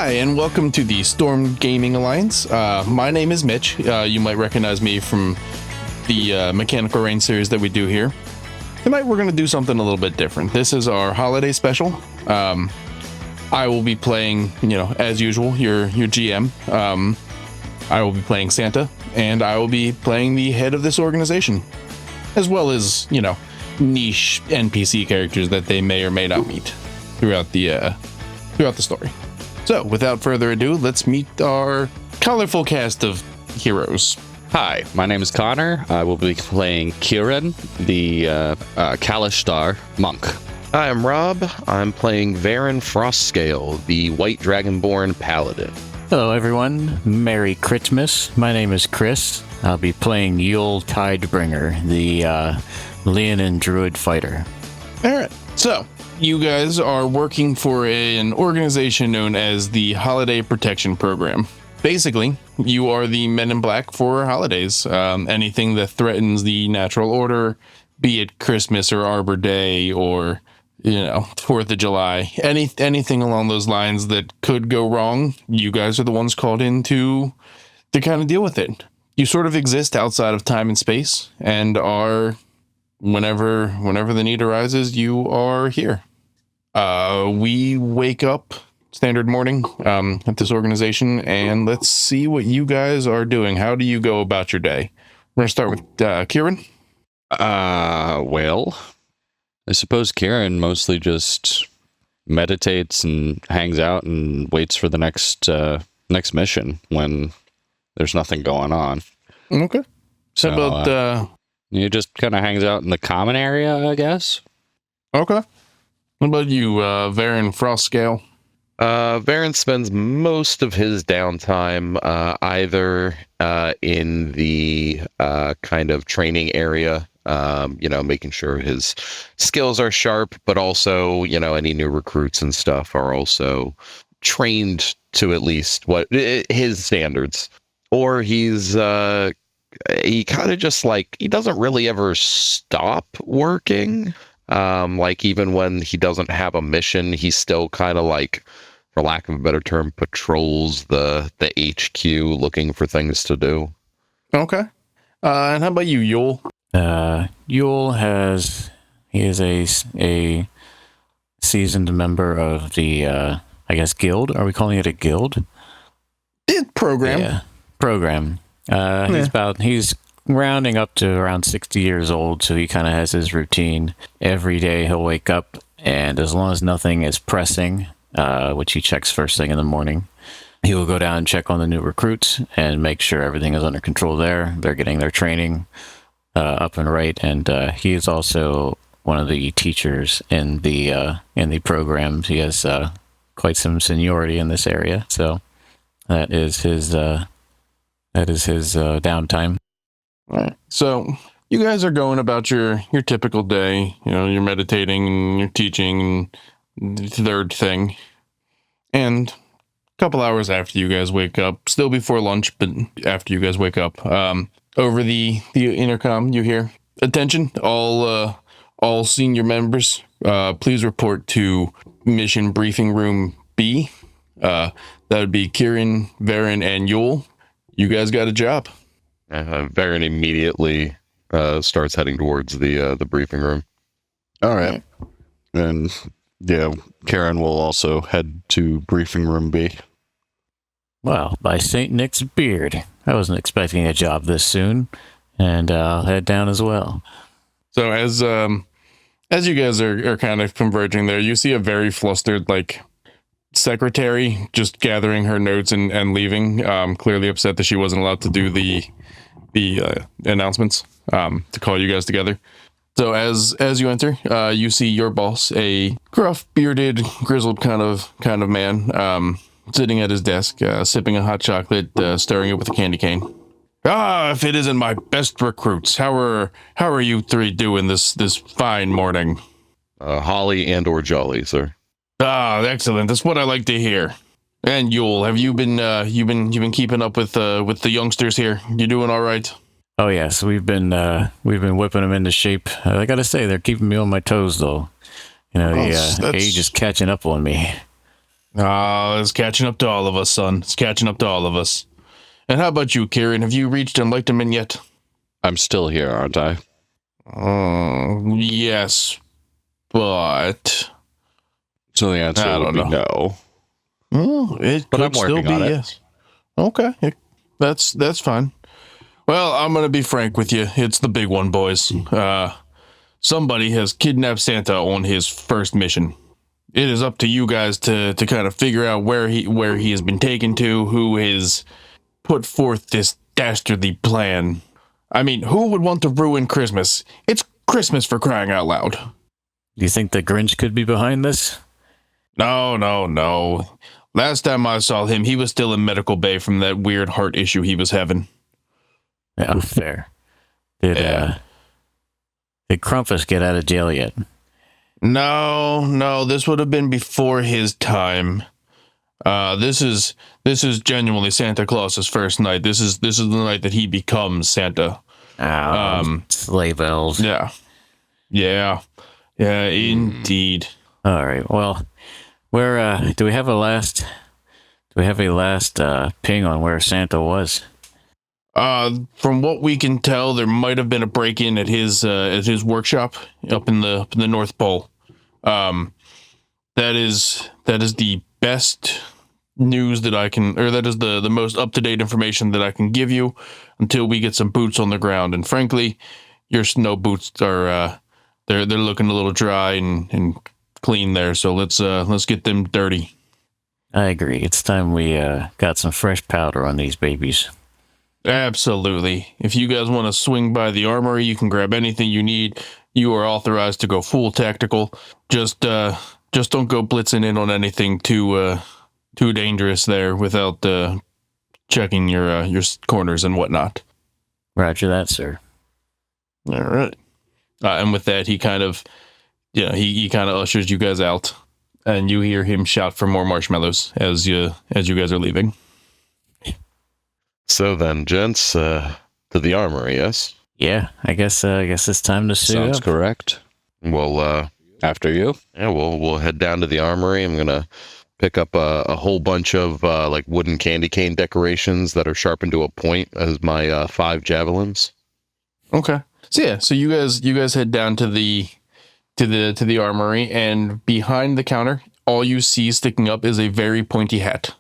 Hi, and welcome to the Storm Gaming Alliance. My name is Mitch. You might recognize me from the Mechanical Rain series that we do here. Tonight we're going to do something a little bit different. This is our holiday special. I will be playing, as usual, your GM. I will be playing Santa, and I will be playing the head of this organization, as well as, niche NPC characters that they may or may not meet throughout the story. So, without further ado, let's meet our colorful cast of heroes. Hi, my name is Connor. I will be playing Kieran, the Kalishtar monk. Hi, I'm Rob. I'm playing Varen Frostscale, the White Dragonborn Paladin. Hello, everyone. Merry Christmas. My name is Chris. I'll be playing Yule Tidebringer, the Leonin Druid Fighter. All right. So, you guys are working for an organization known as the Holiday Protection Program. Basically, you are the men in black for holidays. Anything that threatens the natural order, be it Christmas or Arbor Day or, 4th of July, anything along those lines that could go wrong, you guys are the ones called in to kind of deal with it. You sort of exist outside of time and space and are, whenever the need arises, you are here. We wake up standard morning at this organization, and let's see what you guys are doing. How do you go about your day? We're going to start with Kieran. Well, I suppose Kieran mostly just meditates and hangs out and waits for the next mission when there's nothing going on. Okay. So about he just kind of hangs out in the common area, I guess. Okay. What about you, Varen Frostscale? Varen spends most of his downtime either in the kind of training area, making sure his skills are sharp, but also, any new recruits and stuff are also trained to at least what his standards. Or he's he kind of just he doesn't really ever stop working. Even when he doesn't have a mission, he's still kind of for lack of a better term, patrols the HQ looking for things to do. Okay. And how about you, Yule? Yule is a seasoned member of the, guild. Are we calling it a guild? Program. Yeah, program. He's rounding up to around 60 years old, so he kind of has his routine. Every day he'll wake up, and as long as nothing is pressing, which he checks first thing in the morning, he will go down and check on the new recruits and make sure everything is under control there. They're getting their training up and right, and he is also one of the teachers in the program. He has quite some seniority in this area, so that is his downtime. All right. So you guys are going about your typical day. You're meditating and you're teaching and the third thing. And a couple hours after you guys wake up, still before lunch, but after you guys wake up, over the intercom, you hear, "Attention, all senior members, please report to Mission Briefing Room B." That would be Kieran, Varen, and Yule. You guys got a job. Varen immediately starts heading towards the briefing room. All right. And yeah, Karen will also head to briefing room B. Well, by St. Nick's beard, I wasn't expecting a job this soon, and I'll head down as well. So as you guys are kind of converging there, you see a very flustered secretary just gathering her notes and leaving, clearly upset that she wasn't allowed to do the announcements to call you guys together. So as you enter, you see your boss, a gruff, bearded, grizzled kind of man, sitting at his desk, sipping a hot chocolate, stirring it with a candy cane. If it isn't my best recruits, how are you three doing this fine morning? Holly and or jolly, sir. Excellent. That's what I like to hear. And Yule, have you been you've been keeping up with the youngsters here? You doing all right? Oh yes, we've been whipping them into shape. I gotta say, they're keeping me on my toes though. The age is catching up on me. It's catching up to all of us, son. It's catching up to all of us. And how about you, Kieran? Have you reached Enlightenment yet? I'm still here, aren't I? Yes, but So the answer would be no. Well, it But could I'm working still be on it. yes. Okay, that's fine. Well, I'm gonna be frank with you. It's the big one, boys. Somebody has kidnapped Santa on his first mission. It is up to you guys to kind of figure out where he has been taken to, who has put forth this dastardly plan. I mean, who would want to ruin Christmas? It's Christmas, for crying out loud. Do you think the Grinch could be behind this? No. Last time I saw him, he was still in medical bay from that weird heart issue he was having. Yeah, fair. Did Krampus get out of jail yet? No, this would have been before his time. This is genuinely Santa Claus's first night. This is the night that he becomes Santa. Slave elves. Yeah, indeed. All right. Well, where do we have a last ping on where Santa was? From what we can tell, there might have been a break-in at his workshop up in the North Pole. That is the best news that I can, or that is the most up-to-date information that I can give you until we get some boots on the ground. And frankly, your snow boots are they're looking a little dry and clean there. So let's get them dirty. I agree. It's time we got some fresh powder on these babies. Absolutely. If you guys want to swing by the armory, you can grab anything you need. You are authorized to go full tactical. Just don't go blitzing in on anything too dangerous there without checking your corners and whatnot. Roger that, sir. All right. And with that, he kind of ushers you guys out, and you hear him shout for more marshmallows as you guys are leaving. So then, gents, to the armory, yes? Yeah, I guess it's time to suit Sounds up. correct. Well, After you. yeah, we'll head down to the armory. I'm gonna pick up a whole bunch of like wooden candy cane decorations that are sharpened to a point as my 5 javelins. Okay. So you guys head down to the armory, and behind the counter, all you see sticking up is a very pointy hat.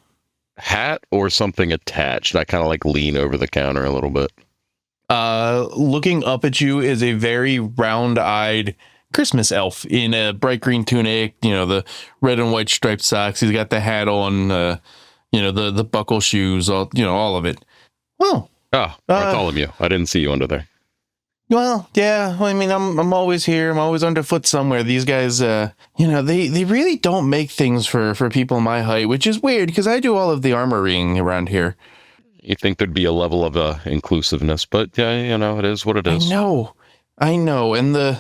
Hat or something attached. I kind of like lean over the counter a little bit. Looking up at you is a very round-eyed Christmas elf in a bright green tunic, the red and white striped socks. He's got the hat on, the buckle shoes, all of it. Well, Bartholomew. I didn't see you under there. well, yeah. I mean, I'm always here. I'm always underfoot somewhere. These guys, they really don't make things for people my height, which is weird because I do all of the armoring around here. You think there'd be a level of inclusiveness, but yeah, it is what it is. I know. And the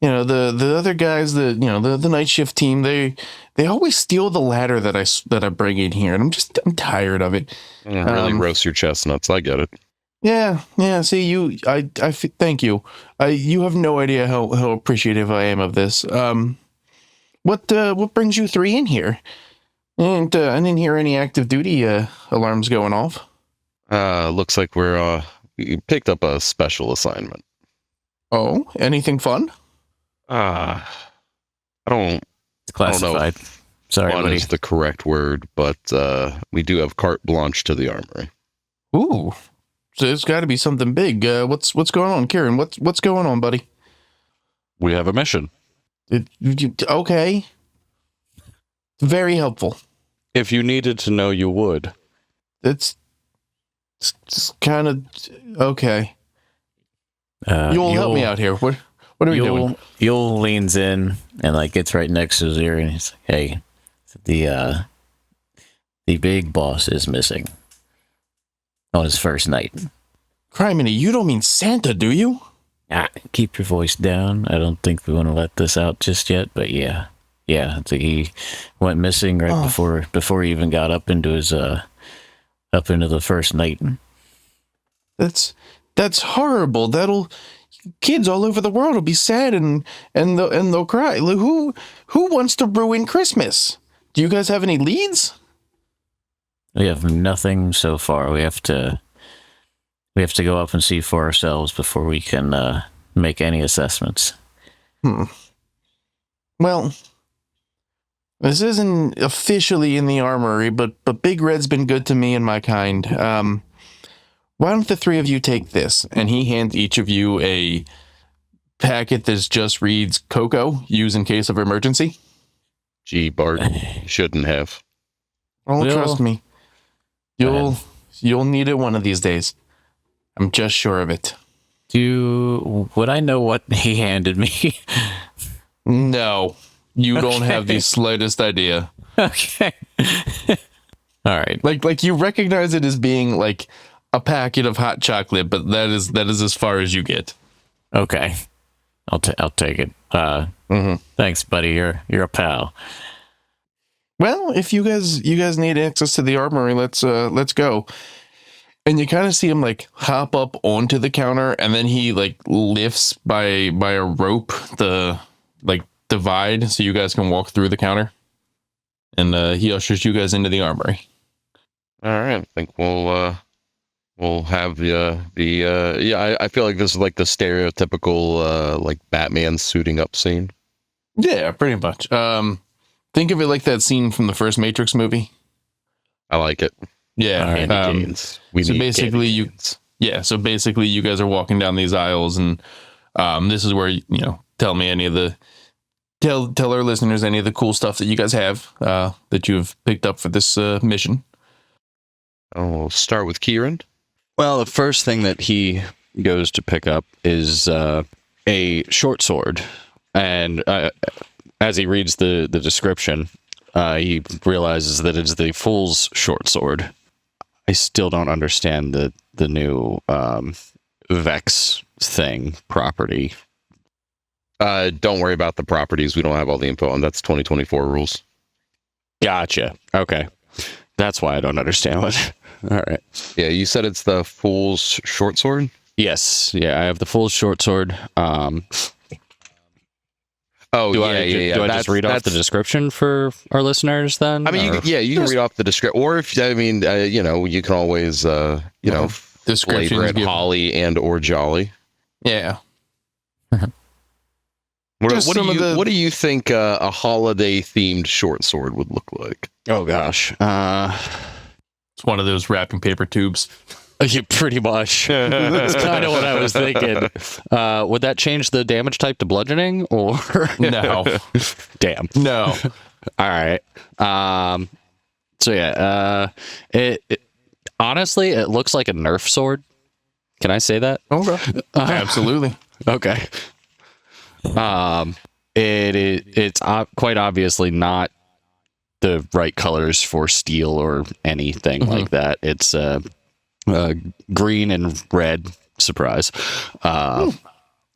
other guys, the night shift team, they always steal the ladder that I bring in here, and I'm tired of it. Really roast your chestnuts. I get it. Yeah. See, thank you. You have no idea how appreciative I am of this. What brings you 3 in here? And I didn't hear any active duty alarms going off. Looks like we picked up a special assignment. Oh, anything fun? I don't It's classified. Sorry, Fun buddy. is the correct word, but we do have carte blanche to the armory. Ooh, so it's got to be something big. What's going on, Kieran? What's going on, buddy? We have a mission. Okay. Very helpful. If you needed to know, you would. It's kind of okay. You'll help me out here. What are we doing? Yul leans in and gets right next to his ear, and he's like, "Hey, the big boss is missing on his first night." Criminy, you don't mean Santa, do you? Keep your voice down. I don't think we want to let this out just yet, but yeah. So he went missing right before he even got up into the first night. That's horrible. Kids all over the world will be sad and they'll cry. Who wants to ruin Christmas? Do you guys have any leads? We have nothing so far. We have to go up and see for ourselves before we can make any assessments. Well, this isn't officially in the armory, but Big Red's been good to me and my kind. Why don't the three of you take this? And he hands each of you a packet that just reads Cocoa, use in case of emergency. Gee, Bart, shouldn't have. Oh, Will, trust me. You'll need it one of these days. I'm just sure of it. Would I know what he handed me? No, you don't have the slightest idea. Okay. All right. Like you recognize it as being like a packet of hot chocolate, but that is as far as you get. Okay. I'll take it. Thanks, buddy. You're a pal. Well, if you guys need access to the armory, let's go. And you kind of see him like hop up onto the counter, and then he like lifts by a rope the like divide so you guys can walk through the counter. And he ushers you guys into the armory. All right, I think we'll have the I feel like this is like the stereotypical like Batman suiting up scene. Yeah, pretty much. Think of it like that scene from the first Matrix movie. I like it. Yeah. Candy canes. We so need basically candy canes. So basically you guys are walking down these aisles, and this is where tell our listeners any of the cool stuff that you guys have that you've picked up for this mission. I'll start with Kieran. Well, the first thing that he goes to pick up is a short sword, and as he reads the description, he realizes that it's the Fool's short sword. I still don't understand the new Vex thing property. Don't worry about the properties. We don't have all the info on. That's 2024 rules. Gotcha. Okay. That's why I don't understand what. All right. Yeah, you said it's the Fool's short sword? Yes. Yeah, I have the Fool's short sword. Do I just read off the description for our listeners then? I mean, you can read off the description, or if you can always flavor it holly and or jolly. Yeah. What do you think a holiday themed short sword would look like? Oh gosh, it's one of those wrapping paper tubes. Yeah, pretty much. That's kind of what I was thinking. Would that change the damage type to bludgeoning, or no? Damn. No. All right. So yeah, it honestly it looks like a Nerf sword. Can I say that? Okay. Absolutely. Okay. It's quite obviously not the right colors for steel or anything like that. It's green and red, surprise,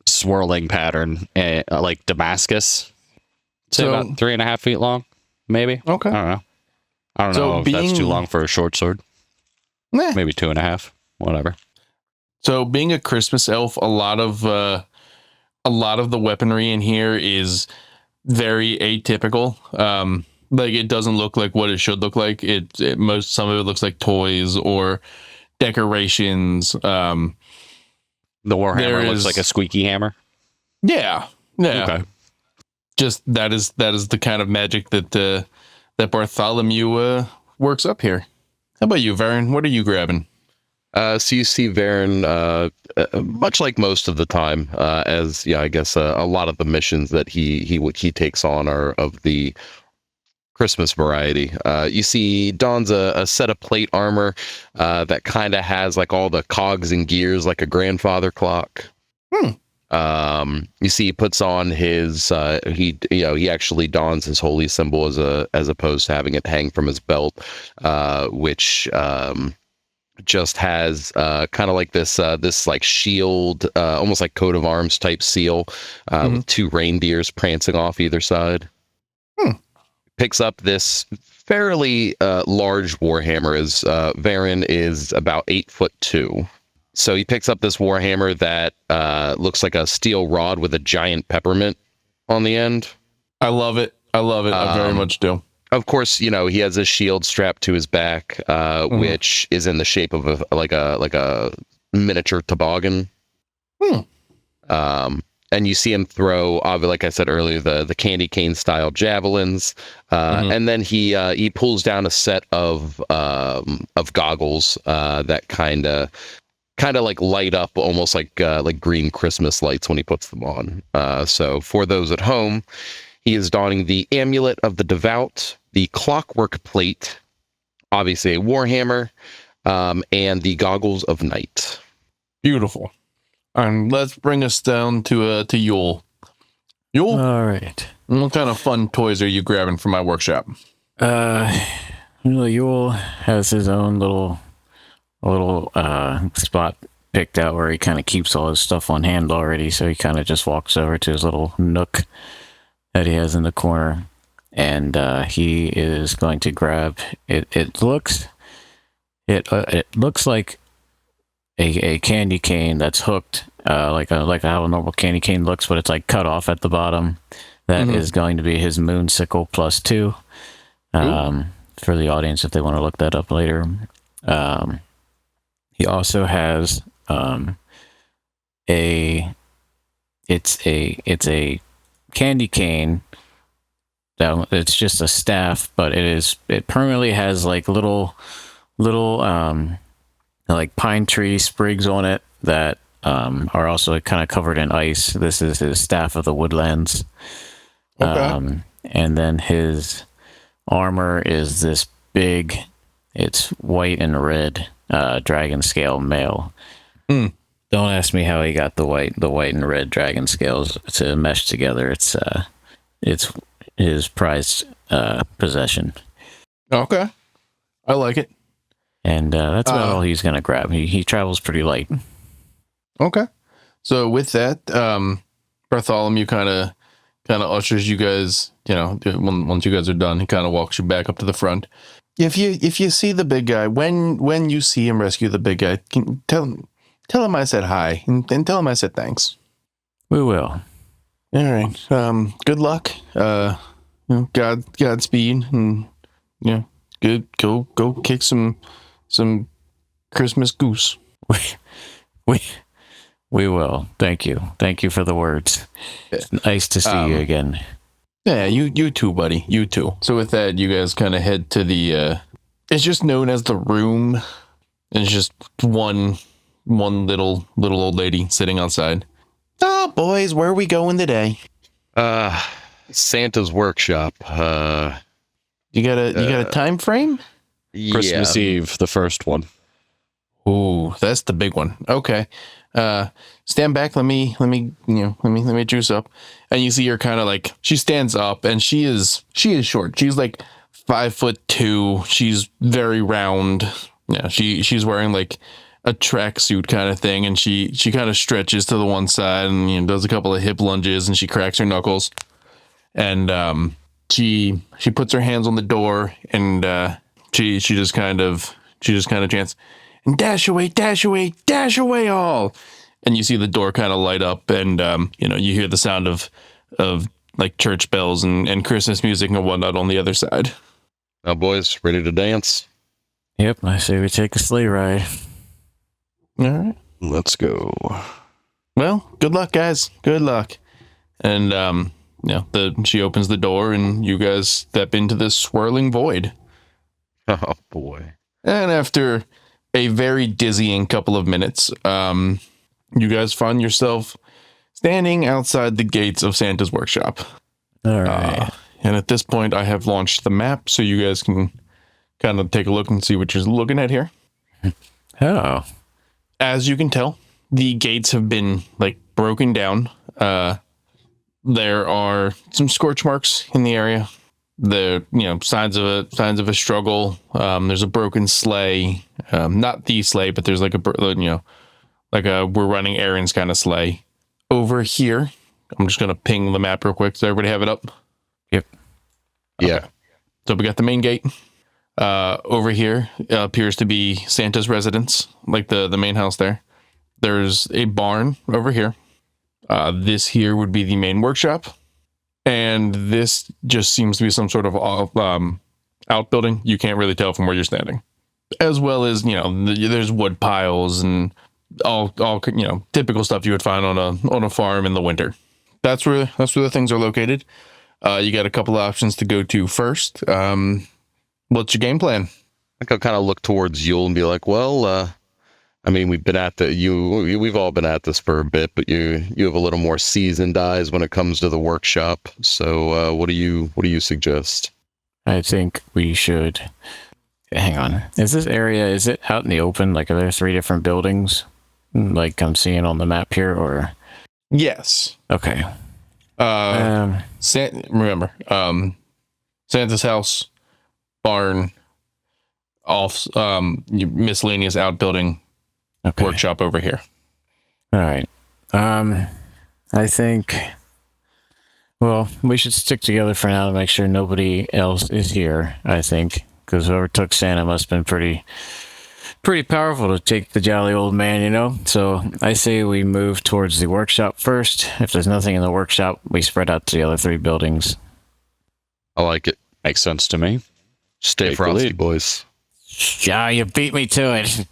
swirling pattern, like Damascus. Say about 3.5 feet long, maybe. Okay. I don't know if that's too long for a short sword. Maybe 2.5, whatever. So being a Christmas elf, a lot of the weaponry in here is very atypical. Like it doesn't look like what it should look like. Some of it looks like toys or decorations. The Warhammer looks like a squeaky hammer. Yeah. Okay. Just that is the kind of magic that Bartholomew works up here. How about you, Varen? What are you grabbing? So you see Varen, much like most of the time, I guess a lot of the missions that he takes on are of the Christmas variety. You see dons a set of plate armor that kind of has like all the cogs and gears like a grandfather clock. You see he puts on his he actually dons his holy symbol as opposed to having it hang from his belt, which just has kind of like this like shield, almost like coat of arms type seal, with two reindeers prancing off either side. Picks up this fairly large warhammer. As Varen is about 8'2". So he picks up this warhammer that looks like a steel rod with a giant peppermint on the end. I love it. I very much do. Of course, you know, he has a shield strapped to his back, which is in the shape of a miniature toboggan. And you see him throw, like I said earlier, the candy cane style javelins, and then he pulls down a set of goggles that kind of like light up almost like green Christmas lights when he puts them on. So for those at home, he is donning the Amulet of the Devout, the Clockwork Plate, obviously a Warhammer, and the Goggles of Night. Beautiful. And let's bring us down to Yule. Yule? All right. What kind of fun toys are you grabbing from my workshop? Yule has his own little spot picked out where he kind of keeps all his stuff on hand already. So he kind of just walks over to his little nook that he has in the corner, and he is going to grab it. It looks like a candy cane that's hooked, like how a normal candy cane looks, but it's like cut off at the bottom. That is going to be his moon sickle +2. For the audience, if they want to look that up later. He also has it's a candy cane. It's just a staff, but it permanently has like little like pine tree sprigs on it that are also kind of covered in ice. This is his Staff of the Woodlands. Okay. And then his armor is this big, it's white and red dragon scale mail. Don't ask me how he got the white and red dragon scales to mesh together. It's his prized possession. Okay. I like it. And that's about all he's going to grab. He travels pretty light. Okay. So with that, Bartholomew kind of ushers you guys, once you guys are done, he kind of walks you back up to the front. If you see the big guy, when you see him rescue the big guy, tell him I said hi and tell him I said thanks. We will. All right. Good luck. Godspeed, and good. Go kick some Christmas goose. We will. Thank you. Thank you for the words. It's nice to see you again. Yeah, you too, buddy. You too. So with that, you guys kind of head to the. It's just known as the room. It's just one little old lady sitting outside. Oh, boys, where are we going today? Santa's workshop. You got a time frame? Christmas Eve, the first one. Ooh, that's the big one. Okay. Stand back. Let me juice up. And you see her kind of like, she stands up, and she is short. She's like 5'2". She's very round. Yeah. She's wearing like a tracksuit kind of thing. And she kind of stretches to the one side and does a couple of hip lunges, and she cracks her knuckles. And, she puts her hands on the door, and, she just kind of chants, and dash away all. And you see the door kind of light up, and you hear the sound of like church bells and Christmas music and whatnot on the other side. Now, boys, ready to dance? Yep, I say we take a sleigh ride. All right, let's go. Well, good luck, guys. Good luck. And she opens the door, and you guys step into this swirling void. Oh boy! And after a very dizzying couple of minutes, you guys find yourself standing outside the gates of Santa's workshop. All right. And at this point, I have launched the map, so you guys can kind of take a look and see what you're looking at here. Oh. As you can tell, the gates have been like broken down. There are some scorch marks in the area. The signs of a struggle. There's a broken sleigh. Not the sleigh, but there's like a we're running errands kind of sleigh. Over here, I'm just gonna ping the map real quick. Does everybody have it up? Yep. Yeah. Okay. So we got the main gate. Over here appears to be Santa's residence, like the main house there. There's a barn over here. This here would be the main workshop. And this just seems to be some sort of outbuilding, you can't really tell from where you're standing. As well as, there's wood piles and all typical stuff you would find on a farm in the winter. That's where the things are located. You got a couple of options to go to first. What's your game plan? I think I'll kind of look towards Yule and be like, well, I mean, we've all been at this for a bit, but you have a little more seasoned eyes when it comes to the workshop. So, what do you suggest? I think we should. Hang on. Is it out in the open? Like, are there 3 different buildings? Like I'm seeing on the map here, or? Yes. Okay. Remember, Santa's house, barn, off, miscellaneous outbuilding, workshop over here. All right. I think, well, we should stick together for now to make sure nobody else is here, I think, because whoever took Santa must have been pretty powerful to take the jolly old man, So I say we move towards the workshop first. If there's nothing in the workshop, we spread out to the other 3 buildings. I like it. Makes sense to me. Stay Take frosty, the lead. boys. Yeah, you beat me to it.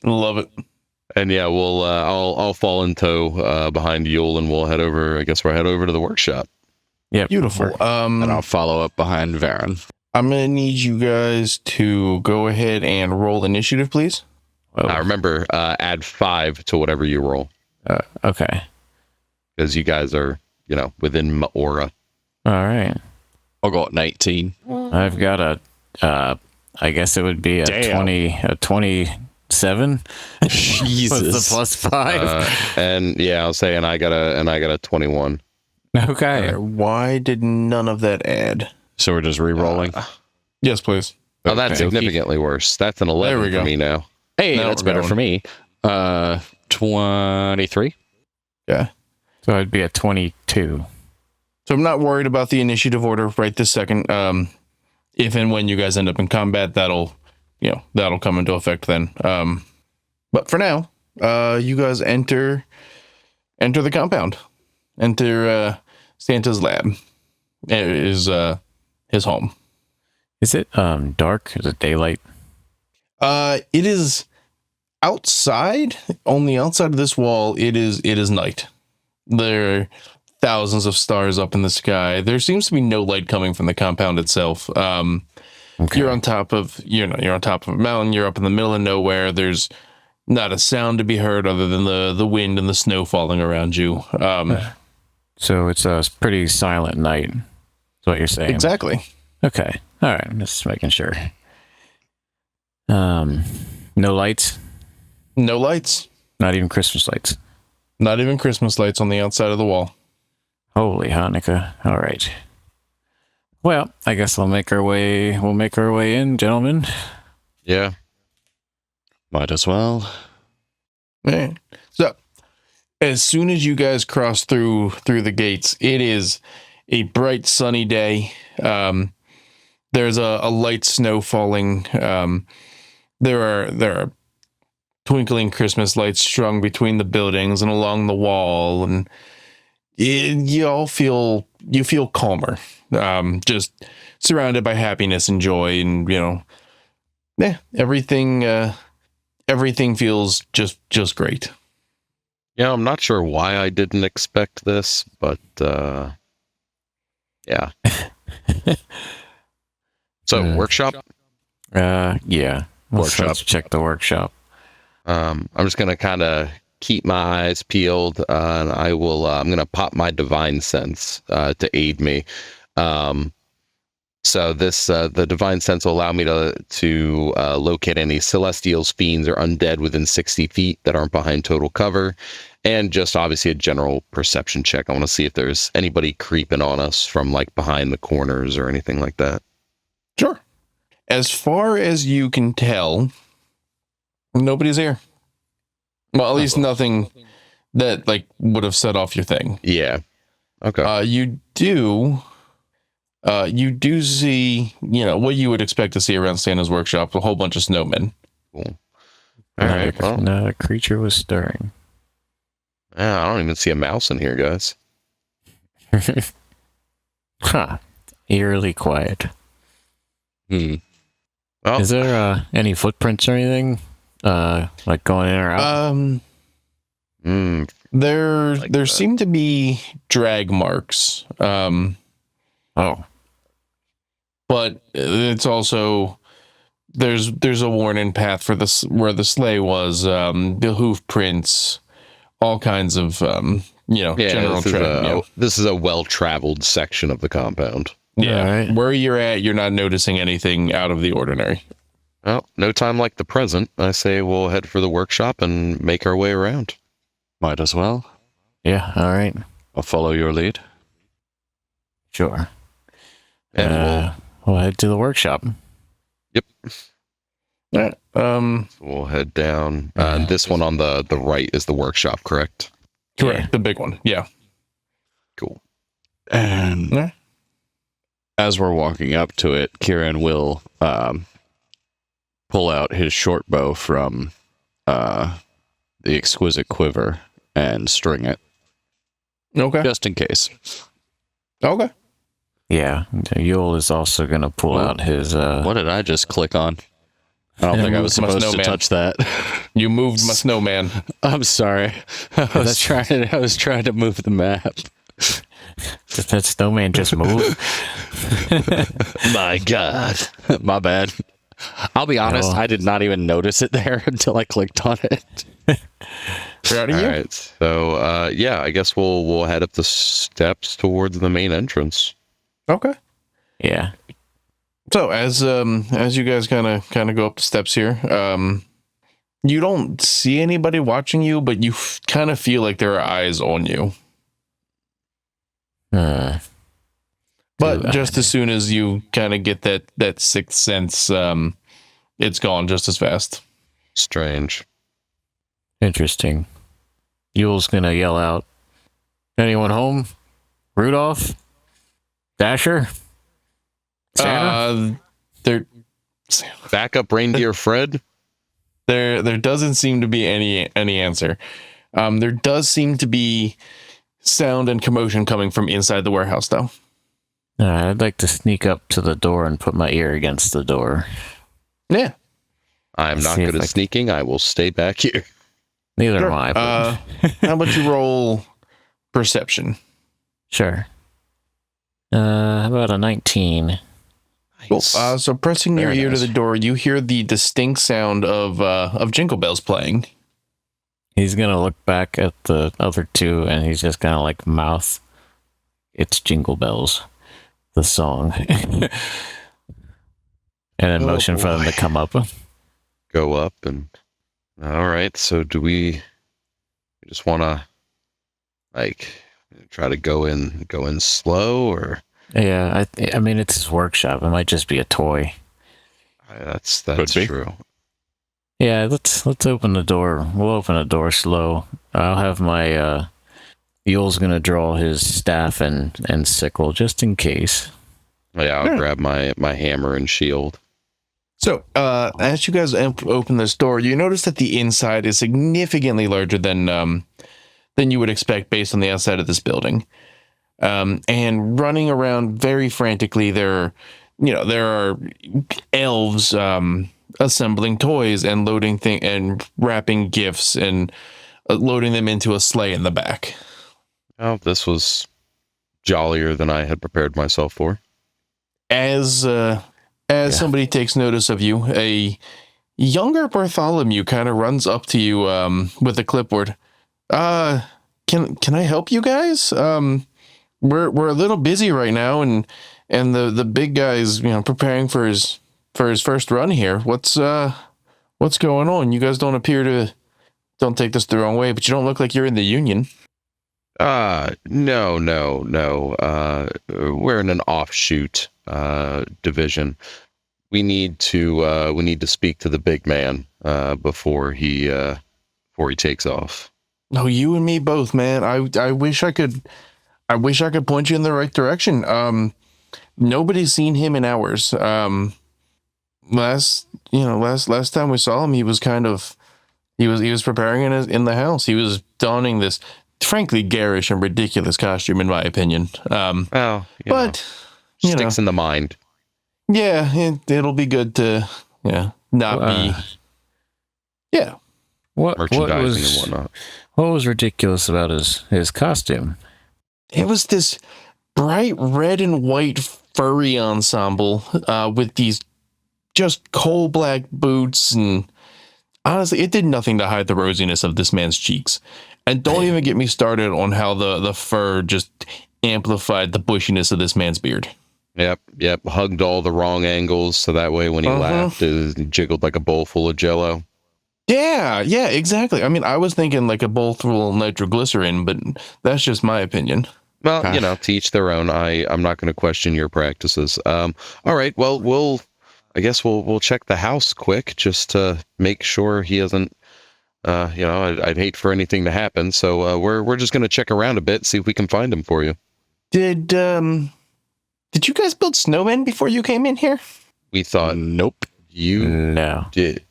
Love it. And yeah, I'll fall in tow behind Yule, and we'll head over. I guess we'll head over to the workshop. Yeah, beautiful. And I'll follow up behind Varen. I'm gonna need you guys to go ahead and roll initiative, please. Remember, add 5 to whatever you roll. Okay. Because you guys are, within my aura. All right. I'll go at 19. I've got I guess it would be a 27. Jesus. What's the plus 5? And yeah, I'll say, and I got a 21. Okay. Why did none of that add? So we're just re-rolling. Yes, please. Oh, that's Okay. significantly worse. That's an 11 There we for go. me now. Hey, Now that's we're better going. for me. 23. Yeah. So I'd be at 22. So I'm not worried about the initiative order right this second. If and when you guys end up in combat, that'll come into effect then. But for now, you guys enter the compound. Enter Santa's lab. It is his home. Is it dark? Is it daylight? It is outside. On the outside of this wall, it is night. There are thousands of stars up in the sky. There seems to be no light coming from the compound itself. Okay. You're on top of you're on top of a mountain. You're up in the middle of nowhere. There's not a sound to be heard other than the wind and the snow falling around you. So it's a pretty silent night. That's what you're saying. Exactly. Okay. All right. I'm just making sure. No lights. No lights. Not even Christmas lights. Not even Christmas lights on the outside of the wall. Holy Hanukkah. All right. Well, I guess we'll make our way in, gentlemen. Yeah. Might as well. Right. So, as soon as you guys cross through the gates, it is a bright sunny day. There's a light snow falling. There are twinkling Christmas lights strung between the buildings and along the wall, and you feel calmer. Just surrounded by happiness and joy, and everything feels just great. Yeah, I'm not sure why I didn't expect this, but yeah. So, workshop? Yeah. Let's check the workshop. I'm just going to kind of keep my eyes peeled, and I will, I'm going to pop my divine sense to aid me. So the divine sense will allow me to locate any celestials, fiends, or undead within 60 feet that aren't behind total cover, and just obviously a general perception check. I want to see if there's anybody creeping on us from like behind the corners or anything like that. Sure. As far as you can tell, nobody's here. Well, at least nothing that would have set off your thing. Yeah. Okay. You do see, what you would expect to see around Santa's workshop, a whole bunch of snowmen. Cool. All right. Well, Not a creature was stirring. yeah, I don't even see a mouse in here, guys. Huh. Eerily quiet. Well, Is there any footprints or anything? Like going in or out? There Like there that. seem to be drag marks. Oh. But it's also there's a worn-in path for this where the sleigh was, the hoof prints, all kinds of general this is a well-traveled section of the compound. Yeah, Alright. where you're at, you're not noticing anything out of the ordinary. Well, no time like the present. I say we'll head for the workshop and make our way around. Might as well. Yeah, all right. I'll follow your lead. Sure. And We'll head to the workshop. All right. we'll head down. And this one on the right is the workshop, correct? Correct. Yeah. The big one. Yeah. Cool. And Yeah. as we're walking up to it, Kieran will pull out his short bow from the exquisite quiver and string it, Okay. just in case. Okay. Yeah. Yule is also going to pull out his... What did I just click on? I don't Yeah, think I was move my supposed to snowman. touch that. You moved my snowman. I'm sorry. I was trying to move the map. Did that snowman just move? My God. My bad. I'll be honest, Oh. I did not even notice it there until I clicked on it. Proud of All you. right. So, yeah, I guess we'll head up the steps towards the main entrance. Okay. Yeah. So as you guys kind of go up the steps here, you don't see anybody watching you, but you kind of feel like there are eyes on you. But Dude, just as soon as you kind of get that sixth sense, it's gone just as fast. Strange. Interesting. Yule's going to yell out, anyone home? Rudolph? Dasher? Santa? There Backup reindeer Fred? there doesn't seem to be any answer. There does seem to be sound and commotion coming from inside the warehouse, though. I'd like to sneak up to the door and put my ear against the door. Yeah. I'm not See if good I at sneaking. I will stay back here. Neither Sure. am I. But How about you roll perception? sure. How about a 19? Cool. So pressing your Very ear nice. to the door, you hear the distinct sound of jingle bells playing. He's going to look back at the other two and he's just going to like mouth, it's Jingle Bells, the song. And then Oh, motion for them boy. to come up. Go up and... All right, so do we just want to, like, try to go in slow, or... Yeah, I mean, it's his workshop. It might just be a toy. That's Could be. true. Yeah, let's open the door. We'll open the door slow. I'll have my Yule's gonna draw his staff and sickle just in case. Yeah, I'll Yeah. grab my hammer and shield. So, as you guys open this door, you notice that the inside is significantly larger than you would expect based on the outside of this building. And running around very frantically, there are elves assembling toys and loading and wrapping gifts and loading them into a sleigh in the back. Oh, this was jollier than I had prepared myself for. As somebody takes notice of you, a younger Bartholomew kind of runs up to you with a clipboard. Can I help you guys? We're a little busy right now, and the big guy's preparing for his first run here. What's going on? You guys don't take this the wrong way, but you don't look like you're in the union. No. We're in an offshoot division. We need to speak to the big man before he takes off. No, you and me both, man. I wish I could point you in the right direction. Nobody's seen him in hours. Last time we saw him, he was preparing in the house. He was donning this frankly garish and ridiculous costume, in my opinion. But sticks in the mind. Yeah, it'll be good to not be. Yeah. Merchandising and whatnot. What was ridiculous about his costume? It was this bright red and white furry ensemble with these just coal black boots, and honestly, it did nothing to hide the rosiness of this man's cheeks. And don't even get me started on how the fur just amplified the bushiness of this man's beard. Yep. Hugged all the wrong angles, so that way when he laughed, it jiggled like a bowl full of Jello. Yeah, exactly. I mean, I was thinking like a bowl full of nitroglycerin, but that's just my opinion. Well, to each their own. I'm not going to question your practices. All right. Well, I guess we'll check the house quick just to make sure he hasn't. I'd hate for anything to happen, so we're just going to check around a bit, see if we can find him for you. Did you guys build snowmen before you came in here? We thought. Nope. You did.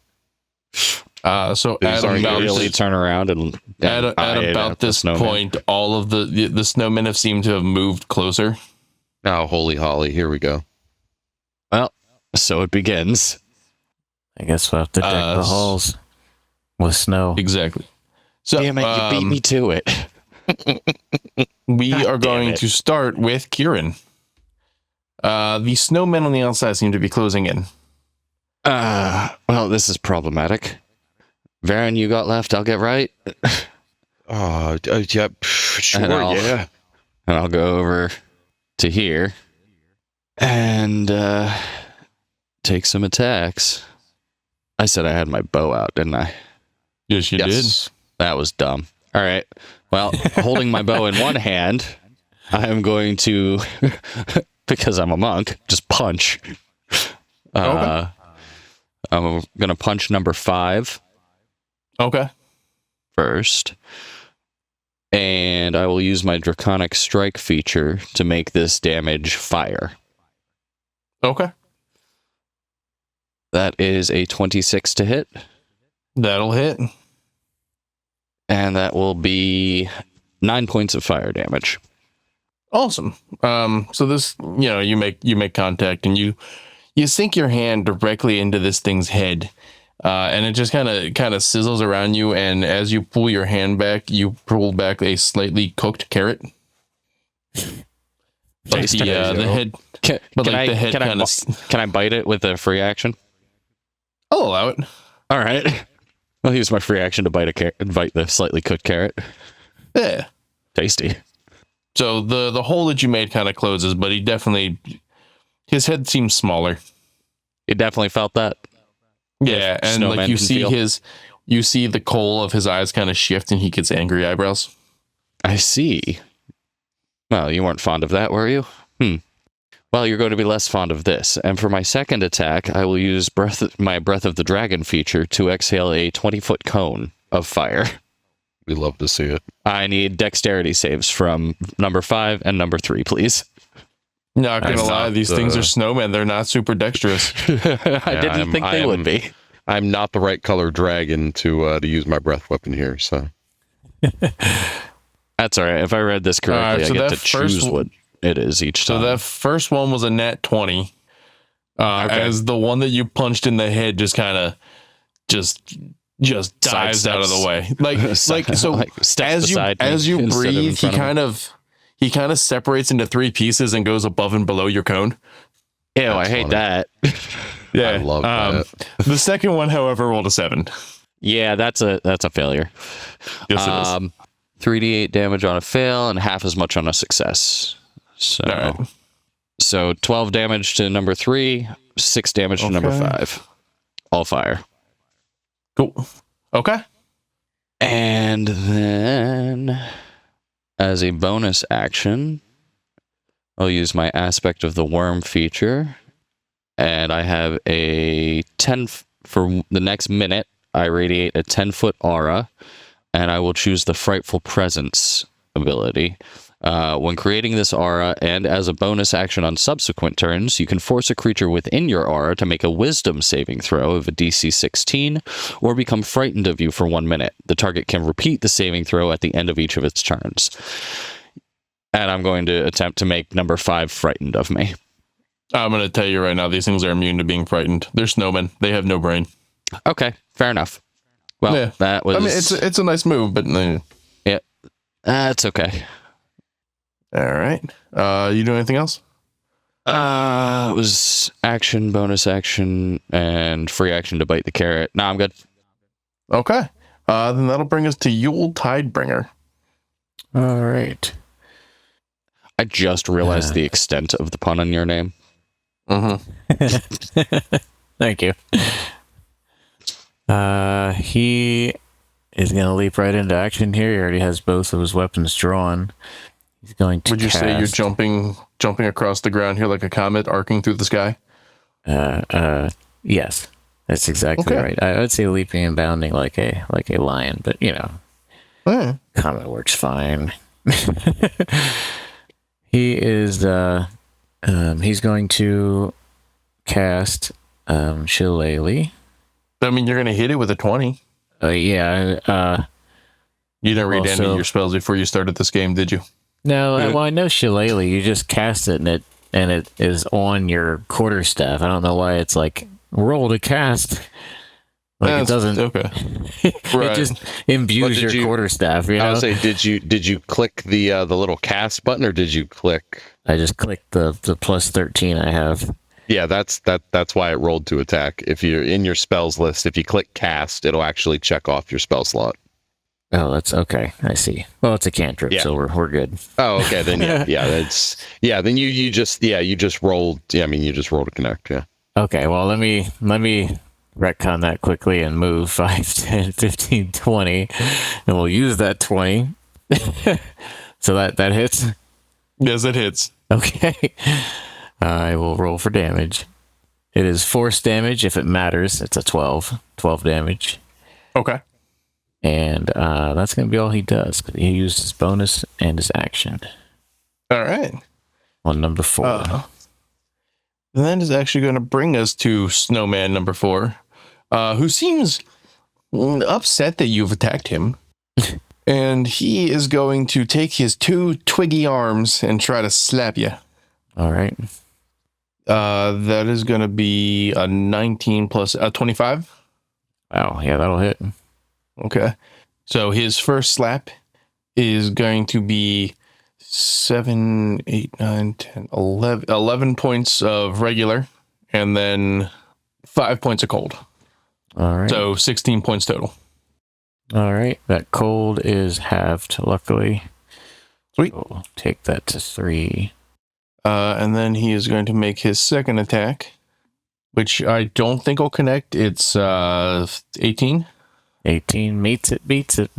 So at really turn around and at about this point, all of the snowmen have seemed to have moved closer. Now, holy holly, here we go. Well, so it begins. I guess we'll have to deck the halls with snow. Exactly. So damn it, you beat me to it. We are going to start with Kieran. The snowmen on the outside seem to be closing in. Well, this is problematic. Varen, you got left, I'll get right. Yep, sure, yeah. And I'll go over to here and take some attacks. I said I had my bow out, didn't I? Yes, you did. That was dumb. All right. Well, holding my bow in one hand, I am going to, because I'm a monk, just punch. Okay. I'm going to punch number 5. Okay. First. And I will use my Draconic Strike feature to make this damage fire. Okay. That is a 26 to hit. That'll hit. And that will be 9 points of fire damage. Awesome. So this, you make contact and you sink your hand directly into this thing's head. And it just kind of sizzles around you, and as you pull your hand back, you pull back a slightly cooked carrot. But the head, can I bite it with a free action? I'll allow it. All right, I'll use my free action to bite the slightly cooked carrot. Yeah, tasty. So the hole that you made kind of closes, but his head seems smaller. You definitely felt that. Yeah, and like you see the coal of his eyes kind of shift, and he gets angry eyebrows. I see. Well, you weren't fond of that, were you? Well, you're going to be less fond of this. And for my second attack, I will use my Breath of the Dragon feature to exhale a 20-foot cone of fire. We love to see it. I need dexterity saves from number 5 and number 3, please. Not gonna lie, these things are snowmen. They're not super dexterous. I didn't think they would be. I'm not the right color dragon to use my breath weapon here, so. That's all right. If I read this correctly, I get to choose what it is each time. So that first one was a nat 20. As the one that you punched in the head just kind of just dives out of the way. As you breathe, he kind of separates into 3 pieces and goes above and below your cone. Ew, I hate that. Yeah, I love that. The second one, however, rolled a 7. Yeah, that's a failure. Yes, it is. 3d8 damage on a fail and half as much on a success. So, all right. So 12 damage to number 3, 6 damage to number 5. All fire. Cool. Okay. And then, as a bonus action, I'll use my Aspect of the Worm feature. And I have a 10... For the next minute, I radiate a 10-foot aura. And I will choose the Frightful Presence ability. When creating this aura, and as a bonus action on subsequent turns, you can force a creature within your aura to make a wisdom saving throw of a DC 16, or become frightened of you for 1 minute. The target can repeat the saving throw at the end of each of its turns. And I'm going to attempt to make number 5 frightened of me. I'm going to tell you right now, these things are immune to being frightened. They're snowmen. They have no brain. Okay, fair enough. Well, yeah. That was... I mean, it's a nice move, but... Yeah, that's okay. All right. You do anything else? It was action, bonus action, and free action to bite the carrot. No, I'm good. Okay. Then that'll bring us to Yule Tidebringer. All right. I just realized the extent of the pun on your name. Mm-hmm. Thank you. He is going to leap right into action here. He already has both of his weapons drawn. He's going to Would you say you're jumping across the ground here like a comet arcing through the sky? Yes, that's exactly right. I would say leaping and bounding like a lion, but comet works fine. He is he's going to cast Shillelagh. I mean, you're going to hit it with a 20. Yeah. You didn't read any of your spells before you started this game, did you? No, well, I know Shillelagh. You just cast it and it is on your quarterstaff. I don't know why it's like roll to cast. Like it doesn't. Okay. It just imbues your quarterstaff. You know? I would say, did you click the little cast button, or did you click? I just clicked the plus 13 I have. Yeah, that's why it rolled to attack. If you're in your spells list, if you click cast, it'll actually check off your spell slot. Oh, that's okay. I see. Well, it's a cantrip, so we're good. Oh, okay. Then then you just rolled. Yeah, I mean, you just rolled to connect. Yeah. Okay. Well, let me retcon that quickly and move 5, 10, 15, 20, and we'll use that 20. So that hits. Yes, it hits. Okay. I will roll for damage. It is force damage if it matters. It's a 12 damage. Okay. And that's going to be all he does. He used his bonus and his action. All right. On number 4. And that is actually going to bring us to Snowman number 4, who seems upset that you've attacked him. And he is going to take his 2 twiggy arms and try to slap you. All right. That is going to be a 19 plus 25. Wow. Yeah, that'll hit. Okay. So his first slap is going to be 7, 8, 9, 10, 11 points of regular, and then 5 points of cold. All right. So 16 points total. All right. That cold is halved, luckily. Sweet. So we'll take that to 3. And then he is going to make his second attack, which I don't think will connect. It's 18. 18 meets it, beats it.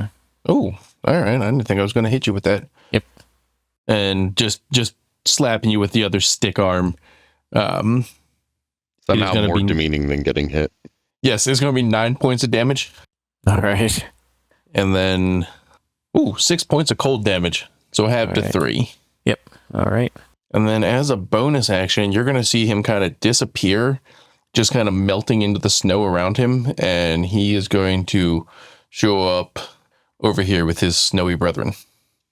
Oh, all right. I didn't think I was going to hit you with that. Yep. And just slapping you with the other stick arm. Somehow more demeaning than getting hit. Yes, it's going to be 9 points of damage. All right. And then, 6 points of cold damage. So half to 3. Yep. All right. And then as a bonus action, you're going to see him kind of disappear, just kind of melting into the snow around him. And he is going to show up over here with his snowy brethren.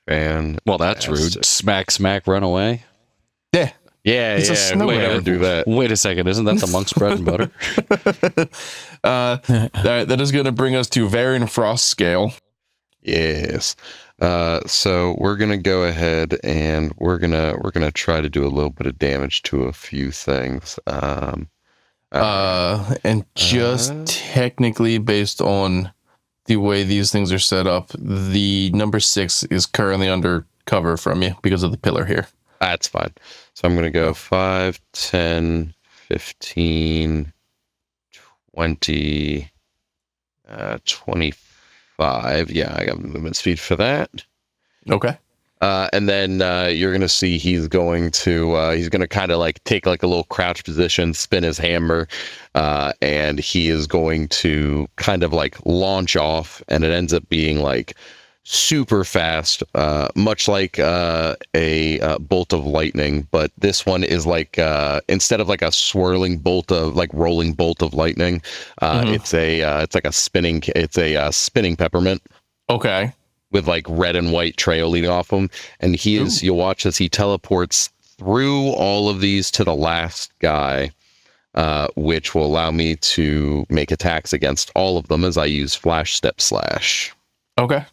And well, that's rude. Smack, run away. Yeah. Yeah. We never do that. Wait a second. Isn't that the monk's bread and butter? That is going to bring us to Varian Frost Scale. Yes. So we're gonna go ahead and we're gonna try to do a little bit of damage to a few things. Technically, based on the way these things are set up, the number 6 is currently under cover from you because of the pillar here. That's fine. So I'm gonna go 5, 10, 15, 20, 25. Yeah, I got movement speed for that. Okay. And then you're going to see he's going to kind of like take like a little crouch position, spin his hammer, and he is going to kind of like launch off, and it ends up being like super fast, much like a bolt of lightning, but this one is like instead of like a swirling bolt of like rolling bolt of lightning, it's like a spinning peppermint. Okay. With like red and white trail leading off him, and you'll watch as he teleports through all of these to the last guy, which will allow me to make attacks against all of them as I use flash step slash. Okay.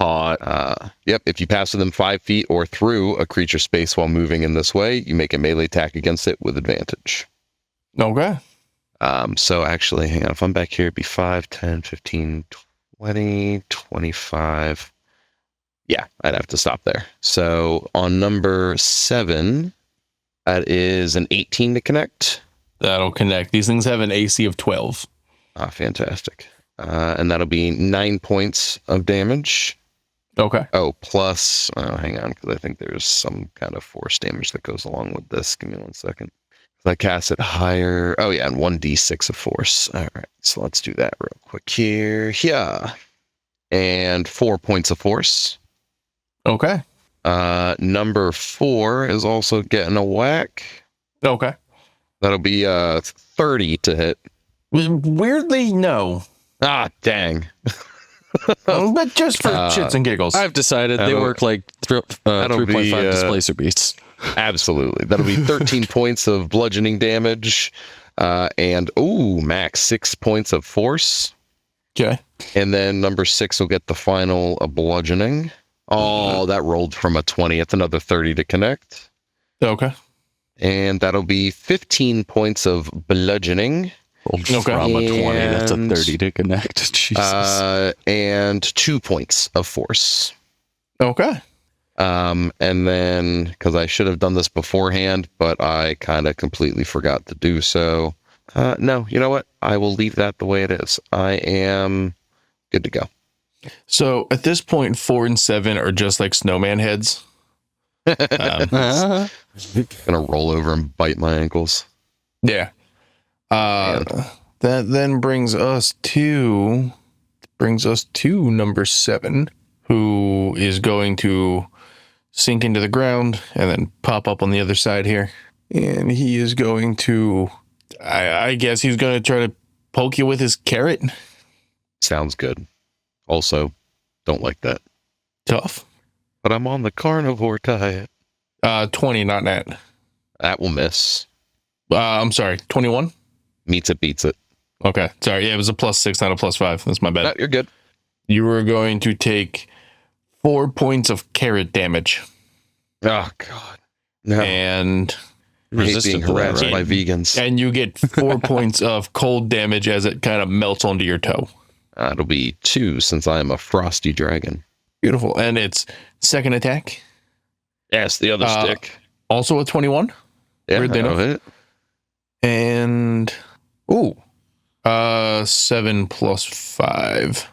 Yep. If you pass within 5 feet or through a creature space while moving in this way, you make a melee attack against it with advantage. Okay. So actually, hang on. If I'm back here, it'd be 5, 10, 15, 20, 25. Yeah, I'd have to stop there. So on number 7, that is an 18 to connect. That'll connect. These things have an AC of 12. Fantastic. And that'll be 9 points of damage. Okay. Oh, plus, hang on, because I think there's some kind of force damage that goes along with this. Give me 1 second. I cast it higher. Oh, yeah, and 1d6 of force. All right, so let's do that real quick here. Yeah. And 4 points of force. Okay. Number 4 is also getting a whack. Okay. That'll be 30 to hit. Weirdly, no. Ah, dang. But just for shits and giggles. I've decided they work like 3.5 displacer beats. Absolutely. That'll be 13 points of bludgeoning damage. And, max 6 points of force. Okay. And then number 6 will get the final bludgeoning. Oh, that rolled from a 20. It's another 30 to connect. Okay. And that'll be 15 points of bludgeoning. Okay. From a 20, that's a 30 to connect. Jesus. And 2 points of force. Okay. And then, because I should have done this beforehand, but I kind of completely forgot to do so. No, you know what? I will leave that the way it is. I am good to go. So at this point, 4 and 7 are just like snowman heads. Gonna roll over and bite my ankles. Yeah. That then brings us to number 7, who is going to sink into the ground and then pop up on the other side here. And he is going to, I guess he's going to try to poke you with his carrot. Sounds good. Also, don't like that. Tough. But I'm on the carnivore diet. 20, not nat. That will miss. I'm sorry, 21? Meets it, beats it. Okay, sorry. Yeah, it was a +6, not a +5. That's my bad. No, you're good. You were going to take 4 points of carrot damage. Oh, God. No. And I hate being harassed by vegans. And you get 4 points of cold damage as it kind of melts onto your toe. It'll be 2 since I am a frosty dragon. Beautiful. And it's second attack. Yes, the other stick. Also a 21. Yeah, Weird enough. it. And 7 plus 5.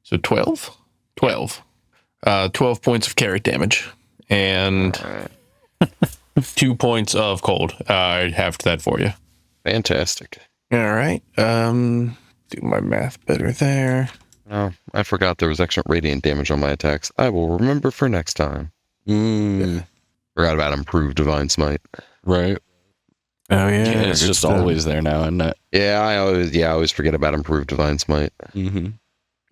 So 12? 12. 12 points of carrot damage. And 2 points of cold. I halved that for you. Fantastic. All right. Do my math better there. Oh, I forgot there was extra radiant damage on my attacks. I will remember for next time. Yeah. Forgot about improved divine smite. Right. Oh yeah, It's just always there now, isn't it? Yeah, I always forget about improved divine smite. Mm-hmm.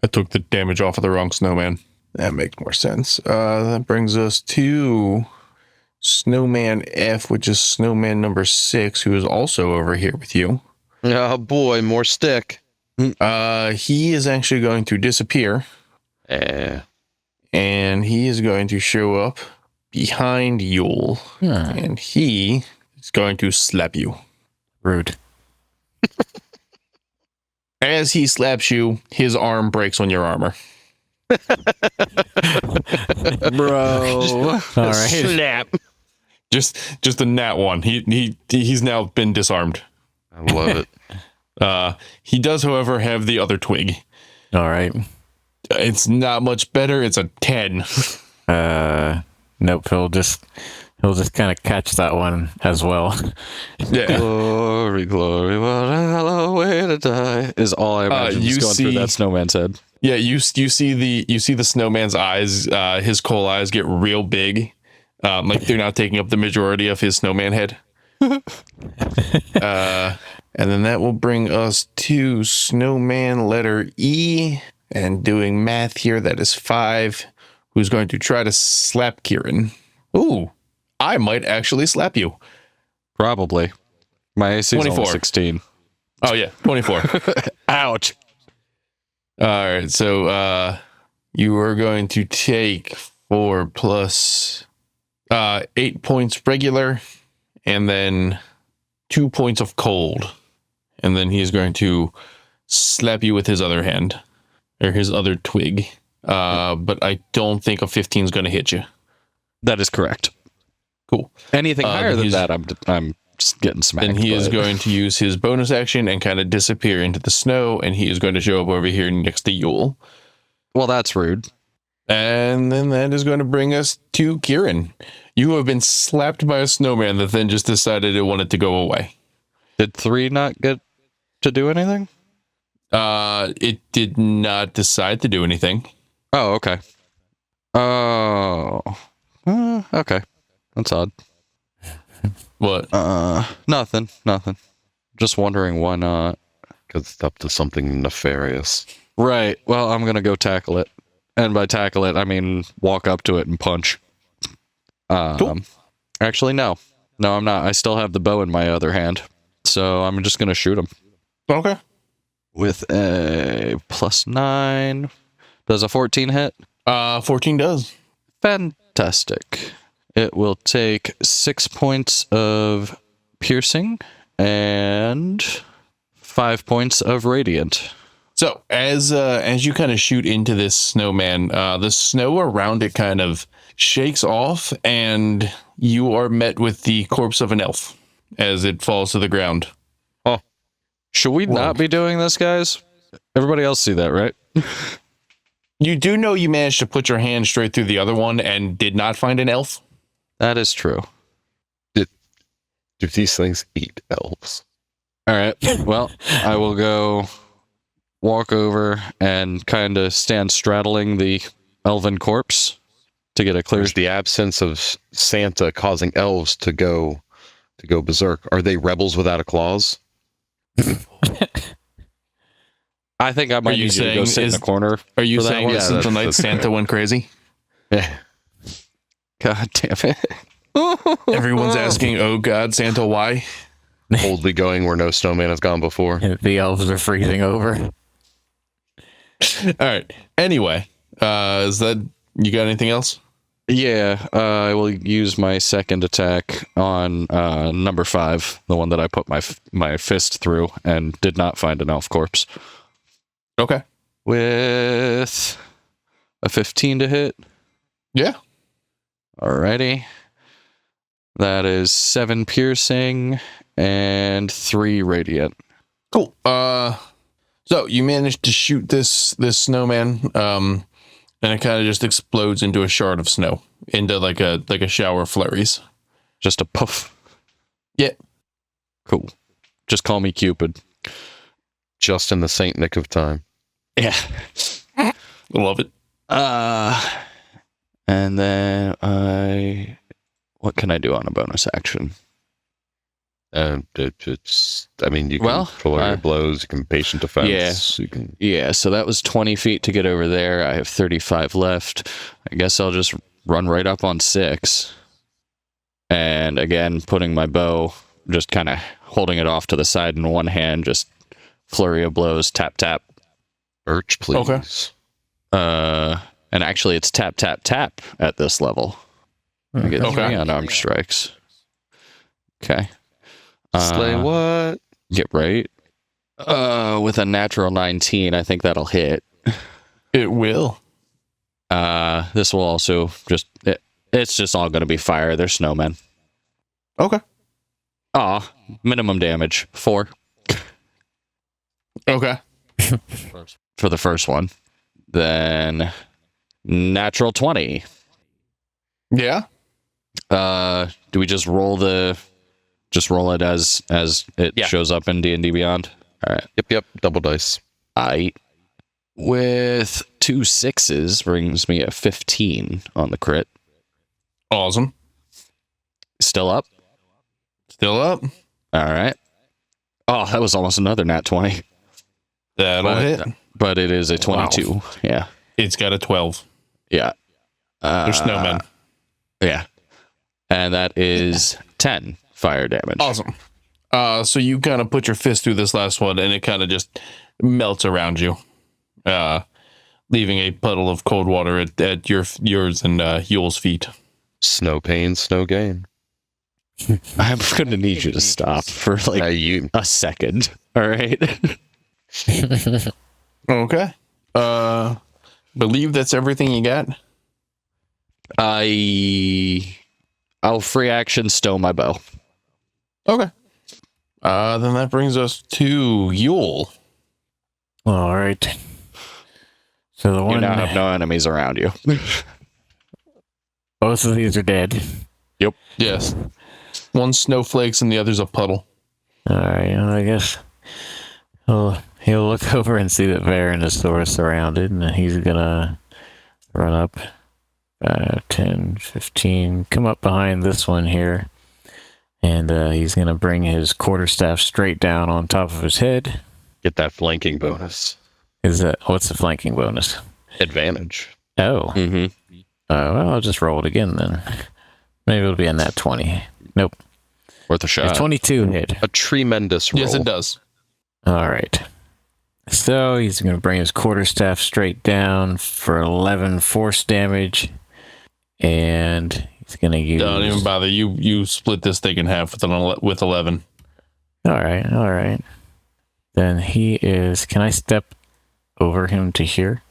I took the damage off of the wrong snowman. That makes more sense. That brings us to Snowman F, which is Snowman number 6, who is also over here with you. Oh boy, more stick. He is actually going to disappear. And he is going to show up behind Yule. And he is going to slap you. Rude. As he slaps you, his arm breaks on your armor. Bro. All right. Snap. Just a nat one. He's now been disarmed. I love it. He does, however, have the other twig. All right. It's not much better. It's a 10. Nope. He'll just He'll just kind of catch that one as well. Yeah. Glory, glory, what a hell way to die is all I imagine you is going through see- that snowman's head. Yeah, you see the snowman's eyes, his coal eyes get real big, like they're not taking up the majority of his snowman head. And then that will bring us to snowman letter E, and doing math here, that is 5. Who's going to try to slap Kieran? Ooh, I might actually slap you. Probably. My AC is 24. only 16. Oh yeah, 24. Ouch. All right, so you are going to take 4 plus 8 points regular, and then 2 points of cold, and then he is going to slap you with his other hand, or his other twig. But I don't think a 15 is going to hit you. That is correct. Cool. Anything higher then than he's- that, I'm just getting smacked. Then he is but- going to use his bonus action and kind of disappear into the snow, and he is going to show up over here next to Yule. Well, that's rude. And then that is going to bring us to Kieran. You have been slapped by a snowman that then just decided it wanted to go away. Did 3 not get to do anything? It did not decide to do anything. Oh, okay. Oh. Okay. That's odd. What? Nothing. Just wondering why not. Because it's up to something nefarious. Right. Well, I'm gonna go tackle it, and by tackle it, I mean walk up to it and punch. Cool. Actually, no, I'm not. I still have the bow in my other hand, so I'm just gonna shoot him Okay. with a +9. Does a 14 hit? 14 does. Fantastic. It will take 6 points of piercing and 5 points of radiant. So as you kind of shoot into this snowman, the snow around it kind of shakes off, and you are met with the corpse of an elf as it falls to the ground. Should we not be doing this, guys? Everybody else see that, right? You do know you managed to put your hand straight through the other one and did not find an elf? That is true. Do these things eat elves? All right. Well, I will go walk over and kind of stand straddling the elven corpse to get a clear. There's the absence of Santa causing elves to go berserk. Are they rebels without a clause? I think I might you need you to go saying sit in is- the corner. Are you For that saying one? that Yeah, since the that's- night that's Santa fair. went crazy? Yeah. God damn it. Everyone's asking, oh God, Santa, why? Boldly going where no snowman has gone before. The elves are freezing over. All right. Anyway, is that, you got anything else? Yeah, I will use my second attack on number 5, the one that I put my fist through and did not find an elf corpse. Okay. With a 15 to hit. Yeah. Alrighty. That is 7 piercing and 3 radiant. Cool. So you managed to shoot this snowman, and it kind of just explodes into a shard of snow, into like a shower of flurries. Just a puff. Yeah. Cool. Just call me Cupid. Just in the Saint nick of time. Yeah. Love it. And then what can I do on a bonus action? It's, I mean, you can Well, flurry of blows, you can patient defense. You can, Yeah, so that was 20 feet to get over there. I have 35 left. I guess I'll just run right up on 6. And again, putting my bow, just kind of holding it off to the side in one hand, just flurry of blows, tap, tap. Birch, please. Okay. And actually, it's tap, tap, tap at this level. I get Okay. 3 unarmed strikes. Okay. Slay what? Get right. With a natural 19, I think that'll hit. It will. This will also it's just all going to be fire. They're snowmen. Okay. Minimum damage 4 Okay. for the first one. Then natural 20. Yeah. Do we just roll it as it shows up in D&D Beyond? All right. Yep. Double dice. With 2 6s brings me a 15 on the crit. Awesome. Still up? Still up. All right. Oh, that was almost another nat 20. That'll hit. But it is a 22. Wow. Yeah. It's got a 12. Yeah. They're snowmen. Yeah. And that is 10 fire damage. Awesome. So you kind of put your fist through this last one, and it kind of just melts around you, leaving a puddle of cold water at yours and Yule's feet. Snow pain, snow gain. I'm going to need you to stop for a second. All right. Okay. Believe that's everything you got? I'll free action stow my bow. Okay. Then that brings us to Yule. All right. So the one you now have no enemies around you. Both of these are dead. Yep. Yes. One snowflakes and the other's a puddle. All right. Well, I guess he'll look over and see that Varen is sort of surrounded, and he's gonna run up 10, 15, come up behind this one here, and he's gonna bring his quarterstaff straight down on top of his head. Get that flanking bonus. What's the flanking bonus? Advantage. Oh. Mm-hmm. Well, I'll just roll it again then. Maybe it'll be in that 20. Nope. Worth a shot. 22 hit. A tremendous roll. Yes, it does. All right. So he's going to bring his quarterstaff straight down for 11 force damage. And he's going to use... Don't even bother. You split this thing in half with 11. All right. Then he is... Can I step over him to here?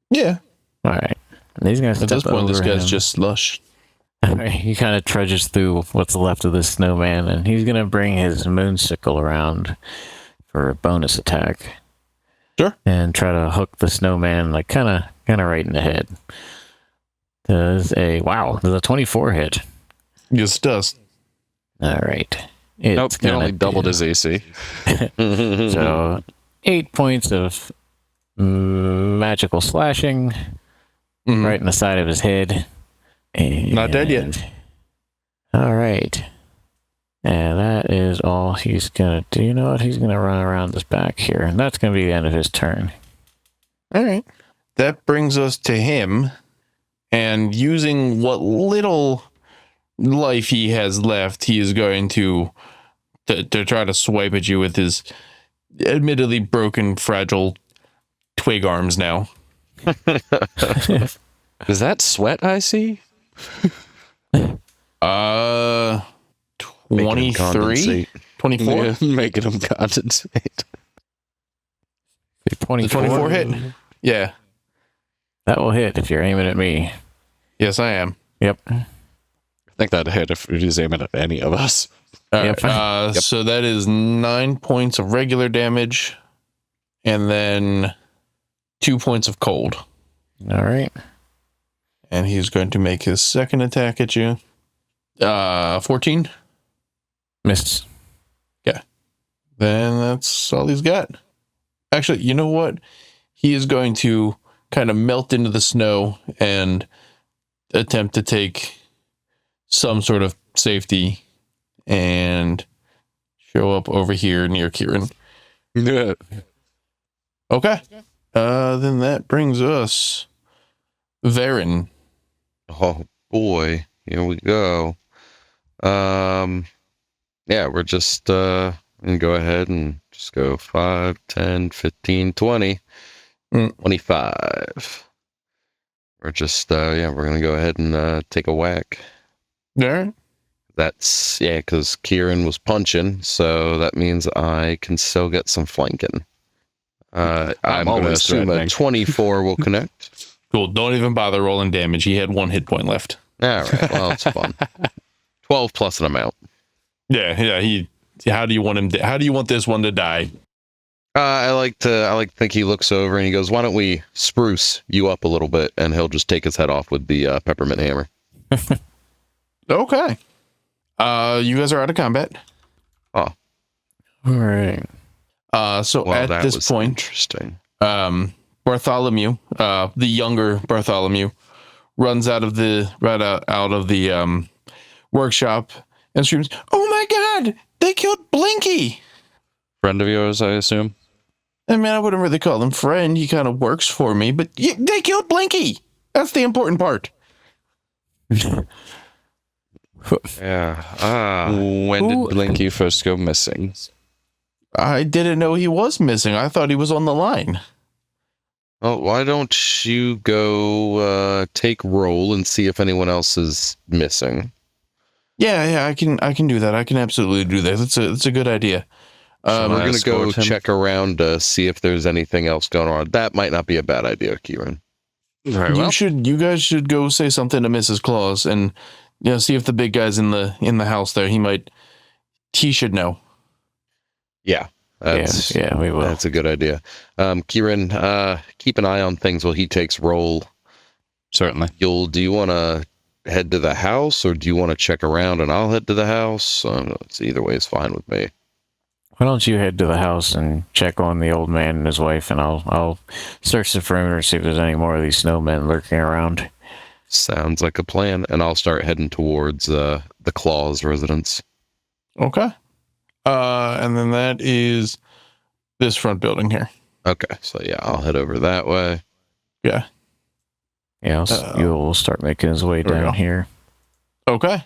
Yeah. All right. And he's going to step over him. At this point, this guy's just slush. All right. He kind of trudges through what's left of this snowman, and he's going to bring his moonsicle around for a bonus attack. Sure. And try to hook the snowman, like kind of right in the head. There's a 24 hit. Yes, it does. All right. Nope, he only doubled his AC. So 8 points of magical slashing right in the side of his head. And not dead yet. All right. And that is all he's going to do. You know what? He's going to run around this back here. And that's going to be the end of his turn. All right. That brings us to him. And using what little life he has left, he is going to try to swipe at you with his admittedly broken, fragile twig arms now. Is that sweat I see? 23? 24? Yeah, making him compensate. 24 hit? Yeah. That will hit if you're aiming at me. Yes, I am. Yep. I think that'd hit if he's aiming at any of us. Yep. So that is 9 points of regular damage and then 2 points of cold. All right. And he's going to make his second attack at you. 14? Missed. Yeah. Then that's all he's got. Actually, you know what? He is going to kind of melt into the snow and attempt to take some sort of safety and show up over here near Kieran. Yeah. Okay. Then that brings us Varen. Oh boy, here we go. Yeah, we're just gonna go ahead and just go 5, 10, 15, 20, 25. We're just we're gonna go ahead and take a whack. There. That's because Kieran was punching, so that means I can still get some flanking. I'm gonna assume a 24 will connect. Cool. Don't even bother rolling damage. He had 1 hit point left. All right. Well, it's fun. 12 plus an amount. Yeah. How do you want him? How do you want this one to die? I like to think he looks over and he goes, "Why don't we spruce you up a little bit?" And he'll just take his head off with the peppermint hammer. Okay. You guys are out of combat. Oh, All right. So well, at that this was point, interesting. Bartholomew, the younger Bartholomew, runs out of the workshop and screams, "Oh my God! They killed Blinky!" Friend of yours, I assume. I mean, I wouldn't really call him friend. He kind of works for me, but they killed Blinky. That's the important part. Yeah. When did Blinky first go missing? I didn't know he was missing. I thought he was on the line. Well, why don't you go take roll and see if anyone else is missing? Yeah, I can do that. I can absolutely do that. It's a good idea. We're gonna go escort him? check around to see if there's anything else going on. That might not be a bad idea, Kieran. Very well. You guys should go say something to Mrs. Claus and see if the big guy's in the house there. He should know. Yeah. Yeah, we will. That's a good idea. Kieran, keep an eye on things while he takes roll. Certainly. Do you want to head to the house or do you want to check around and I'll head to the house? It's either way is fine with me. Why don't you head to the house and check on the old man and his wife, and I'll search the perimeter and see if there's any more of these snowmen lurking around. Sounds like a plan. And I'll start heading towards the Claus residence. Okay. And then that is this front building here. Okay. So yeah, I'll head over that way. Yeah. Yeah, you'll start making his way there we down go. here. Okay.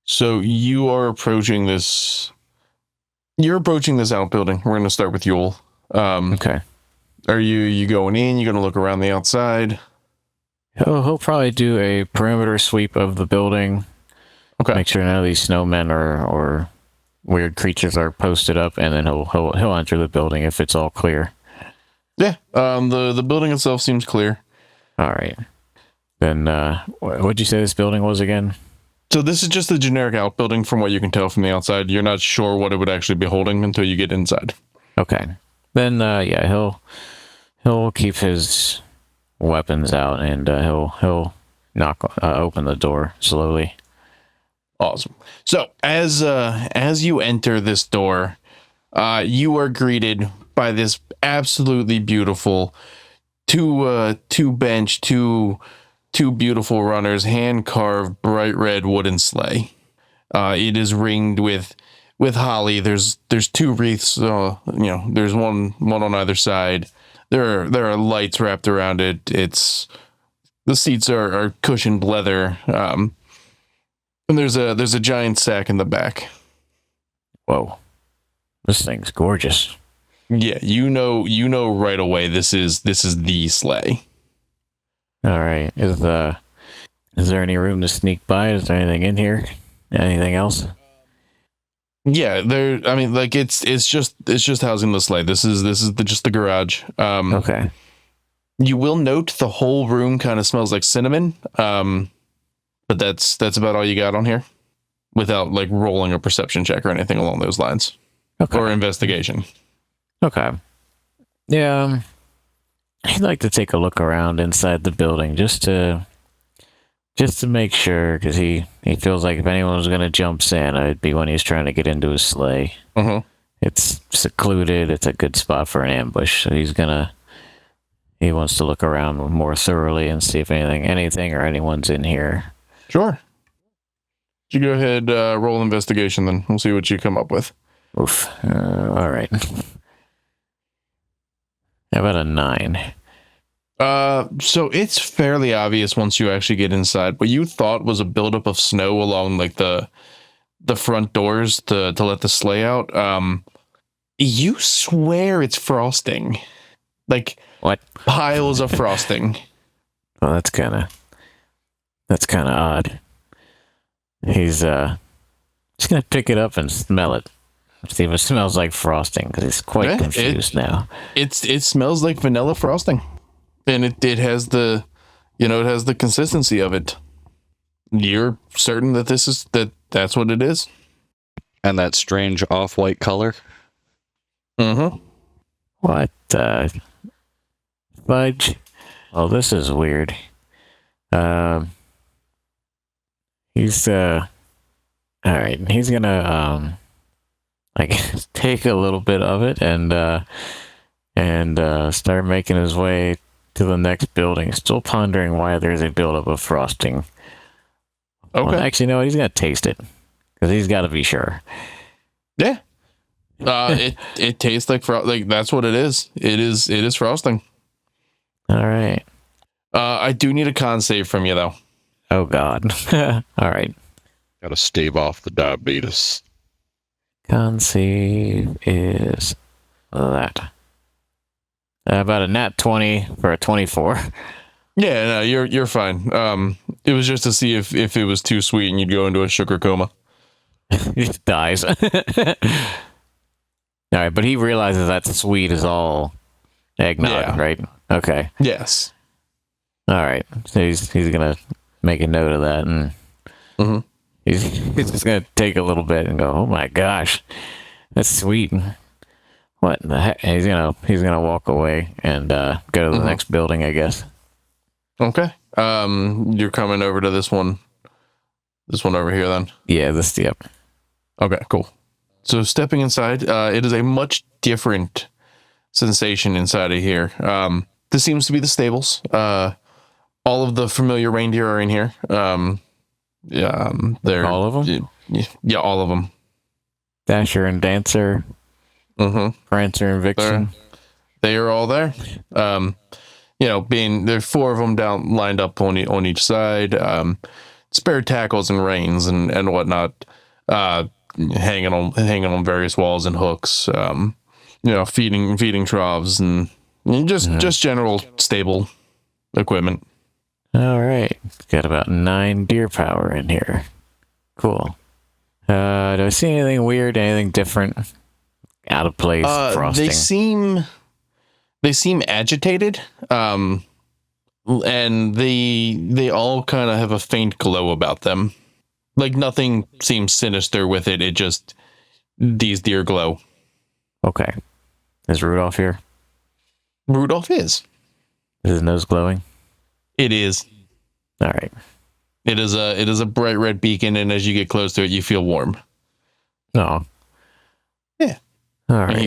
So you are approaching this. You're approaching this outbuilding. We're going to start with Yule. Okay. Are you going in? You're going to look around the outside. He'll probably do a perimeter sweep of the building. Okay. Make sure none of these snowmen or weird creatures are posted up, and then he'll enter the building if it's all clear. Yeah. The building itself seems clear. All right. Then what'd you say this building was again? So this is just a generic outbuilding from what you can tell from the outside. You're not sure what it would actually be holding until you get inside. Okay. Then yeah, he'll keep his weapons out, and he'll open the door slowly. Awesome. So as you enter this door, you are greeted by this absolutely beautiful two beautiful runners, hand carved bright red wooden sleigh. It is ringed with holly. There's two wreaths. There's one on either side. There are lights wrapped around it. The seats are cushioned leather. And there's a giant sack in the back. Whoa, this thing's gorgeous. Yeah, you know right away this is the sleigh. All right. Is there any room to sneak by? Is there anything in here? Anything else? Yeah, it's just housing the sleigh. This is just the garage. Okay. You will note the whole room kind of smells like cinnamon. But that's about all you got on here, without like rolling a perception check or anything along those lines, Okay. or investigation. Okay. Yeah. I'd like to take a look around inside the building just to make sure, because he feels like if anyone was going to jump Santa, it'd be when he's trying to get into his sleigh. Uh-huh. It's secluded. It's a good spot for an ambush. So he wants to look around more thoroughly and see if anything or anyone's in here. Sure. You go ahead, roll investigation, then we'll see what you come up with. Oof. All right. How about a 9? So it's fairly obvious once you actually get inside. What you thought was a buildup of snow along like the front doors to let the sleigh out. You swear it's frosting, like What? piles of frosting. Well, that's kind of odd. He's just gonna pick it up and smell it. See if it smells like frosting, because he's quite confused now. It smells like vanilla frosting, and it has the consistency of it. You're certain that that's what it is. And that strange off-white color. Mm-hmm. What fudge? Oh, this is weird. He's all right. He's gonna like take a little bit of it and start making his way to the next building. Still pondering why there's a buildup of frosting. Okay. Well, actually, no, he's gonna taste it because he's got to be sure. Yeah. It tastes like that's what it is. It is frosting. All right. I do need a con save from you though. Oh God. All right. Got to stave off the diabetes. Con save is that. About a nat 20 for a 24. Yeah, no, you're fine. It was just to see if it was too sweet and you'd go into a sugar coma. He just dies. All right, but he realizes that sweet is all eggnog, Yeah. right? Okay. Yes. All right. So he's gonna make a note of that, and Mhm. he's just gonna take a little bit and go, "Oh my gosh, that's sweet." What the heck? And he's gonna walk away and go to the next building, I guess. Okay. You're coming over to this one over here then. Yeah. Yep. Okay, cool. So stepping inside, it is a much different sensation inside of here. This seems to be the stables. All of the familiar reindeer are in here. They're All of them. Yeah, all of them. Dasher and Dancer, Mm-hmm. Prancer and Vixen. They are all there. There's 4 of them lined up on each side. Spare tackles and reins and whatnot. Hanging on various walls and hooks. Feeding troughs and just general stable equipment. All right. Got about 9 deer power in here. Cool. Do I see anything weird? Anything different? Out of place? Frosting? They seem agitated. And they all kind of have a faint glow about them. Like nothing seems sinister with it. It just these deer glow. Okay. Is Rudolph here? Rudolph is. Is his nose glowing? It is. All right. It is a bright red beacon, and as you get close to it, you feel warm. Oh. Yeah. All And right.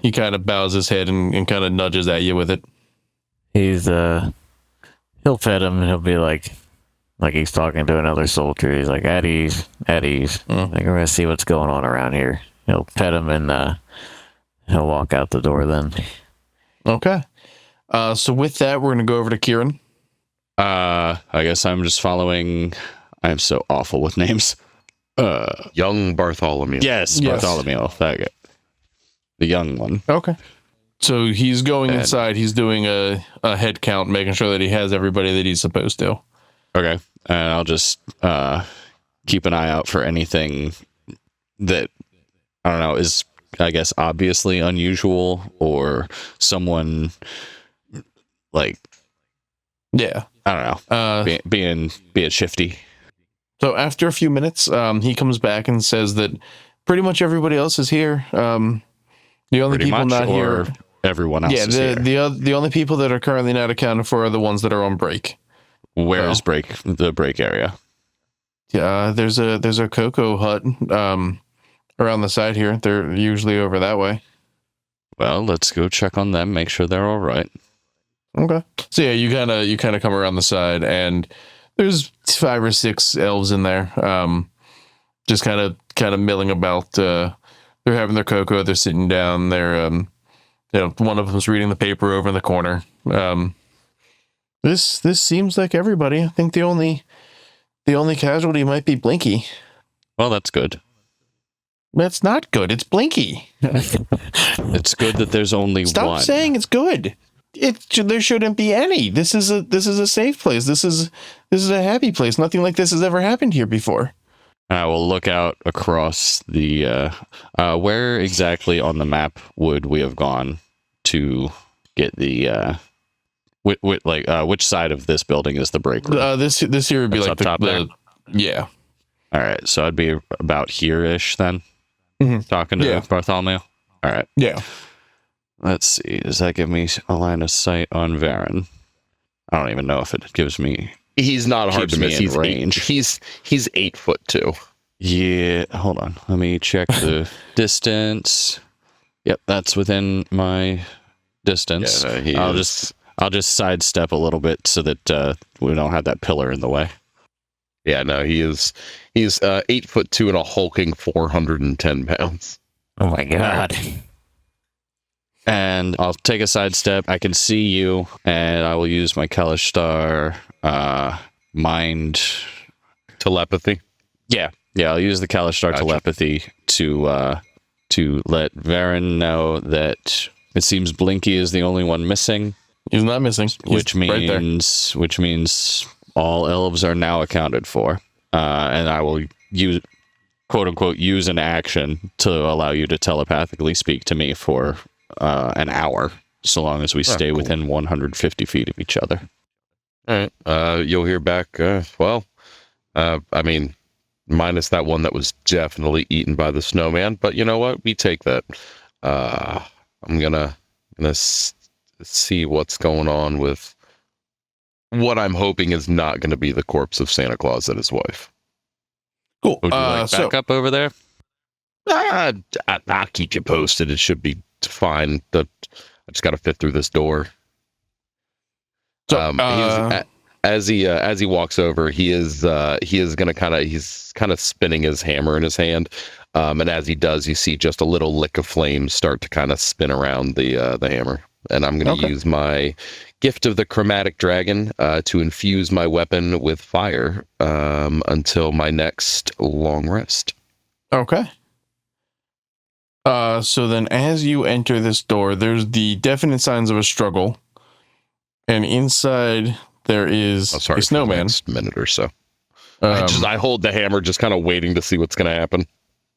he kind of bows his head and kind of nudges at you with it. He's he'll pet him and he'll be like he's talking to another soldier. He's like, at ease. Like, we're gonna see what's going on around here. He'll pet him and he'll walk out the door then. Okay. So with that, we're gonna go over to Kieran. I guess I'm just following. I'm so awful with names. Young Bartholomew. Yes, Yes. Bartholomew. That guy. The young one. Okay. So he's going inside. He's doing a head count, making sure that he has everybody that he's supposed to. Okay. And I'll just keep an eye out for anything that, I don't know, is, I guess, obviously unusual or someone like, Yeah. I don't know, being shifty. So after a few minutes, he comes back and says that pretty much everybody else is here. The only Pretty people much, not or here. everyone else is here. The only people that are currently not accounted for are the ones that are on break. Where is the break area? Yeah, there's a cocoa hut around the side here. They're usually over that way. Well, let's go check on them, make sure they're all right. Okay. So yeah, you kind of come around the side, and there's 5 or 6 elves in there, just kind of milling about. They're having their cocoa. They're sitting down. They're one of them's reading the paper over in the corner. This seems like everybody. I think the only casualty might be Blinky. Well, that's good. That's not good. It's Blinky. It's good that there's only Stop one. saying it's good. There shouldn't be any. This is a safe place. This is a happy place. Nothing like this has ever happened here before. I will look out across the. Where exactly on the map would we have gone to get the? Which side of this building is the break room? This here would be That's like up top there? Yeah. All right, so I'd be about here-ish then, talking to Bartholomew. All right. Yeah. Let's see. Does that give me a line of sight on Varen? I don't even know if it gives me He's not hard Keeps to me miss. in He's range. He's 8'2". Yeah, hold on. Let me check the distance. Yep, that's within my distance. Yeah, no, I'll just sidestep a little bit so that we don't have that pillar in the way. Yeah, no, he's 8'2" and a hulking 410 pounds. Oh my god. And I'll take a sidestep. I can see you, and I will use my Kalishtar mind Telepathy. Yeah, I'll use the Kalishtar Gotcha. telepathy to let Varen know that it seems Blinky is the only one missing, He's not missing. which He's right there. means all elves are now accounted for, and I will use quote unquote use an action to allow you to telepathically speak to me for an hour, so long as we stay cool. within 150 feet of each other. All right. You'll hear back. I mean, minus that one that was definitely eaten by the snowman. But you know what? We take that. I'm gonna see what's going on with what I'm hoping is not going to be the corpse of Santa Claus and his wife. Cool. Would you like So backup over there? I'll keep you posted. It should be fine. I just got to fit through this door. As he walks over, he is gonna he's kind of spinning his hammer in his hand, and as he does, you see just a little lick of flame start to kind of spin around the hammer. And I'm gonna use my gift of the chromatic dragon to infuse my weapon with fire until my next long rest. Okay. So then as you enter this door, there's the definite signs of a struggle. And inside there is a for the snowman. next minute or so. I hold the hammer, just kind of waiting to see what's going to happen.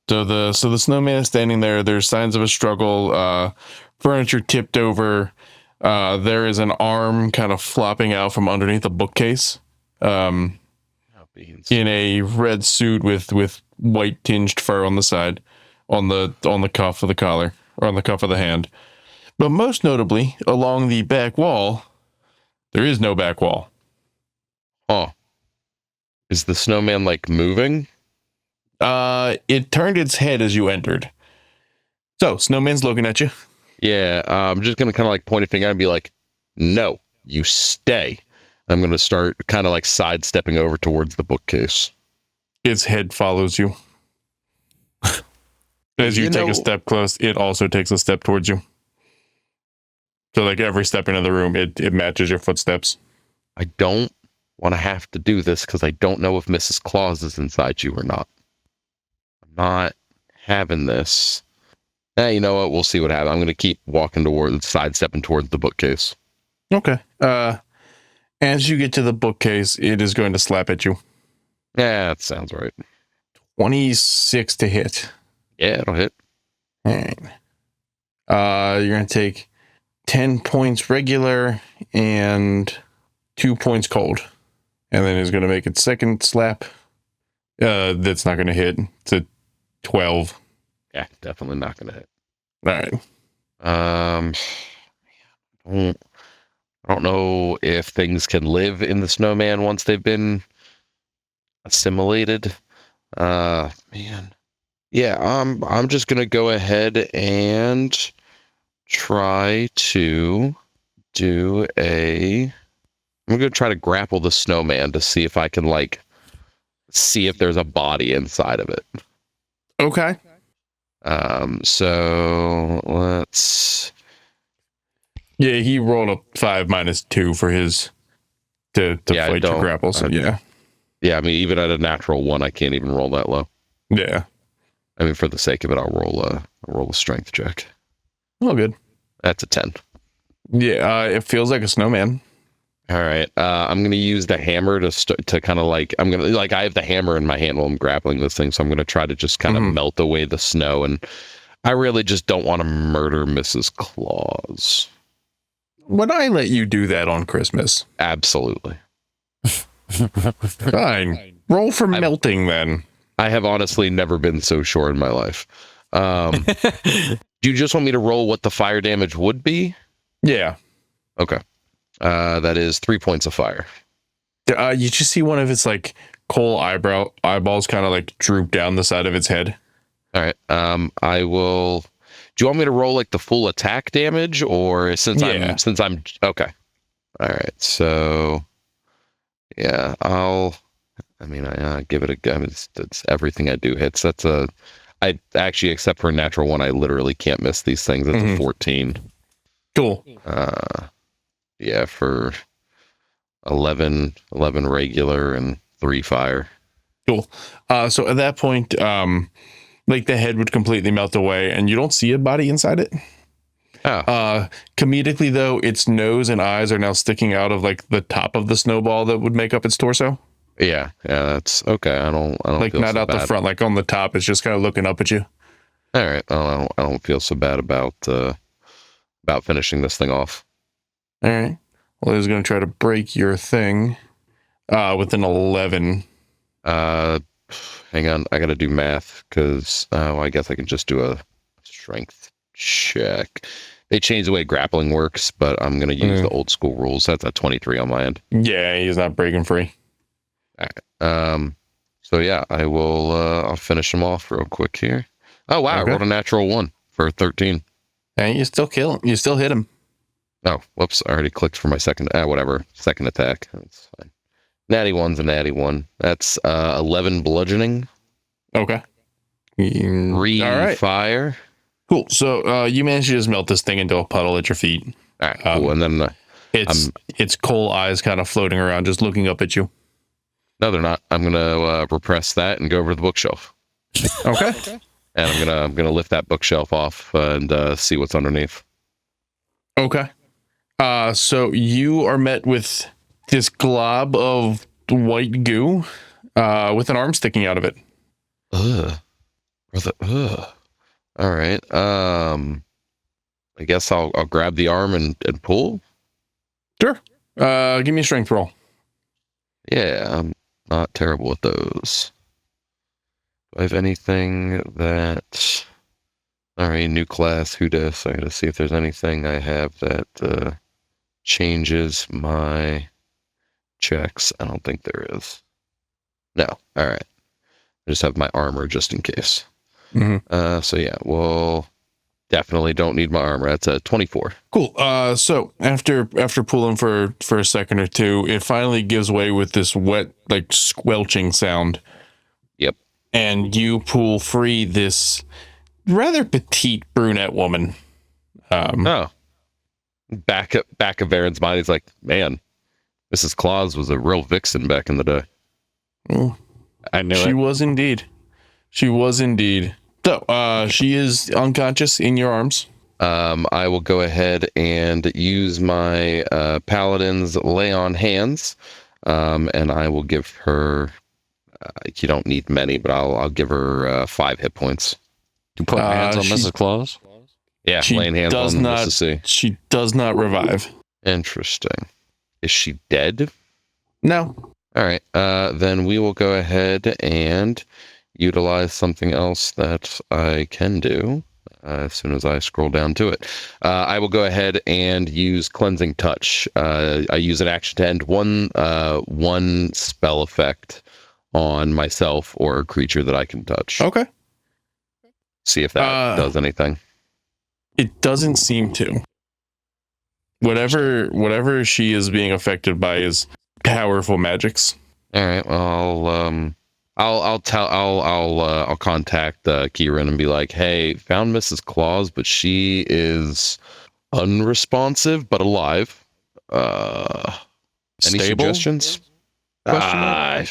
So the snowman is standing there. There's signs of a struggle. Furniture tipped over. There is an arm kind of flopping out from underneath a bookcase. In a red suit with white tinged fur on the side, on the cuff of the collar, or on the cuff of the hand. But most notably, along the back wall, there is no back wall. Oh, is the snowman like moving? It turned its head as you entered. So snowman's looking at you. Yeah, I'm just gonna kind of like point a finger and be like, "No, you stay." I'm gonna start kind of like sidestepping over towards the bookcase. Its head follows you. As you take a step close, it also takes a step towards you. So like every step into the room, it matches your footsteps. I don't want to have to do this because I don't know if Mrs. Claus is inside you or not. I'm not having this. You know what? We'll see what happens. I'm going to keep walking towards, sidestepping towards the bookcase. Okay. As you get to the bookcase, it is going to slap at you. Yeah, that sounds right. 26 to hit. Yeah, it'll hit. All right. You're going to take 10 points regular and 2 points cold. And then it's going to make its second slap. That's not going to hit. It's a 12. Yeah, definitely not going to hit. All right. I don't know if things can live in the snowman once they've been assimilated. Man. Yeah, I'm just going to go ahead and try to do I'm going to try to grapple the snowman to see if I can see if there's a body inside of it. Okay. So let's. Yeah, he rolled a 5 minus 2 for his to fight your grapple. So yeah. Yeah, I mean, even at a natural 1, I can't even roll that low. Yeah. I mean, for the sake of it, I'll roll a strength check. Oh, good. That's a 10. Yeah, it feels like a snowman. All right. I'm going to use the hammer to kind of I'm going to I have the hammer in my hand while I'm grappling this thing. So I'm going to try to just kind of melt away the snow. And I really just don't want to murder Mrs. Claus. Would I let you do that on Christmas? Absolutely. Fine. Roll for melting then. I have honestly never been so sure in my life. Do you just want me to roll what the fire damage would be? Yeah. Okay. That is 3 points of fire. You just see one of its like coal eyeballs kind of like droop down the side of its head. All right. I will. Do you want me to roll like the full attack damage, or since I'm okay? All right. So yeah, I give it a go. It's everything I do hits. I actually, except for a natural one, I literally can't miss these things. It's a 14. Cool. Yeah, for 11 regular and 3 fire. Cool. So at that point, like the head would completely melt away, and you don't see a body inside it. Oh. Comedically though, its nose and eyes are now sticking out of like the top of the snowball that would make up its torso. Yeah, that's okay. I don't like feel not so out bad. the front, like on the top. It's just kind of looking up at you. All right. I don't feel so bad about finishing this thing off. All right. Well, he's going to try to break your thing with an 11. Hang on. I got to do math because I guess I can just do a strength check. They changed the way grappling works, but I'm going to use the old school rules. That's a 23 on my end. Yeah, he's not breaking free. All right. So yeah, I will. I'll finish him off real quick here. Oh wow! Okay. I rolled a natural 1 for 13. And you still kill him. You still hit him. Oh, whoops! I already clicked for my second. Whatever. Second attack. That's fine. Natty 1's a natty 1. That's 11 bludgeoning. Okay. 3 All right. fire. Cool. So you managed to just melt this thing into a puddle at your feet. All right. Cool. And then its coal eyes kind of floating around, just looking up at you. no, they're not. I'm gonna repress that and go over to the bookshelf. Okay. And I'm gonna lift that bookshelf off and see what's underneath. Okay. So you are met with this glob of white goo with an arm sticking out of it. Ugh. All right. I guess I'll grab the arm and pull. Sure. Give me a strength roll. Yeah, I'm not terrible at those. Do I have anything that... All right, new class, who dis? I gotta see if there's anything I have that changes my checks. I don't think there is. No. All right. I just have my armor just in case. Mm-hmm. So yeah, well, definitely don't need my armor. That's a 24. Cool. So after pulling for a second or two, it finally gives way with this wet, like squelching sound. Yep. And you pull free this rather petite brunette woman. Oh. Back of Aaron's mind, he's like, man, Mrs. Claus was a real vixen back in the day. Oh, I knew she it. was indeed. She was indeed. So, she is unconscious in your arms. I will go ahead and use my Paladin's Lay on Hands, and I will give her. You don't need many, but I'll give her 5 hit points. You put hands on Mrs. Claus? Yeah, laying hands on Mrs. C. She does not revive. Interesting. Is she dead? No. All right. Then we will go ahead and utilize something else that I can do as soon as I scroll down to it. I will go ahead and use Cleansing Touch. I use an action to end one spell effect on myself or a creature that I can touch. Okay. See if that does anything. It doesn't seem to. Whatever she is being affected by is powerful magics. All right. Well, I'll contact Kieran and be like, hey, found Mrs. Claus, but she is unresponsive but alive. Any Stable? suggestions? I'm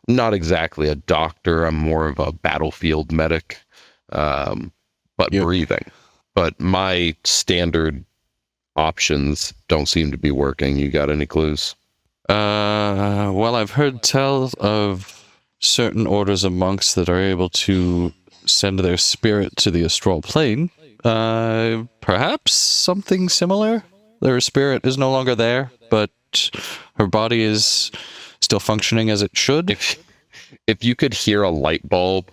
not exactly a doctor. I'm more of a battlefield medic, but Yep. breathing. But my standard options don't seem to be working. You got any clues? Well, I've heard tell of certain orders of monks that are able to send their spirit to the astral plane. Perhaps something similar? Their spirit is no longer there, but her body is still functioning as it should. If you could hear a light bulb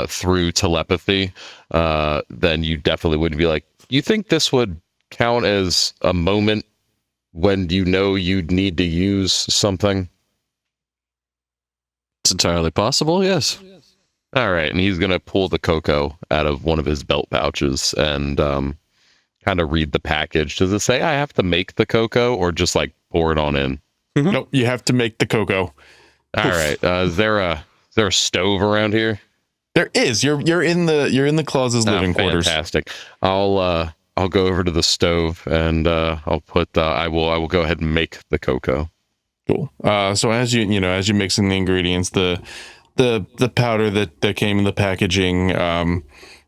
through telepathy, then you definitely would be like, you think this would count as a moment when you know you'd need to use something? It's entirely possible, yes. All right, and he's gonna pull the cocoa out of one of his belt pouches and kind of read the package. Does it say I have to make the cocoa or just like pour it on in? Nope, you have to make the cocoa. All right. Is there a stove around here? There is. You're in the Claus's living quarters. Fantastic. I'll go over to the stove and I'll put I will go ahead and make the cocoa. Cool. So as as you're mixing the ingredients, the powder that came in the packaging, the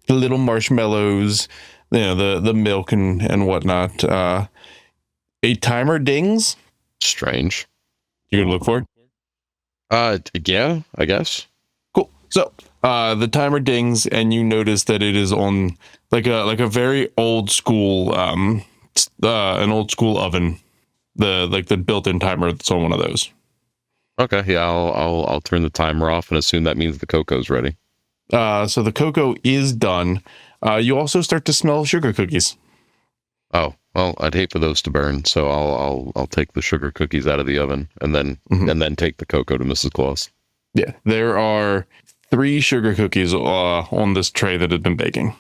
little marshmallows, the milk and whatnot. A timer dings. Strange. You gonna look for it? Yeah, I guess. Cool. So the timer dings, and you notice that it is on like a very old school an old school oven. The built-in timer that's on one of those. Okay, yeah, I'll turn the timer off and assume that means the cocoa's ready. So the cocoa is done. You also start to smell sugar cookies. Oh, well, I'd hate for those to burn, so I'll take the sugar cookies out of the oven and then take the cocoa to Mrs. Claus. Yeah, there are 3 sugar cookies on this tray that had been baking.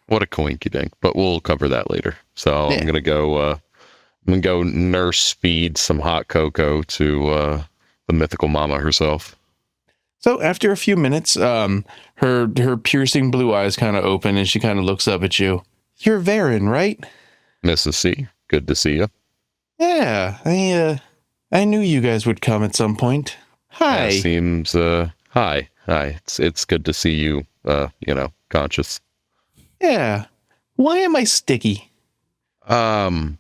What a coinky dink, but we'll cover that later. So yeah. I'm gonna go nurse feed some hot cocoa to the mythical mama herself. So after a few minutes, her piercing blue eyes kind of open and she kind of looks up at you. You're Varen, right? Mrs. C, good to see you. Yeah, I knew you guys would come at some point. Hi. Seems hi. It's good to see you. Conscious. Yeah. Why am I sticky? I'm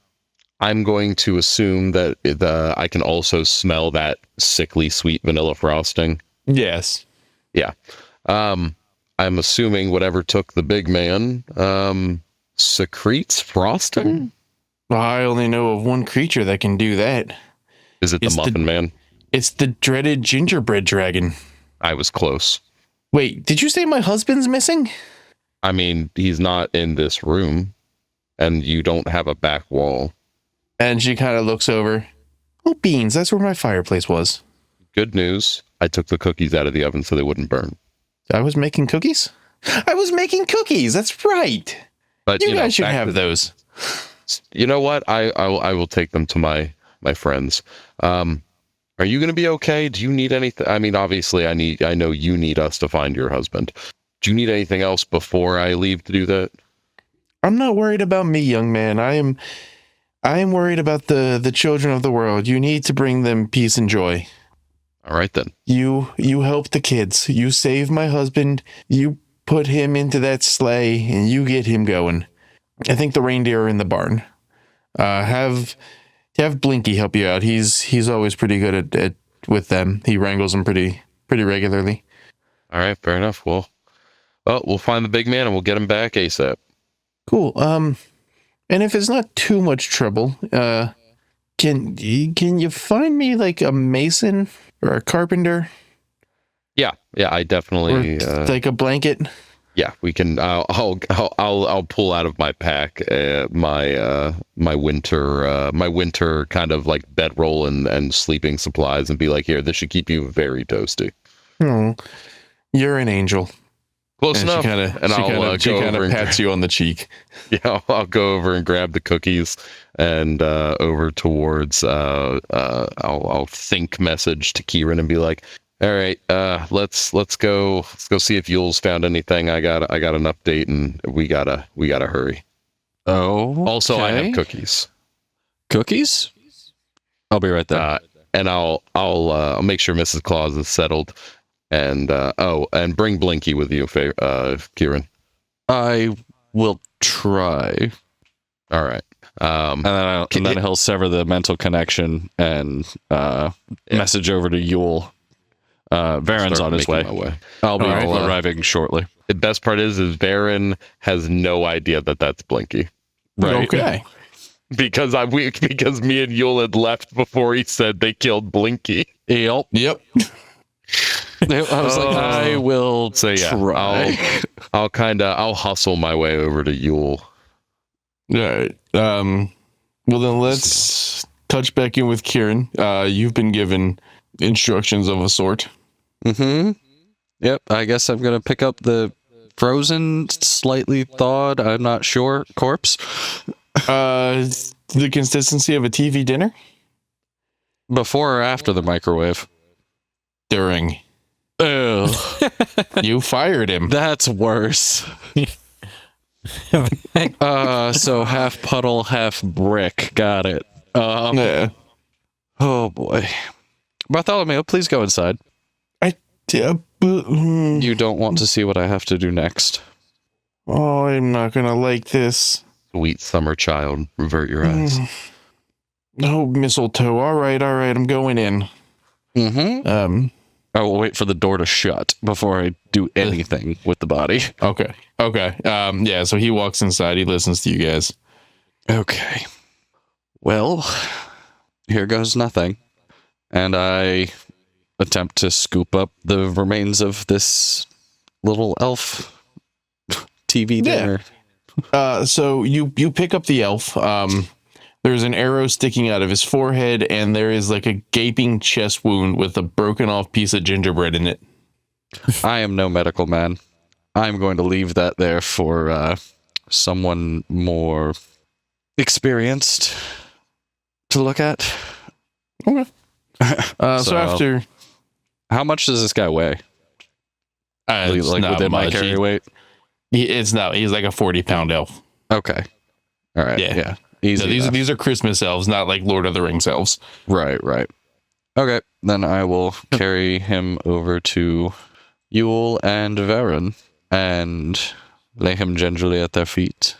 going to assume that I can also smell that sickly sweet vanilla frosting. Yes. Yeah. I'm assuming whatever took the big man secretes frosting. Well, I only know of one creature that can do that. Is it the Muffin Man? It's the dreaded gingerbread dragon. I was close. Wait, did you say my husband's missing? I mean, he's not in this room, and you don't have a back wall. And she kind of looks over. Oh, beans, that's where my fireplace was. Good news. I took the cookies out of the oven so they wouldn't burn. I was making cookies? I was making cookies. That's right. But you guys should have those. You know what? I will take them to my friends. Are you going to be okay? Do you need anything? I mean, obviously I know you need us to find your husband. Do you need anything else before I leave to do that? I'm not worried about me, young man. I am worried about the children of the world. You need to bring them peace and joy. All right, then. You help the kids. You save my husband. You put him into that sleigh, and you get him going. I think the reindeer are in the barn. Have Blinky help you out. He's always pretty good at with them. He wrangles them pretty regularly. All right, fair enough. Well, we'll find the big man and we'll get him back ASAP. Cool. And if it's not too much trouble, can you find me like a mason or a carpenter? Yeah, I definitely or like a blanket. Yeah, we can. I'll pull out of my pack my winter kind of like bedroll and sleeping supplies and be like, here, this should keep you very toasty. Oh, you're an angel. Close and enough. She kind of pats you on the cheek. Yeah, I'll go over and grab the cookies and over towards I'll think message to Kieran and be like, all right, let's go see if Yule's found anything. I got an update and we gotta hurry. Oh, also I have cookies. Cookies? I'll be right there. And I'll make sure Mrs. Claus is settled. And and bring Blinky with you, Kieran. I will try. All right. And then he'll sever the mental connection and message over to Yule. Varen's on his way. I'll be arriving shortly. The best part is Varen has no idea that that's Blinky. Right. Okay. Because me and Yule had left before he said they killed Blinky. Yep. I was like, I will try. I'll hustle my way over to Yule. All right. Well, then let's touch back in with Kieran. You've been given instructions of a sort. Mm-hmm. Yep, I guess I'm gonna pick up the frozen, slightly thawed, I'm not sure, corpse. The consistency of a TV dinner? Before or after the microwave? During. Ugh. You fired him. That's worse. So half puddle, half brick. Got it. Yeah. Oh boy. Bartholomew, please go inside. You don't want to see what I have to do next. Oh, I'm not gonna like this. Sweet summer child, revert your eyes. Oh, mistletoe. All right, I'm going in. Mm-hmm. I will wait for the door to shut before I do anything with the body. Okay. Yeah, so he walks inside, he listens to you guys. Okay. Well, here goes nothing. And I attempt to scoop up the remains of this little elf TV dinner. So you pick up the elf. There's an arrow sticking out of his forehead, and there is like a gaping chest wound with a broken off piece of gingerbread in it. I am no medical man. I'm going to leave that there for someone more experienced to look at. Okay. So after... How much does this guy weigh? It's like not within my much. carry weight? It's not. He's like a 40-pound elf. Okay. All right. Yeah. Easy. No, these are Christmas elves, not like Lord of the Rings elves. Right. Okay. Then I will carry him over to Yule and Varen and lay him gingerly at their feet.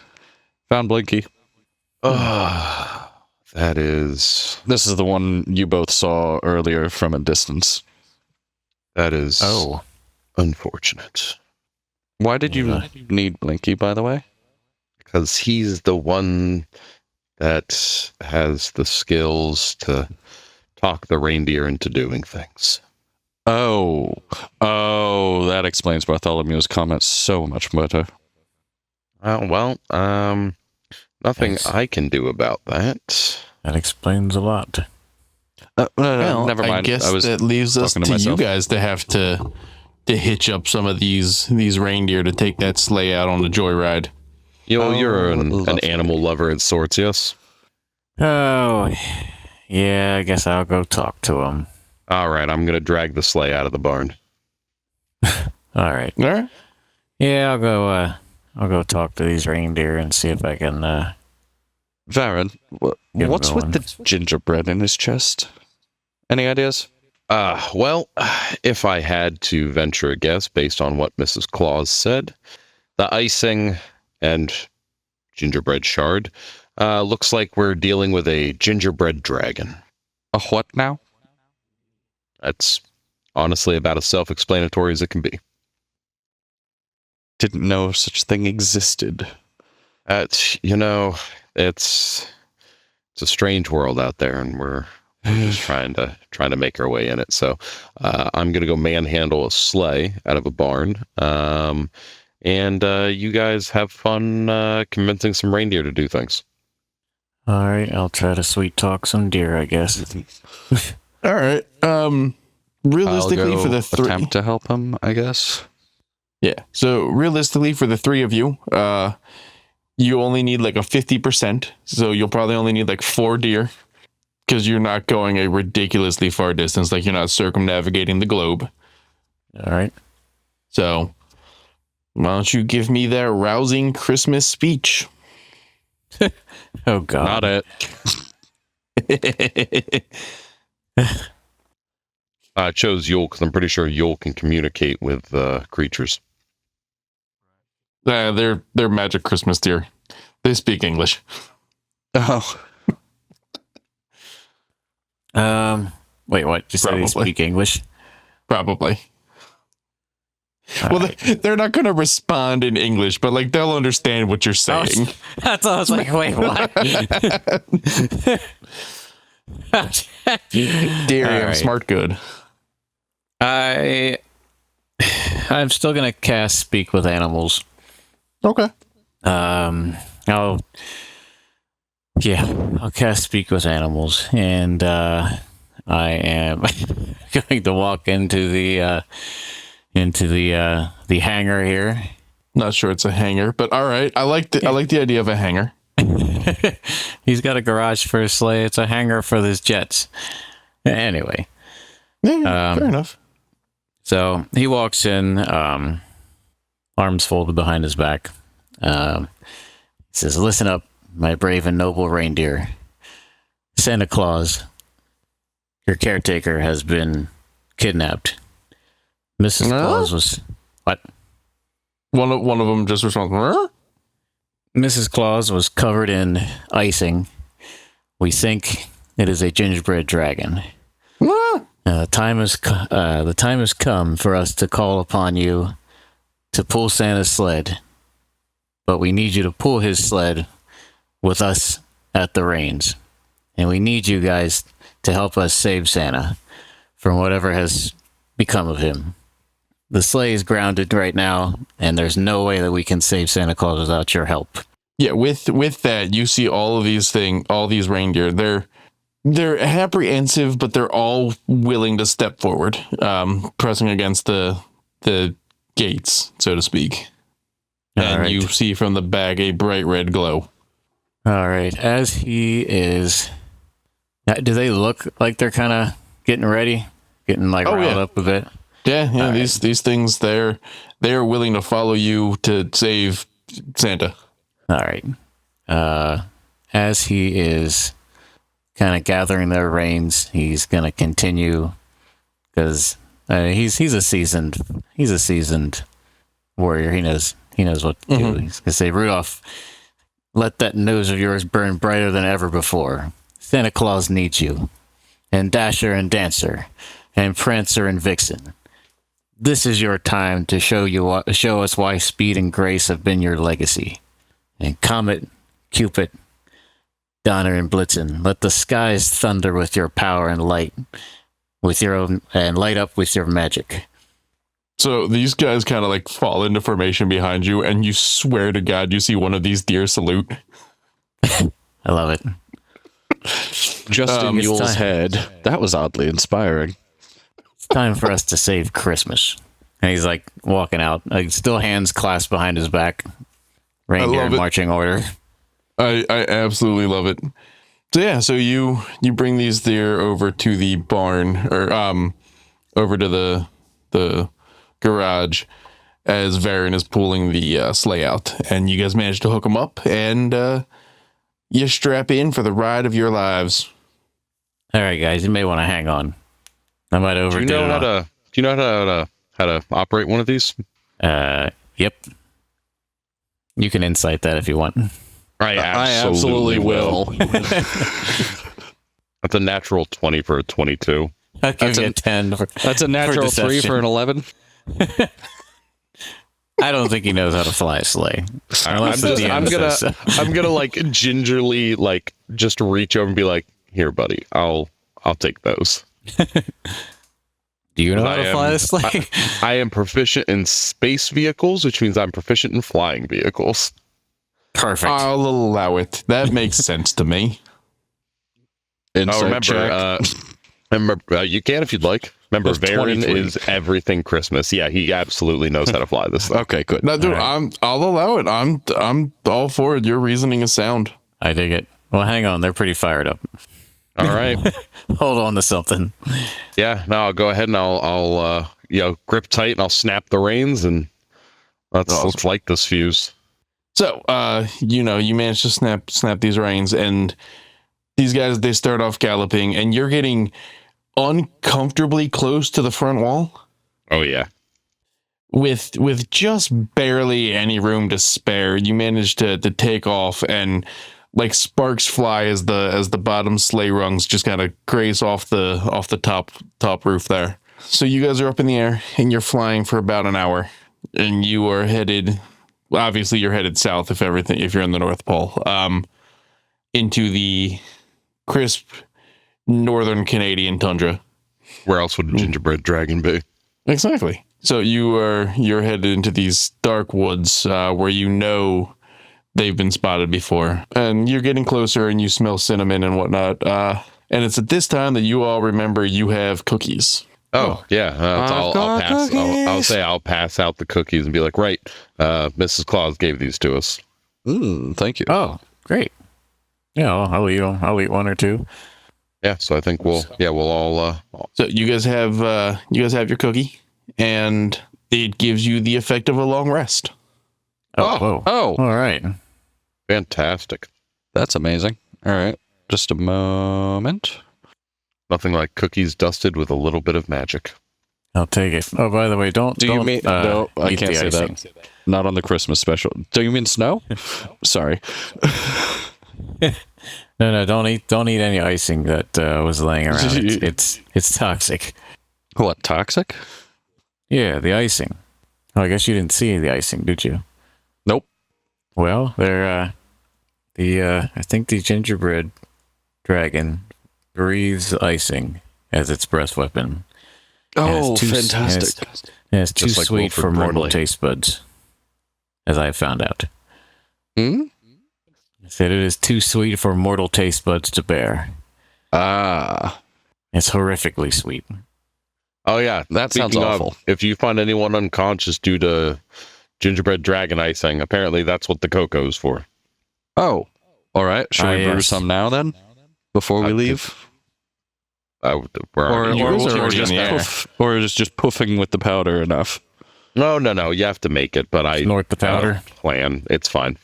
Found Blinky. That is... This is the one you both saw earlier from a distance. That is... unfortunate. Why did you need Blinky, by the way? Because he's the one that has the skills to talk the reindeer into doing things. Oh, that explains Bartholomew's comments so much better. Nothing I can do about that. That explains a lot. Well, never mind. I guess that leaves us to you guys to have to hitch up some of these reindeer to take that sleigh out on the joyride. You're an animal lover of sorts, yes? Oh, yeah, I guess I'll go talk to him. All right, I'm going to drag the sleigh out of the barn. All right. Yeah, I'll go talk to these reindeer and see if I can, Varen, what's with the gingerbread in his chest? Any ideas? If I had to venture a guess based on what Mrs. Claus said, the icing and gingerbread shard looks like we're dealing with a gingerbread dragon. A what now? That's honestly about as self-explanatory as it can be. Didn't know such thing existed. It's a strange world out there, and we're just trying to make our way in it. So I'm gonna go manhandle a sleigh out of a barn, and you guys have fun convincing some reindeer to do things. All right, I'll try to sweet talk some deer, I guess. All right. Realistically, for the three, attempt to help him, I guess. Yeah. So realistically, for the three of you, you only need like a 50%. So you'll probably only need like 4 deer, because you're not going a ridiculously far distance. Like you're not circumnavigating the globe. All right. So why don't you give me that rousing Christmas speech? Oh God. Not it. I chose Yule because I'm pretty sure Yule can communicate with creatures. They're magic Christmas deer. They speak English. Oh. Wait, what? You said they speak English? Probably. Well, they're not going to respond in English, but like they'll understand what you're saying. That's all I was like, wait, what? Dear, I'm smart good. I'm still gonna cast Speak with Animals. Okay. I'll Yeah, I'll cast Speak with Animals, and I am going to walk into the hangar here. Not sure it's a hangar, but all right. I like the idea of a hangar. He's got a garage for his sleigh. It's a hangar for his jets. Anyway, Yeah, fair enough. so he walks in, arms folded behind his back. He says, "Listen up, my brave and noble reindeer. Santa Claus, your caretaker, has been kidnapped. Mrs. Claus was what? One of them just responds, "Huh?" Mrs. Claus was covered in icing. We think it is a gingerbread dragon. Ah. The time has come for us to call upon you to pull Santa's sled, but we need you to pull his sled with us at the reins, and we need you guys to help us save Santa from whatever has become of him. The sleigh is grounded right now, and there's no way that we can save Santa Claus without your help." Yeah, with that, you see all these reindeer. They're apprehensive, but they're all willing to step forward, pressing against the gates, so to speak. And right. you see from the back a bright red glow. All right. As he is, do they look like they're kind of getting ready, getting like riled up a bit? Yeah. These things they are willing to follow you to save Santa. All right. As he is kind of gathering their reins, he's gonna continue because he's a seasoned warrior. He knows what to do. He's gonna say, "Rudolph, let that nose of yours burn brighter than ever before. Santa Claus needs you, and Dasher and Dancer, and Prancer and Vixen. This is your time to show us why speed and grace have been your legacy. And Comet, Cupid, Donner and Blitzen, let the skies thunder with your power and light, and light up with your magic." So these guys kind of like fall into formation behind you, and you swear to God you see one of these deer salute. I love it. Just in it's Yule's time. head. That was oddly inspiring. It's time for us to save Christmas. And he's like walking out, like still hands clasped behind his back, reindeer in marching order. I absolutely love it. So yeah, so you bring these deer over to the barn, or over to the garage, as Varen is pulling the sleigh out, and you guys manage to hook them up, and you strap in for the ride of your lives. All right, guys, you may want to hang on. I might overdo it. Do you know how to operate one of these? Yep. You can insight that if you want. I absolutely will. That's a natural 20 for a 22. I'll give you a 10. That's a natural 3 for an 11. I don't think he knows how to fly a sleigh. I'm gonna like gingerly like just reach over and be like, "Here, buddy, I'll take those." Do you know how to fly a sleigh? I am proficient in space vehicles, which means I'm proficient in flying vehicles. Perfect. I'll allow it. That makes sense to me. Remember, you can if you'd like. Remember, Varen is everything Christmas. Yeah, he absolutely knows how to fly this thing. Okay, good. No, dude, right. I'll allow it. I'm all for it. Your reasoning is sound. I dig it. Well, hang on. They're pretty fired up. All right. Hold on to something. Yeah, no, I'll go ahead and I'll grip tight and I'll snap the reins and let's light this fuse. So, you manage to snap these reins, and these guys, they start off galloping, and you're getting uncomfortably close to the front wall. Oh yeah. With just barely any room to spare, you manage to take off, and like sparks fly as the bottom sleigh rungs just kind of graze off the top roof there. So you guys are up in the air, and you're flying for about an hour, and you are headed. Obviously, you're headed south if you're in the North Pole, into the crisp northern Canadian tundra. Where else would a gingerbread dragon be? Exactly. So you're headed into these dark woods where they've been spotted before. And you're getting closer and you smell cinnamon and whatnot. And it's at this time that you all remember you have cookies. Oh, yeah. I'll say I'll pass out the cookies and be like, right, Mrs. Claus gave these to us. Thank you. Oh, great. Yeah, I'll eat them. I'll eat one or two. Yeah, so I think we'll all. So you guys have your cookie, and it gives you the effect of a long rest. Oh, all right. Fantastic. That's amazing. All right. Just a moment. Nothing like cookies dusted with a little bit of magic. I'll take it. Oh, by the way, don't you mean no? I can't say icing. that. Not on the Christmas special. Do you mean snow? Sorry. No, don't eat any icing that was laying around. It's toxic. What, toxic? Yeah, the icing. Oh, I guess you didn't see the icing, did you? Nope. Well, they're I think the gingerbread dragon breathes icing as its breath weapon. Oh, fantastic. It's too Just like sweet Wilford for mortal Brimley. taste buds, as I have found out. Hmm? I said it is too sweet for mortal taste buds to bear. Ah, It's horrifically sweet. Oh, yeah. that sounds Speaking of, awful. if you find anyone unconscious due to gingerbread dragon icing, apparently that's what the cocoa's for. Oh, all right. Should we brew yes. some now then? Before we leave? We're Or already- You guys are already just in the air. or is just puffing with the powder enough? No. You have to make it, but I Snort the powder. plan. It's fine.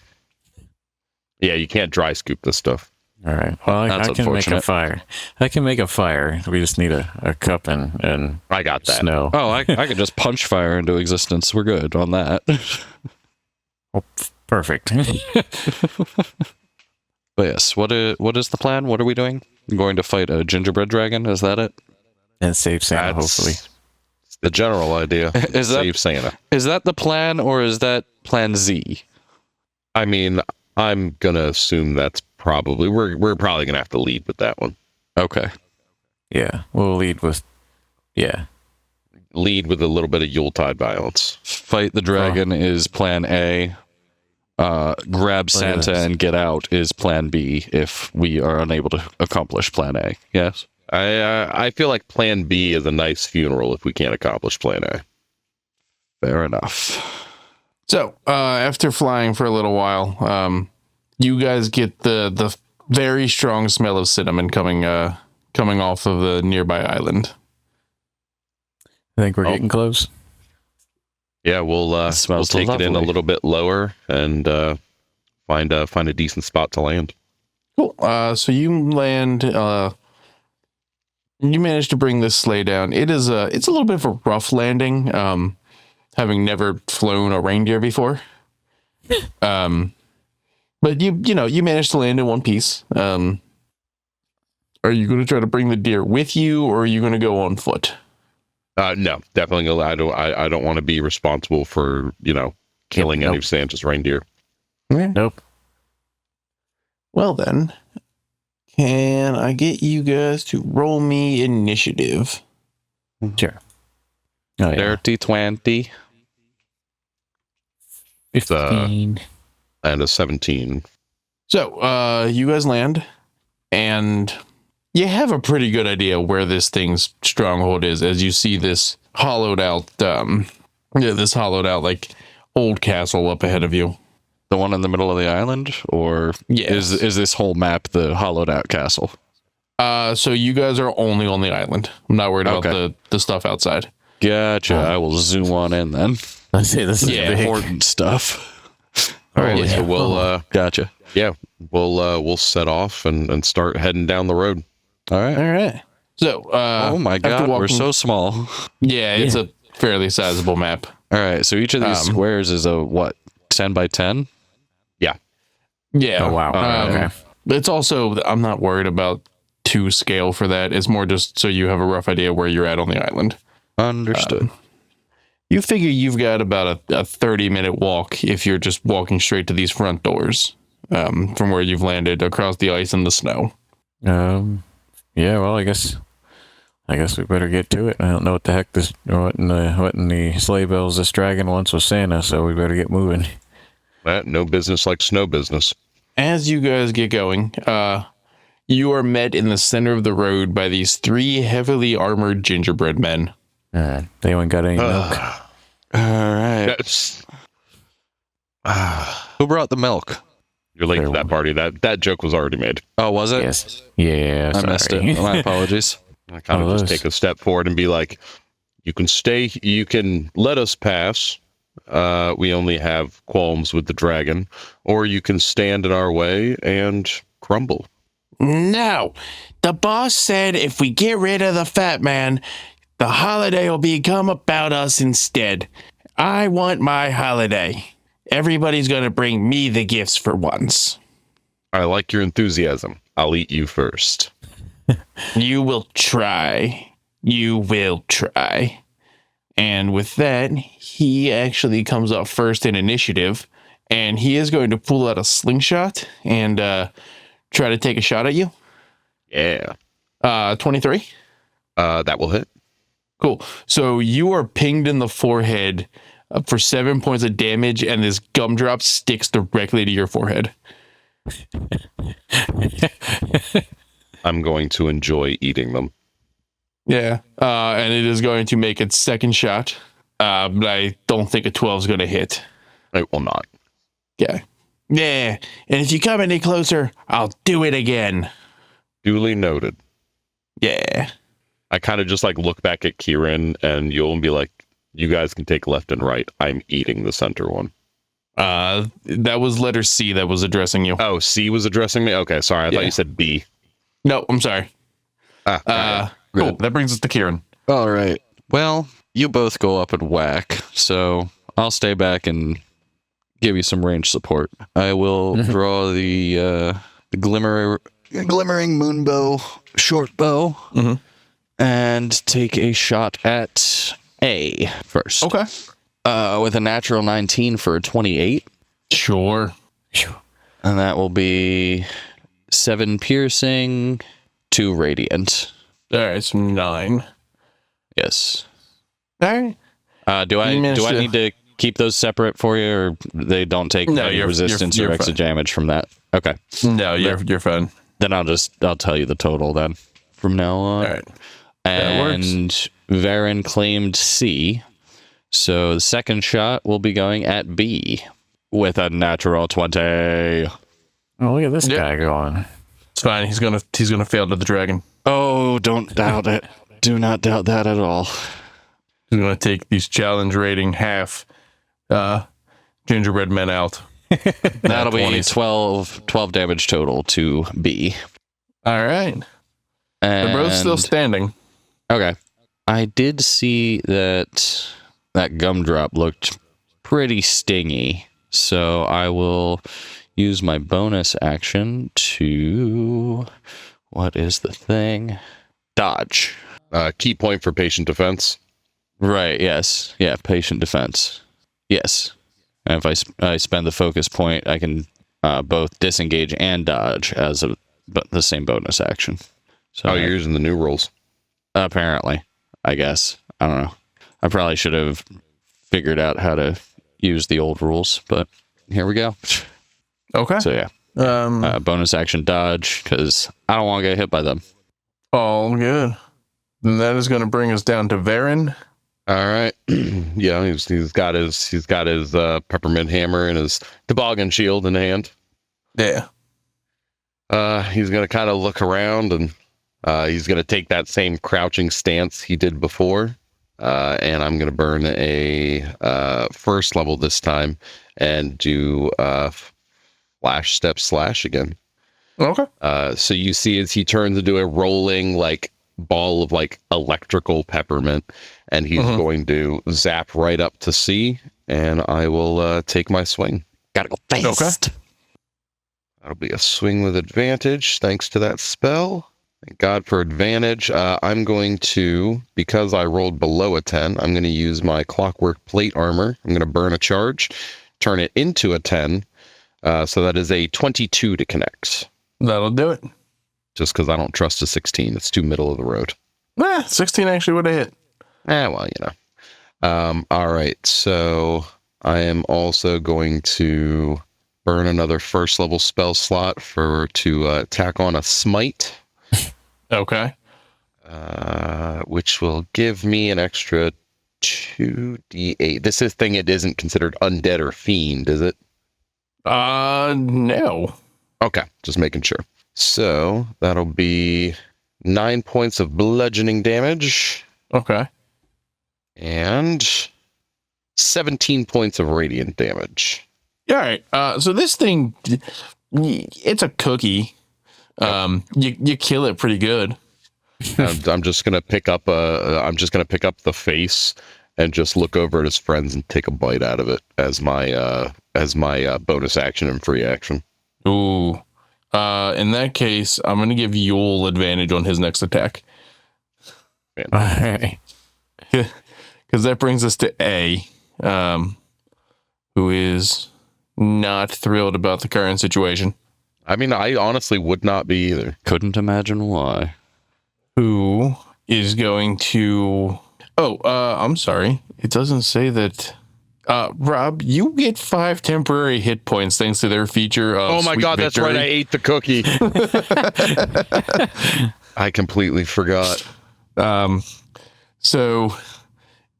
Yeah, you can't dry scoop this stuff. All right. Well, That's I can make a unfortunate. fire. I can make a fire. We just need a cup and I got that. snow. Oh, I could just punch fire into existence. We're good on that. Oh, perfect. But yes, what is the plan? What are we doing? Going to fight a gingerbread dragon? Is that it? And save Santa, That's hopefully. the general idea. Is that Save Santa. is that the plan, or is that Plan Z? I mean, I'm gonna assume that's probably we're probably gonna have to lead with that one. Okay. Yeah, we'll lead with. Yeah, Lead with a little bit of Yuletide violence. Fight the dragon is Plan A. Grab Santa this. and get out is Plan B if we are unable to accomplish Plan A. Yes. I feel like Plan B is a nice funeral if we can't accomplish Plan A. Fair enough. So, after flying for a little while, you guys get the very strong smell of cinnamon coming off of the nearby island. I think we're getting close. Yeah, we'll smells take it in a lovely. little bit lower and find a decent spot to land. Cool. So you land. You manage to bring this sleigh down. It's a little bit of a rough landing. Having never flown a reindeer before. But you managed to land in one piece. Are you going to try to bring the deer with you, or are you going to go on foot? No, definitely. I don't want to be responsible for killing any of Santa's reindeer. Nope. Well then, can I get you guys to roll me initiative? Sure. Oh, yeah. 30-20. 15. And a 17. So, you guys land, and you have a pretty good idea where this thing's stronghold is, as you see this hollowed out, like old castle up ahead of you. The one in the middle of the island, or Yes. is this whole map the hollowed out castle? So you guys are only on the island. I'm not worried about Okay. the stuff outside. Gotcha. I will zoom on in then. Let's see. This is Yeah, big. Important stuff. All right, yeah. so Gotcha. we'll set off and start heading down the road. All right. All right. So, Oh my after god, we're walking- so small. Yeah, it's a fairly sizable map. All right, so each of these squares is a what? 10 by 10? Yeah. Oh, wow. Okay. It's also, I'm not worried about to scale for that. It's more just so you have a rough idea where you're at on the island. Understood. You figure you've got about a 30-minute walk if you're just walking straight to these front doors from where you've landed across the ice and the snow. Yeah. Well, I guess we better get to it. I don't know what the heck what in the sleigh bells this dragon wants with Santa, so we better get moving. No business like snow business. As you guys get going, you are met in the center of the road by these 3 heavily armored gingerbread men. Anyone got any milk? All right. That's, Who brought the milk? you're late to that party. That joke was already made. Oh, was it? Yes. Yeah, I missed sorry. it. My apologies. I kind of just take a step forward and be like, you can let us pass. We only have qualms with the dragon, or you can stand in our way and crumble. No, the boss said if we get rid of the fat man, the holiday will become about us instead. I want my holiday. Everybody's going to bring me the gifts for once. I like your enthusiasm. I'll eat you first. You will try. You will try. And with that, he actually comes up first in initiative, and he is going to pull out a slingshot and try to take a shot at you. Yeah. 23. That will hit. Cool. So you are pinged in the forehead for 7 points of damage, and this gumdrop sticks directly to your forehead. I'm going to enjoy eating them. Yeah. And it is going to make its second shot, but I don't think a 12 is going to hit. It will not. Yeah. Yeah. And if you come any closer, I'll do it again. Duly noted. Yeah. I kind of just like look back at Kieran and you'll be like, you guys can take left and right. I'm eating the center one. That was letter C that was addressing you. Oh, C was addressing me? Okay, sorry. I thought you said B. No, I'm sorry. Cool. Good. That brings us to Kieran. All right. Well, you both go up and whack, so I'll stay back and give you some range support. I will draw the glimmering moonbow short bow and take a shot at A first. Okay. With a natural 19 for a 28. Sure. And that will be 7 piercing, 2 radiant. All right, so 9. Yes. All right. Do I need to keep those separate for you, or they don't take any resistance or extra damage from that? Okay. No, you're fine. Then I'll tell you the total then from now on. All right. And Varen claimed C. So the second shot will be going at B with a natural 20. Oh, look at this guy going. It's fine. He's gonna fail to the dragon. Oh, don't doubt it. Do not doubt that at all. He's gonna take these challenge rating half gingerbread men out. That'll be 12 damage total to B. All right. They're both still standing. Okay. I did see that gumdrop looked pretty stingy, so I will use my bonus action to... What is the thing? Dodge. Key point for patient defense. Right, yes. Yeah, patient defense. Yes. And if I spend the focus point, I can both disengage and dodge as the same bonus action. So you're using the new rules. Apparently, I guess. I don't know. I probably should have figured out how to use the old rules, but here we go. Okay. So yeah, bonus action dodge, because I don't want to get hit by them. All good. Then that is going to bring us down to Varen. All right. Yeah, he's got his peppermint hammer and his toboggan shield in hand. Yeah. He's gonna kind of look around and he's gonna take that same crouching stance he did before. And I'm gonna burn a first level this time and do flash step slash again. Okay. So you see as he turns into a rolling like ball of like electrical peppermint, and he's going to zap right up to C, and I will take my swing. Gotta go fast. Okay. That'll be a swing with advantage, thanks to that spell. Thank God for advantage. I'm going to, because I rolled below a 10, I'm going to use my clockwork plate armor. I'm going to burn a charge, turn it into a 10. So that is a 22 to connect. That'll do it. Just because I don't trust a 16. It's too middle of the road. 16 actually would have hit. Well, you know. All right. So I am also going to burn another first level spell slot to tack on a smite. Okay. Which will give me an extra 2d8. This is thing, it isn't considered undead or fiend, is it? No. Okay, just making sure. So that'll be 9 points of bludgeoning damage Okay. and 17 points of radiant damage. All right. So this thing, it's a cookie. You kill it pretty good. I'm just gonna pick up the face and just look over at his friends and take a bite out of it as my bonus action and free action. Ooh. In that case, I'm gonna give Yule advantage on his next attack. All right. Because that brings us to A, who is not thrilled about the current situation. I mean, I honestly would not be either. Couldn't imagine why. Who is going to... I'm sorry. It doesn't say that... Rob, you get 5 temporary hit points thanks to their feature of Oh my Sweet god, Victory. that's right, I ate the cookie. I completely forgot. So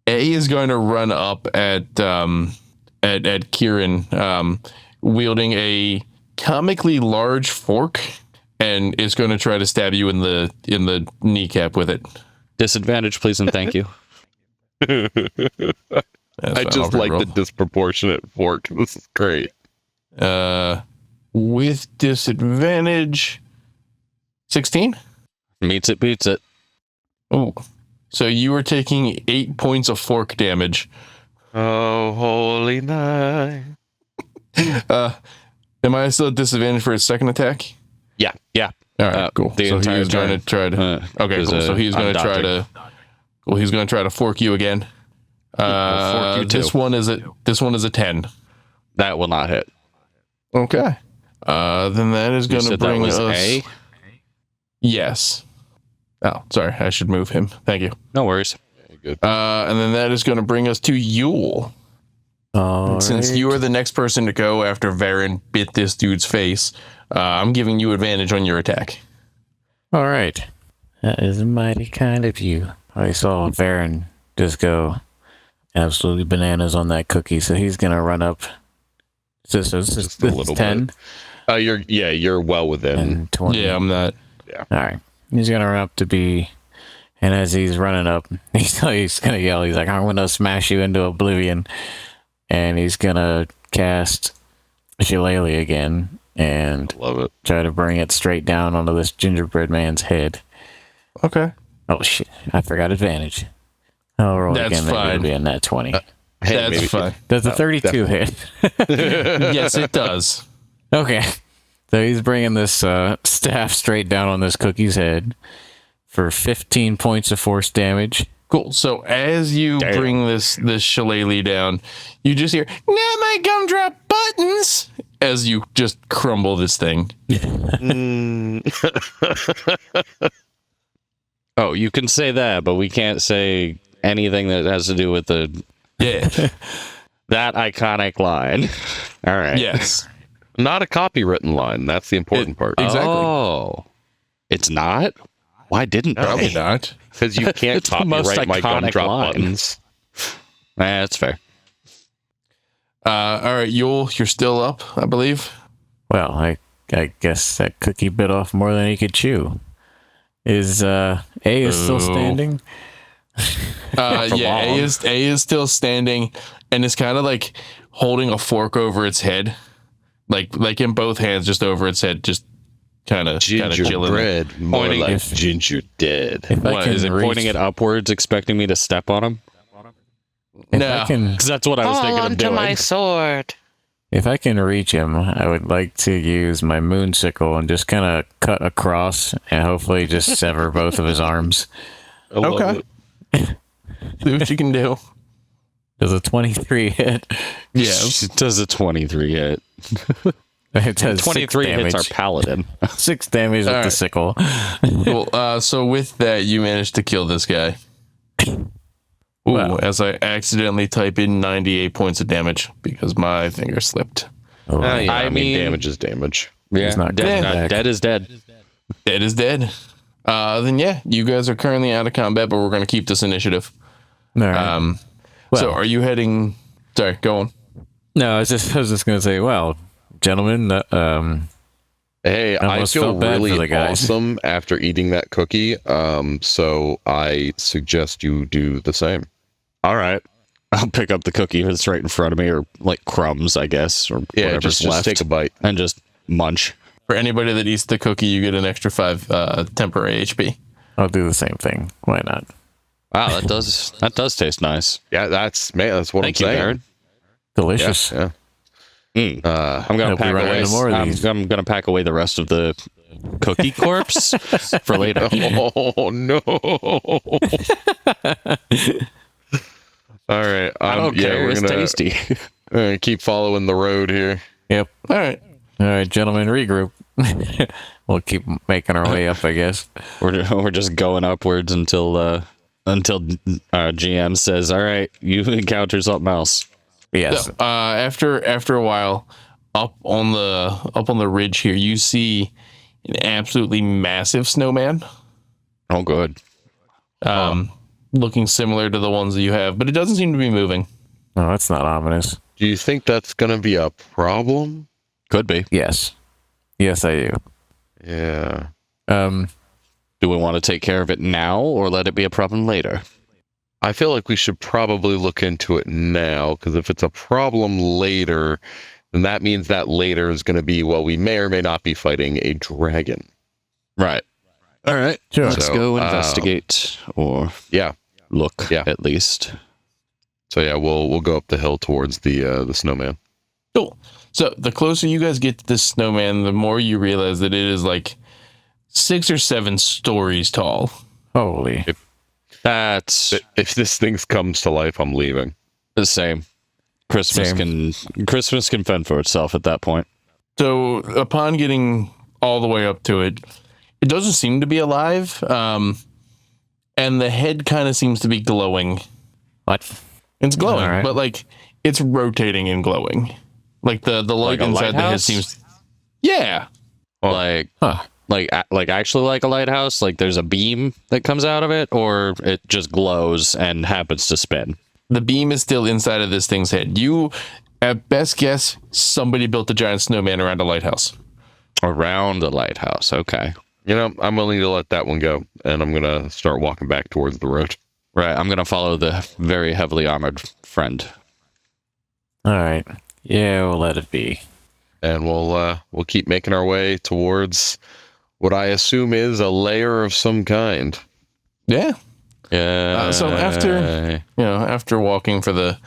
A is going to run up at Kieran, wielding a comically large fork, and is going to try to stab you in the kneecap with it. Disadvantage, please, and thank you. I just like the disproportionate fork. This is great. With disadvantage, 16. Meets it, beats it. Oh, so you are taking 8 points of fork damage. Oh, holy night. Am I still at disadvantage for his second attack? Yeah. All right, cool. The So entire he's going to turn. try to. Okay, cool. So he's going to try to. Well, he's going to try to fork you again. Fork you too. This one is a 10. That will not hit. Okay. Then that is going to bring us. A? Yes. Oh, sorry. I should move him. Thank you. No worries. Good. And then that is going to bring us to Yule. Since you are the next person to go after Varen bit this dude's face, I'm giving you advantage on your attack. All right. That is mighty kind of you. I saw Varen just go absolutely bananas on that cookie, so he's going to run up. This is a little 10 you're well within. and 20. Yeah, I'm not. All right. He's going to run up to B, and as he's running up, he's going to yell. He's like, I'm going to smash you into oblivion. And he's going to cast Shillelagh again and Love it. try to bring it straight down onto this gingerbread man's head. Okay. Oh, shit. I forgot advantage. I'll roll That's again. Maybe fine. it'll be a nat 20. That's fine. Does a 32 hit? Yes, it does. Okay. So he's bringing this staff straight down on this cookie's head for 15 points of force damage. Cool. So as you bring this shillelagh down, you just hear, "Now my gumdrop buttons!" as you just crumble this thing. Oh, you can say that, but we can't say anything that has to do with that iconic line. All right. Yes. Not a copywritten line. That's the important part. Exactly. Oh, it's not? Why didn't Probably they? not. Because you can't It's the most copyright my iconic gumdrop line. buttons. That's fair. All right, Yule, you're still up, I believe. Well, I guess that cookie bit off more than he could chew. Is A is still standing? Yeah, A is still standing, and it's kind of like holding a fork over its head, like in both hands, just over its head, just kind of chilling. Gingerbread, more Pointing- like if- ginger dead. If I What, can is it reach, pointing it upwards, expecting me to step on him? if No. I can, Because that's what I was thinking of doing. sword. if I can reach him, I would like to use my moon sickle and just kind of cut across and hopefully just sever both of his arms. Okay. See what you can do. Does a 23 hit? Yes. It does a 23 hit. It does 23 6 hits damage. our paladin. 6 damage with All the right. sickle. Cool. So with that, you managed to kill this guy. Ooh, Well. as I accidentally type in 98 points of damage because my finger slipped. Oh, Yeah, I I mean, mean- damage is damage. Yeah, He's not coming back. dead is dead. Dead is dead. Then yeah, you guys are currently out of combat, but we're going to keep this initiative. all right. So are you heading? Sorry, go on. No, I was just going to say, well, gentlemen, Hey, I almost feel felt bad for really the guy. awesome after eating that cookie. So I suggest you do the same. All right. I'll pick up the cookie that's right in front of me, or like crumbs, I guess, or Yeah, whatever's just left, take a bite. and just munch. For anybody that eats the cookie, you get an extra 5 temporary HP. I'll do the same thing. Why not? Wow, that does taste nice. Yeah, that's what Thank I'm you, saying. Baron. Delicious. Yeah. I'm gonna Hope we pack run away. into more of these. I'm gonna pack away the rest of the cookie corpse for later. Oh no! All right. I don't care. We're It's tasty. gonna keep following the road here. Yep. All right. All right, gentlemen, regroup. We'll keep making our way up, I guess. We're just going upwards until GM says, "All right, you encounter something else." Yes. So, after a while, up on the ridge here, you see an absolutely massive snowman. Oh, good. Looking similar to the ones that you have, but it doesn't seem to be moving. Oh, that's not ominous. Do you think that's gonna be a problem? Could be. Yes. Yes, I do. Yeah. Do we want to take care of it now, or let it be a problem later? I feel like we should probably look into it now, because if it's a problem later, then that means that later is going to be, well, we may or may not be fighting a dragon. Right. All right. Sure. Let's So, go investigate, or Yeah. look Yeah. at least. So yeah, we'll go up the hill towards the snowman. Cool. So the closer you guys get to this snowman, the more you realize that it is like 6 or 7 stories tall. Holy. That's If this thing comes to life, I'm leaving. the same. Christmas can fend for itself at that point. So upon getting all the way up to it, it doesn't seem to be alive. And the head kind of seems to be glowing. What? It's glowing, All right. but like it's rotating and glowing. Like the light Like a inside the head lighthouse? seems. Yeah. Like, Huh. like actually like a lighthouse. Like there's a beam that comes out of it, or it just glows and happens to spin. The beam is still inside of this thing's head. You, at best guess, somebody built a giant snowman around a lighthouse. Around the lighthouse. Okay. You know, I'm willing to let that one go, and I'm gonna start walking back towards the road. Right. I'm gonna follow the very heavily armored friend. All right. Yeah, we'll let it be. And we'll keep making our way towards what I assume is a lair of some kind. Yeah. Yeah. So after walking for the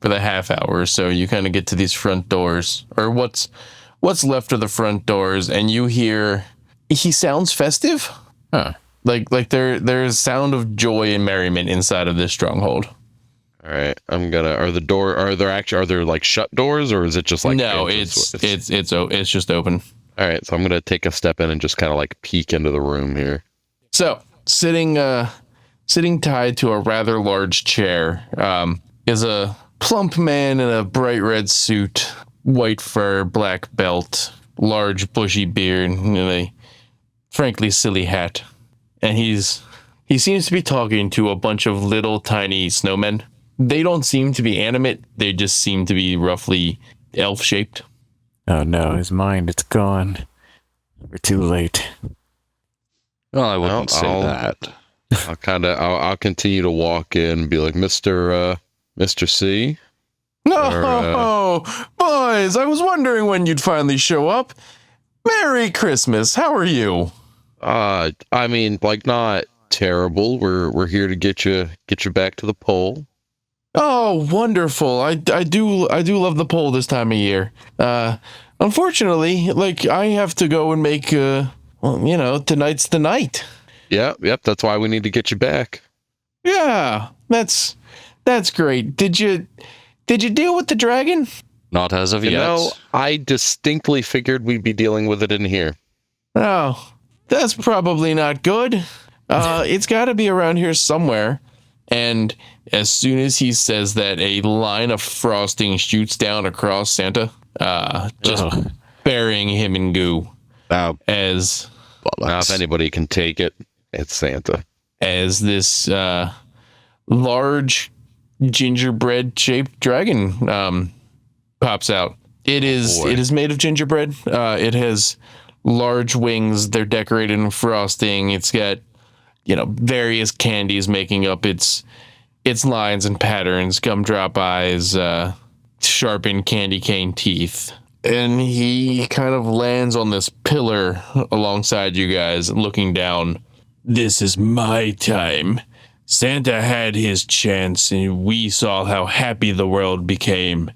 half hour or so, you kind of get to these front doors, or what's left of the front doors, and you hear he sounds festive. Huh. Like there's sound of joy and merriment inside of this stronghold. All right, are there like shut doors, or is it just like No, entrance it's ways? it's just open. All right, so I'm gonna take a step in and just kind of like peek into the room here. So sitting tied to a rather large chair is a plump man in a bright red suit, white fur, black belt, large bushy beard, and a frankly silly hat. And he seems to be talking to a bunch of little tiny snowmen. They don't seem to be animate. They just seem to be roughly elf-shaped. Oh no, his mind, it's gone. We're too late. Well, I wouldn't say I'll- that. I'll continue to walk in and be like, Mr. C. No, boys, I was wondering when you'd finally show up. Merry Christmas. How are you? I mean, like, not terrible. We're here to get you back to the pole. Oh, wonderful. I do love the pole this time of year. Unfortunately, like I have to go and make tonight's the night. Yep. That's why we need to get you back. Yeah, that's great. Did you deal with the dragon? Not as of You yet. know, I distinctly figured we'd be dealing with it in here. Oh, that's probably not good. It's got to be around here somewhere. And as soon as he says that, a line of frosting shoots down across Santa, just burying him in goo. As Now, if anybody can take it, it's Santa. As this large gingerbread shaped dragon pops out. It is made of gingerbread. It has large wings. They're decorated in frosting. It's got, various candies making up its lines and patterns, gumdrop eyes, sharpened candy cane teeth. And he kind of lands on this pillar alongside you guys, looking down. This is my time. Santa had his chance, and we saw how happy the world became.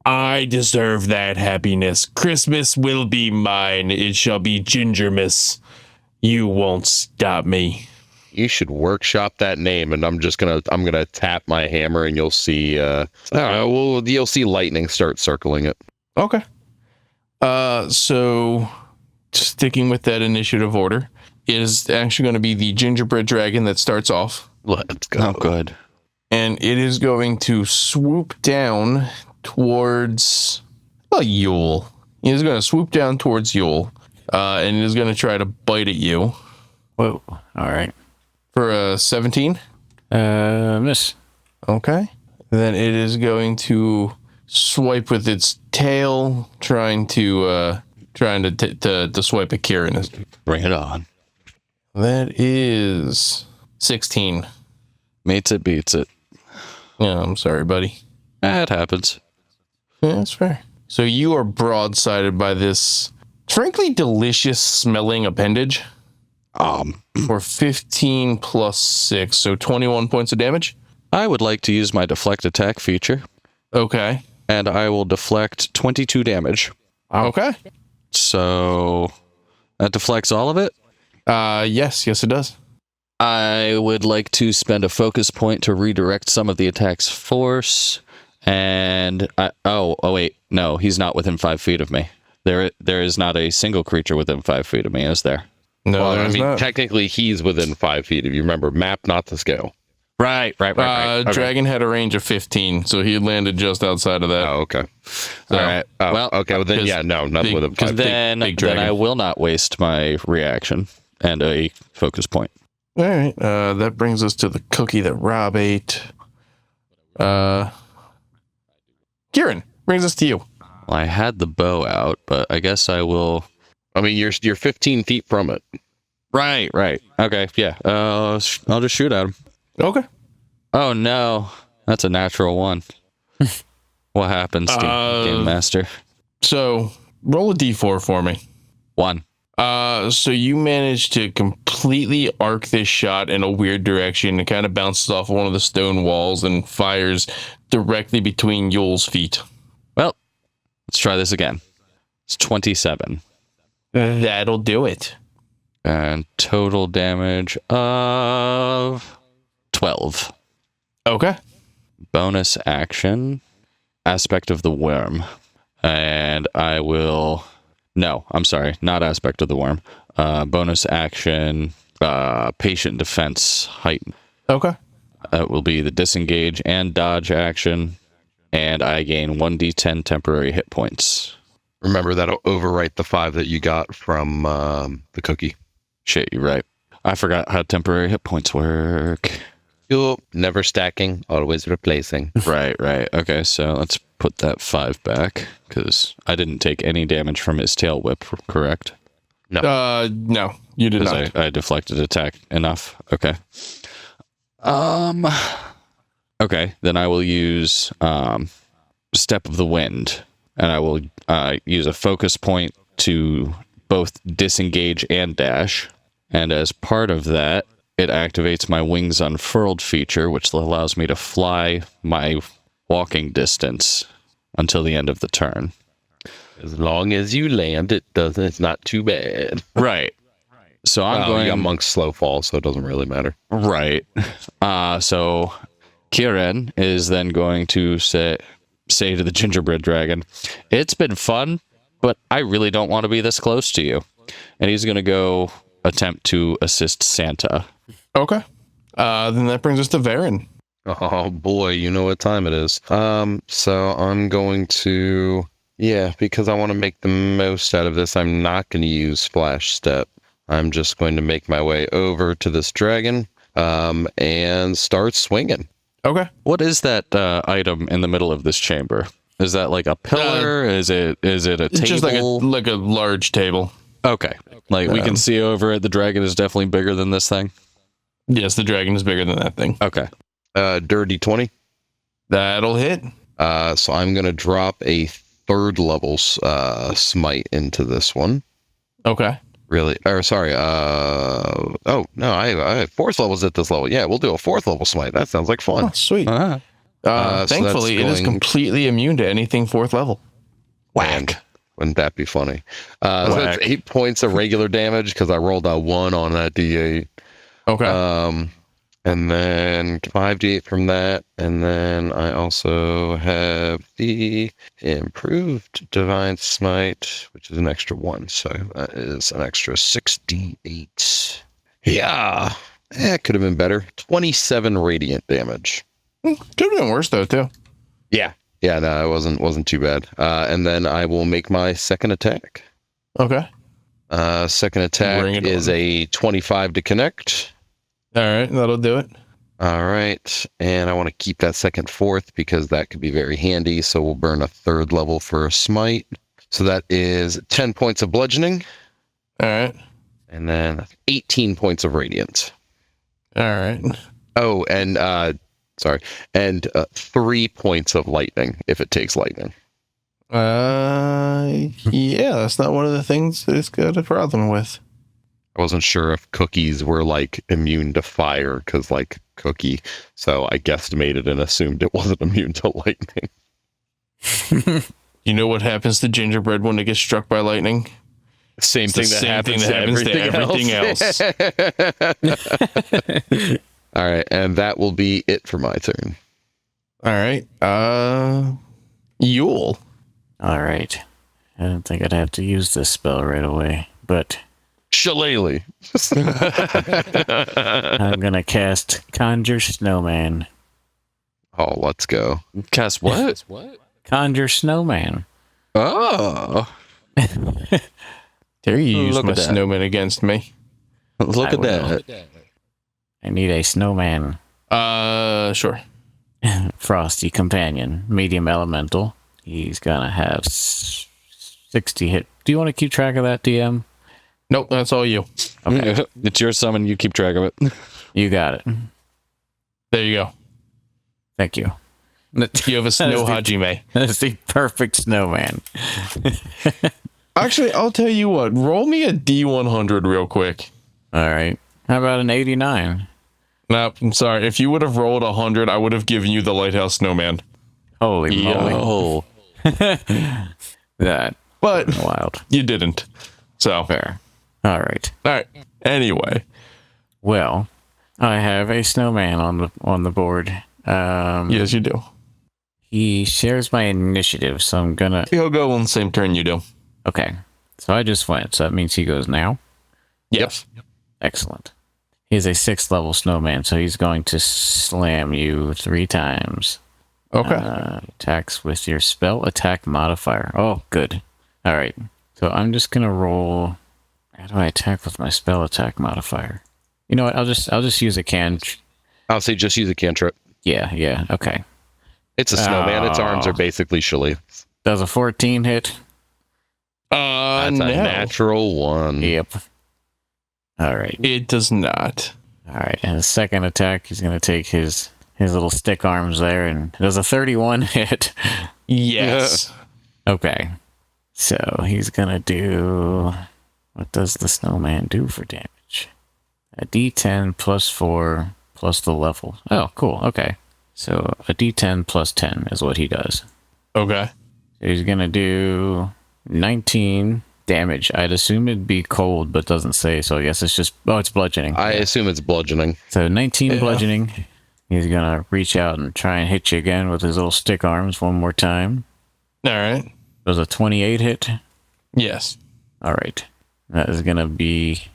I deserve that happiness. Christmas will be mine. It shall be Gingermas. You won't stop me. You should workshop that name, and I'm gonna tap my hammer, and you'll see. You'll see lightning start circling it. Okay. So sticking with that initiative order, it is actually going to be the gingerbread dragon that starts off. Let's go. Oh, good. And it is going to swoop down towards Yule. It is going to swoop down towards Yule, and it is going to try to bite at you. Whoa. All right. For a 17? Miss. Okay. Then it is going to swipe with its tail, trying to swipe at Kieran. Bring it on. That is 16. Meets it, beats it. Yeah, I'm sorry, buddy. It happens. Yeah, that's fair. So you are broadsided by this frankly delicious smelling appendage. For 15 plus 6, so 21 points of damage. I would like to use my deflect attack feature. Okay. And I will deflect 22 damage. Okay. So that deflects all of it? Yes, it does. I would like to spend a focus point to redirect some of the attack's force. And wait, no, he's not within 5 feet of me. There is not a single creature within 5 feet of me, is there? No, well, technically he's within 5 feet. If you remember, map not to scale. Right. Okay. Dragon had a range of 15, so he landed just outside of that. Oh, okay. So, all right. Well, okay. Well, then, nothing within 5 feet. Then I will not waste my reaction and a focus point. All right. That brings us to the cookie that Rob ate. Kieran, brings us to you. Well, I had the bow out, but I guess I will. I mean, you're 15 feet from it. Right. Okay, yeah. I'll just shoot at him. Okay. Oh no, that's a natural 1. What happens, Game Master? So roll a d4 for me. 1. So you managed to completely arc this shot in a weird direction. It kind of bounces off one of the stone walls and fires directly between Yule's feet. Well, let's try this again. It's 27. That'll do it. And total damage of 12. Okay. Bonus action, aspect of the worm. And I will... No, I'm sorry, not aspect of the worm. Bonus action, patient defense heighten. Okay. That will be the disengage and dodge action. And I gain 1d10 temporary hit points. Remember, that'll overwrite the 5 that you got from the cookie. Shit, you're right. I forgot how temporary hit points work. You're never stacking, always replacing. Right. Okay, so let's put that 5 back, because I didn't take any damage from his tail whip, correct? No. No, you did not. I deflected attack enough. Okay. Okay, then I will use Step of the Wind, and I will use a focus point to both disengage and dash. And as part of that, it activates my Wings Unfurled feature, which allows me to fly my walking distance until the end of the turn. As long as you land, it's not too bad. Right. So I'm going... You got Monk's slow fall, so it doesn't really matter. Right. So Kieran is then going to say to the gingerbread dragon, "It's been fun, but I really don't want to be this close to you." And he's going to go attempt to assist Santa. Okay. Then that brings us to Varen. Oh boy, you know what time it is. So I'm going to, because I want to make the most out of this, I'm not going to use Splash Step. I'm just going to make my way over to this dragon, and start swinging. Okay. What is that item in the middle of this chamber? Is that like a pillar? Is it a table? It's just like a large table. Okay. Like we can see over it. The dragon is definitely bigger than this thing. Yes, the dragon is bigger than that thing. Okay. Dirty 20. That'll hit. So I'm going to drop a 3rd level smite into this one. Okay. Really? Or sorry. Oh no, I have 4th levels at this level. Yeah, we'll do a 4th level smite. That sounds like fun. Oh, sweet. Uh-huh. Thankfully, it is completely immune to anything 4th level. Whack. Wouldn't that be funny? So that's 8 points of regular damage because I rolled a 1 on that D8. Okay. And then 5d8 from that, and then I also have the improved Divine Smite, which is an extra 1, so that is an extra 6d8. Yeah, it could have been better. 27 radiant damage. Could have been worse though too. Yeah, no, it wasn't too bad. And then I will make my second attack. Okay. Second attack is a 25 to connect. All right, that'll do it. All right, and I want to keep that second 4th because that could be very handy, so we'll burn a 3rd level for a smite. So that is 10 points of bludgeoning. All right. And then 18 points of radiant. All right. Oh, and 3 points of lightning if it takes lightning. Yeah, that's not one of the things that it's got a problem with. I wasn't sure if cookies were like immune to fire because like cookie, so I guesstimated and assumed it wasn't immune to lightning. You know what happens to gingerbread when it gets struck by lightning? Same thing that happens to everything else. All right, and that will be it for my turn. All right. Yule. All right. I don't think I'd have to use this spell right away, but Shillelagh. I'm going to cast Conjure Snowman. Oh, let's go. Cast what? Conjure Snowman. Oh. There you use my snowman against me. Look at that. I need a snowman. Sure. Frosty Companion. Medium Elemental. He's going to have 60 hit. Do you want to keep track of that, DM? Nope, that's all you. Okay. It's your summon. You keep track of it. You got it. There you go. Thank you. You have a snow Hajime. That's the perfect snowman. Actually, I'll tell you what. Roll me a D100 real quick. All right. How about an 89? Nope, I'm sorry. If you would have rolled 100, I would have given you the Lighthouse Snowman. Holy moly. Oh. That. But Wild. you didn't. So. Fair. All right. All right. Anyway. Well, I have a snowman on the board. Yes, you do. He shares my initiative, so I'm gonna... He'll go on the same turn you do. Okay. So I just went, so that means he goes now? Yes. Yep. Excellent. He's a 6th level snowman, so he's going to slam you 3 times. Okay. Attacks with your spell attack modifier. Oh, good. All right. So I'm just gonna roll. How do I attack with my spell attack modifier? You know what? I'll just use a can. I'll say just use a cantrip. Yeah. Okay. It's a snowman. Its arms are basically shillelagh. Does a 14 hit? That's a natural 1. Yep. All right. It does not. All right. And the second attack, he's gonna take his little stick arms there, and does a 31 hit? Yes. Okay. So he's gonna do... What does the snowman do for damage? A D10 plus 4 plus the level. Oh, cool. Okay. So a D10 plus 10 is what he does. Okay. So he's going to do 19 damage. I'd assume it'd be cold, but doesn't say. So I guess it's just... Oh, it's bludgeoning. I assume it's bludgeoning. So 19 bludgeoning. He's going to reach out and try and hit you again with his little stick arms one more time. All right. Does a 28 hit? Yes. All right. That is going to be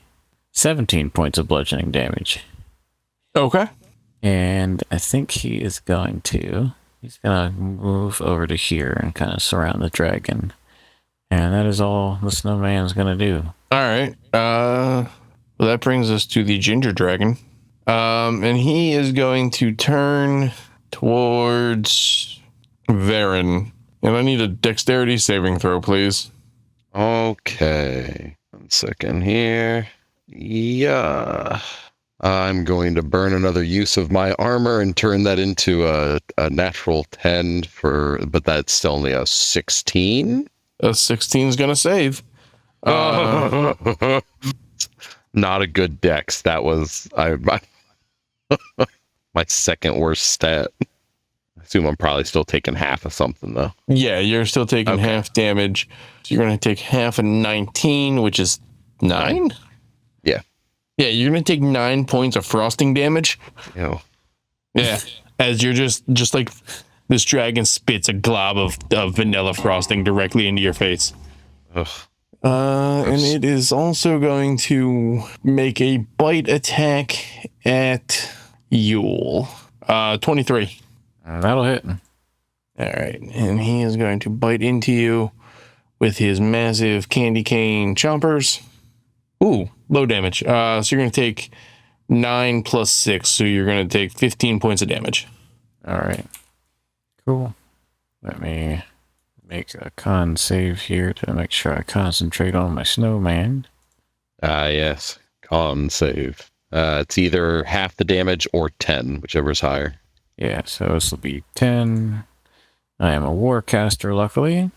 17 points of bludgeoning damage. Okay. And I think he's gonna move over to here and kind of surround the dragon. And that is all the snowman's gonna do. All right. Well, that brings us to the ginger dragon. And he is going to turn towards Varen. And I need a dexterity saving throw, please. Okay. 1 second here. Yeah. I'm going to burn another use of my armor and turn that into a natural 10 but that's still only a 16. A 16 is going to save. Not a good dex. That was my second worst stat. I assume I'm probably still taking half of something, though. Yeah, you're still taking half damage. So you're going to take half of 19, which is 9? Yeah. Yeah, you're going to take 9 points of frosting damage. Ew. Yeah, as you're just like this dragon spits a glob of vanilla frosting directly into your face. Ugh. And it is also going to make a bite attack at Yule. 23. That'll hit. All right, and he is going to bite into you with his massive candy cane chompers. Ooh, low damage. So you're going to take 9 plus 6, so you're going to take 15 points of damage. All right. Cool. Let me make a con save here to make sure I concentrate on my snowman. Yes. Con save. It's either half the damage or 10, whichever is higher. Yeah, so this will be 10. I am a warcaster, luckily.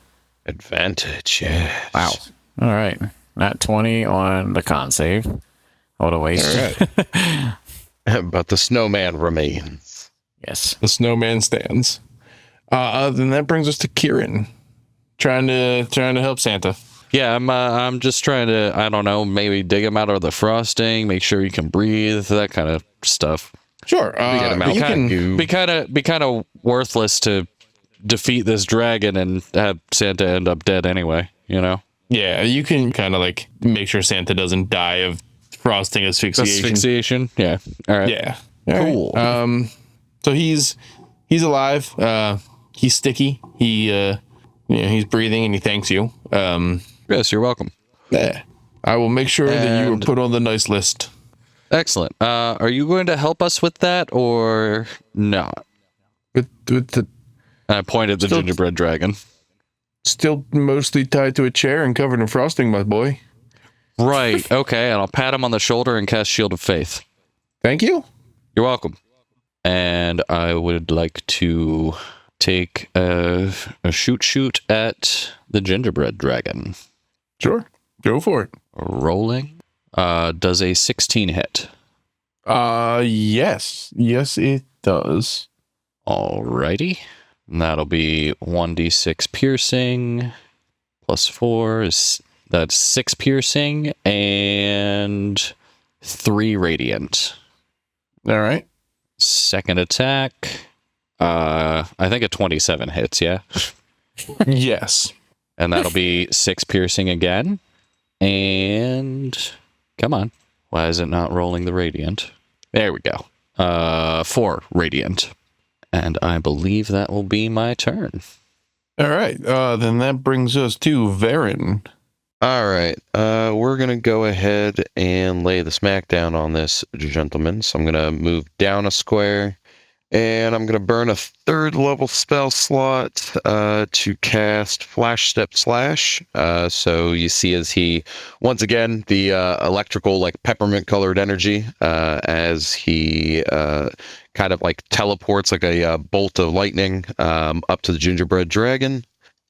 Advantage, yes. Wow. All right. Not 20 on the con save. What a waste. All right. But the snowman remains. Yes. The snowman stands. Then that brings us to Kieran, trying to help Santa. Yeah, I'm just trying to, I don't know, maybe dig him out of the frosting, make sure he can breathe, that kind of stuff. Sure. Be kind of worthless to defeat this dragon and have Santa end up dead anyway, you know? Yeah, you can kind of like make sure Santa doesn't die of frosting asphyxiation. Asphyxiation? Yeah. All right. Yeah. Cool. Right. So he's alive. He's sticky. He's breathing and he thanks you. Yes, you're welcome. Yeah. I will make sure that you are put on the nice list. Excellent. Are you going to help us with that or not? With the I pointed the gingerbread dragon. still mostly tied to a chair and covered in frosting, my boy. Right. Okay. And I'll pat him on the shoulder and cast Shield of Faith. Thank you. You're welcome. And I would like to take a shoot at the gingerbread dragon. Sure. Go for it. Rolling. Does a 16 hit? Yes. Yes, it does. Alrighty. And that'll be 1d6 piercing plus 4 that's 6 piercing and 3 radiant. All right. Second attack. I think a 27 hits, yeah. Yes. And that'll be 6 piercing again. And come on. Why is it not rolling the radiant? There we go. 4 radiant. And I believe that will be my turn. All right. Then that brings us to Varen. All right. We're going to go ahead and lay the smackdown on this gentleman. So I'm going to move down a square. And I'm going to burn a 3rd level spell slot to cast Flash Step Slash. So you see as he, once again, the electrical, like peppermint colored energy, as he kind of like teleports like a bolt of lightning up to the gingerbread dragon.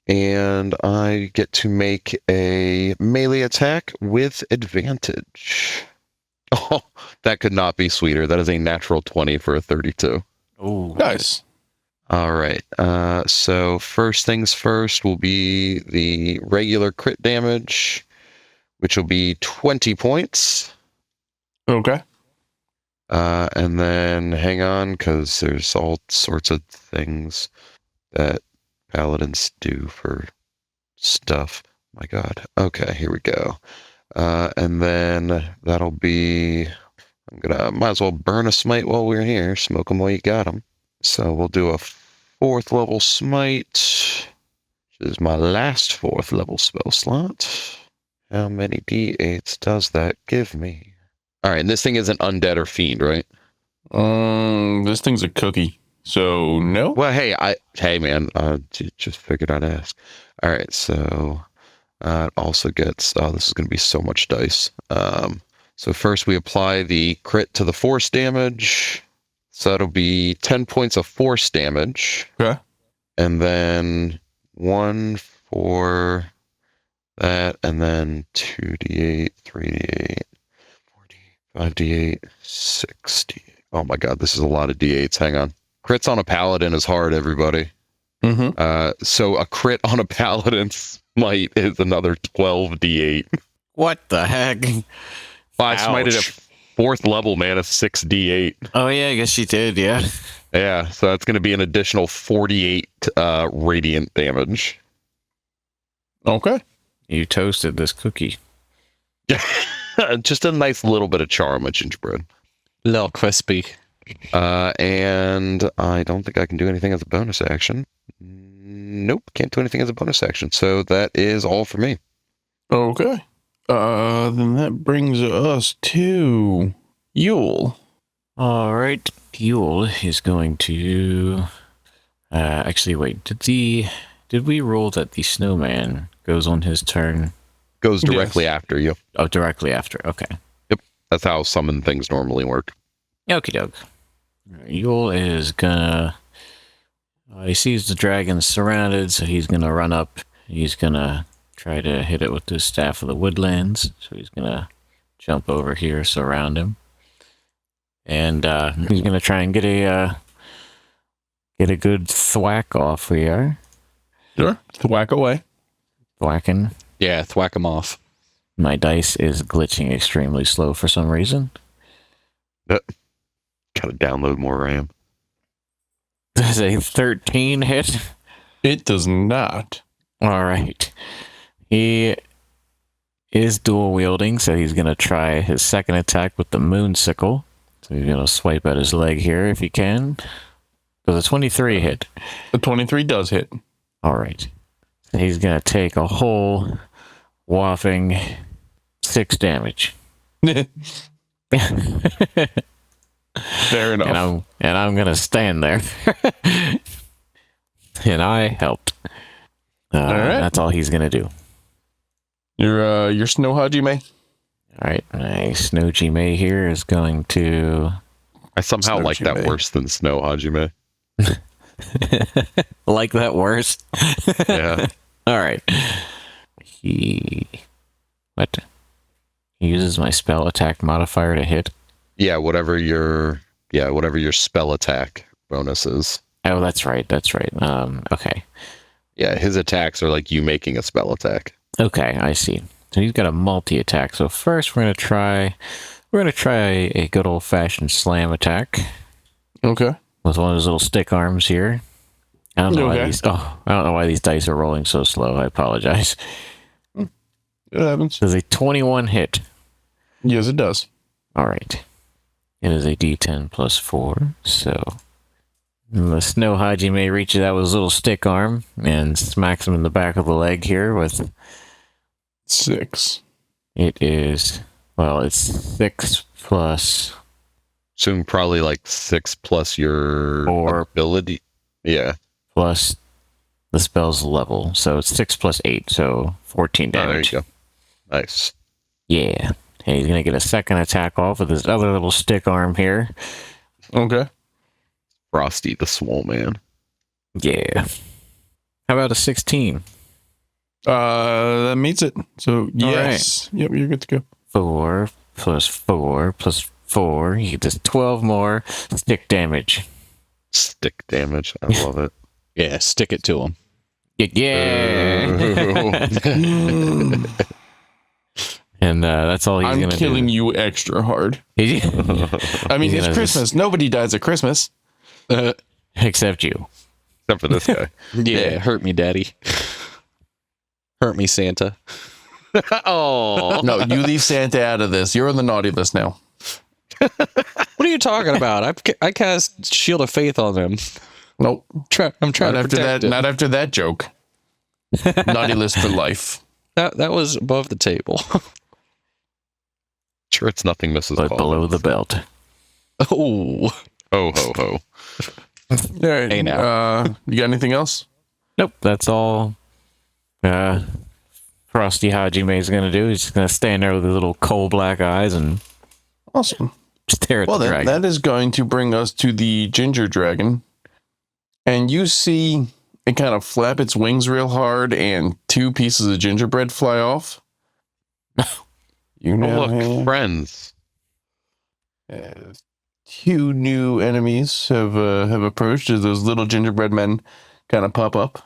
And I get to make a melee attack with advantage. Oh, that could not be sweeter. That is a natural 20 for a 32. Oh, Nice. All right. So first things first will be the regular crit damage, which will be 20 points. Okay. And then hang on, because there's all sorts of things that paladins do for stuff. My God. Okay, here we go. And then that'll be might as well burn a smite while we're here. Smoke them while you got them. So we'll do a 4th level smite, which is my last 4th level spell slot. How many d8s does that give me? All right, and this thing isn't undead or fiend, right? This thing's a cookie, so no. Well, hey man, just figured I'd ask. All right, so it also gets. Oh, this is going to be so much dice. So first we apply the crit to the force damage. So that'll be 10 points of force damage. Okay. And then 1 for that, and then 2d8, 3d8, 4d8, 5d8, 6d8. Oh my god, this is a lot of d8s. Hang on. Crits on a paladin is hard, everybody. So a crit on a paladin smite is another 12d8. What the heck? I smited at 4th level, man. It's 6d8. Oh yeah, I guess you did. Yeah. Yeah, so that's going to be an additional 48 radiant damage. Okay. You toasted this cookie. Just a nice little bit of charm with gingerbread. A little crispy. And I don't think I can do anything as a bonus action. Nope, can't do anything as a bonus action. So that is all for me. Okay. Then that brings us to Yule. All right, Yule is going to. Actually, wait. Did we roll that the snowman goes on his turn? Goes directly after you. Oh, directly after. Okay. Yep, that's how summon things normally work. Okie doke. Yule is gonna. He sees the dragon surrounded, so he's gonna run up. He's gonna try to hit it with the staff of the woodlands. So he's gonna jump over here, surround him, and he's gonna try and get a good thwack off here. Sure. Thwack away. Thwacking. Yeah, thwack him off. My dice is glitching extremely slow for some reason. Gotta download more RAM. Does a 13 hit? It does not. All right. He is dual wielding, so he's going to try his second attack with the moon sickle. So he's going to swipe at his leg here if he can. Does a 23 hit? The 23 does hit. All right. So he's going to take a whole whopping 6 damage. Fair enough. And I'm going to stand there. And I helped. All right. That's all he's going to do. Your Snow Hajime. All right, nice. Snow Hajime here is going to. I somehow Snow like that Hajime. worse than Snow Hajime. Like that worse? Yeah. All right. What? He uses my spell attack modifier to hit. Yeah, whatever your spell attack bonus is. Oh, that's right. Okay. Yeah, his attacks are like you making a spell attack. Okay, I see. So he's got a multi-attack. So first we're gonna try a good old-fashioned slam attack Okay. with one of those little stick arms here. I don't know why these dice are rolling so slow. I apologize. It happens. Does a 21 hit? Yes, it does. All right. It is a D10 plus 4. So the Snow Hajime reaches out with his little stick arm and smacks him in the back of the leg here with. 6. It's 6 plus. Soon probably like 6 plus your 4 ability. Yeah. plus the spell's level. So it's 6 plus 8, so 14 damage. There you go. Nice. Yeah. And he's going to get a second attack off with his other little stick arm here. Okay. Frosty the Swole Man. Yeah. How about a 16? That meets it. So yes. Yep, you're good to go. 4 plus 4 plus 4. You get this 12 more stick damage. Stick damage. I love it. Yeah, stick it to him. Yeah. And that's all he's going to do. I'm killing you extra hard. I mean, He's it's gonna Christmas. Nobody dies at Christmas. Except you. Except for this guy. Yeah, hurt me, Daddy. Hurt me, Santa. Oh. No, you leave Santa out of this. You're on the naughty list now. What are you talking about? I cast Shield of Faith on him. Nope. I'm trying Not to after protect that. him. Not after that joke. Naughty list for life. That was above the table. Sure, it's nothing, Mrs. But Paul. below the belt. Oh. Ho, ho, ho. All right. Hey, now. You got anything else? Nope, that's all. Frosty Hajime is gonna do. He's just gonna stand there with his little coal black eyes and Awesome. stare at Well, the then, dragon. that is going to bring us to the ginger dragon. And you see it kind of flap its wings real hard and 2 pieces of gingerbread fly off. You Oh, know, look, friends. 2 new enemies have approached as those little gingerbread men kind of pop up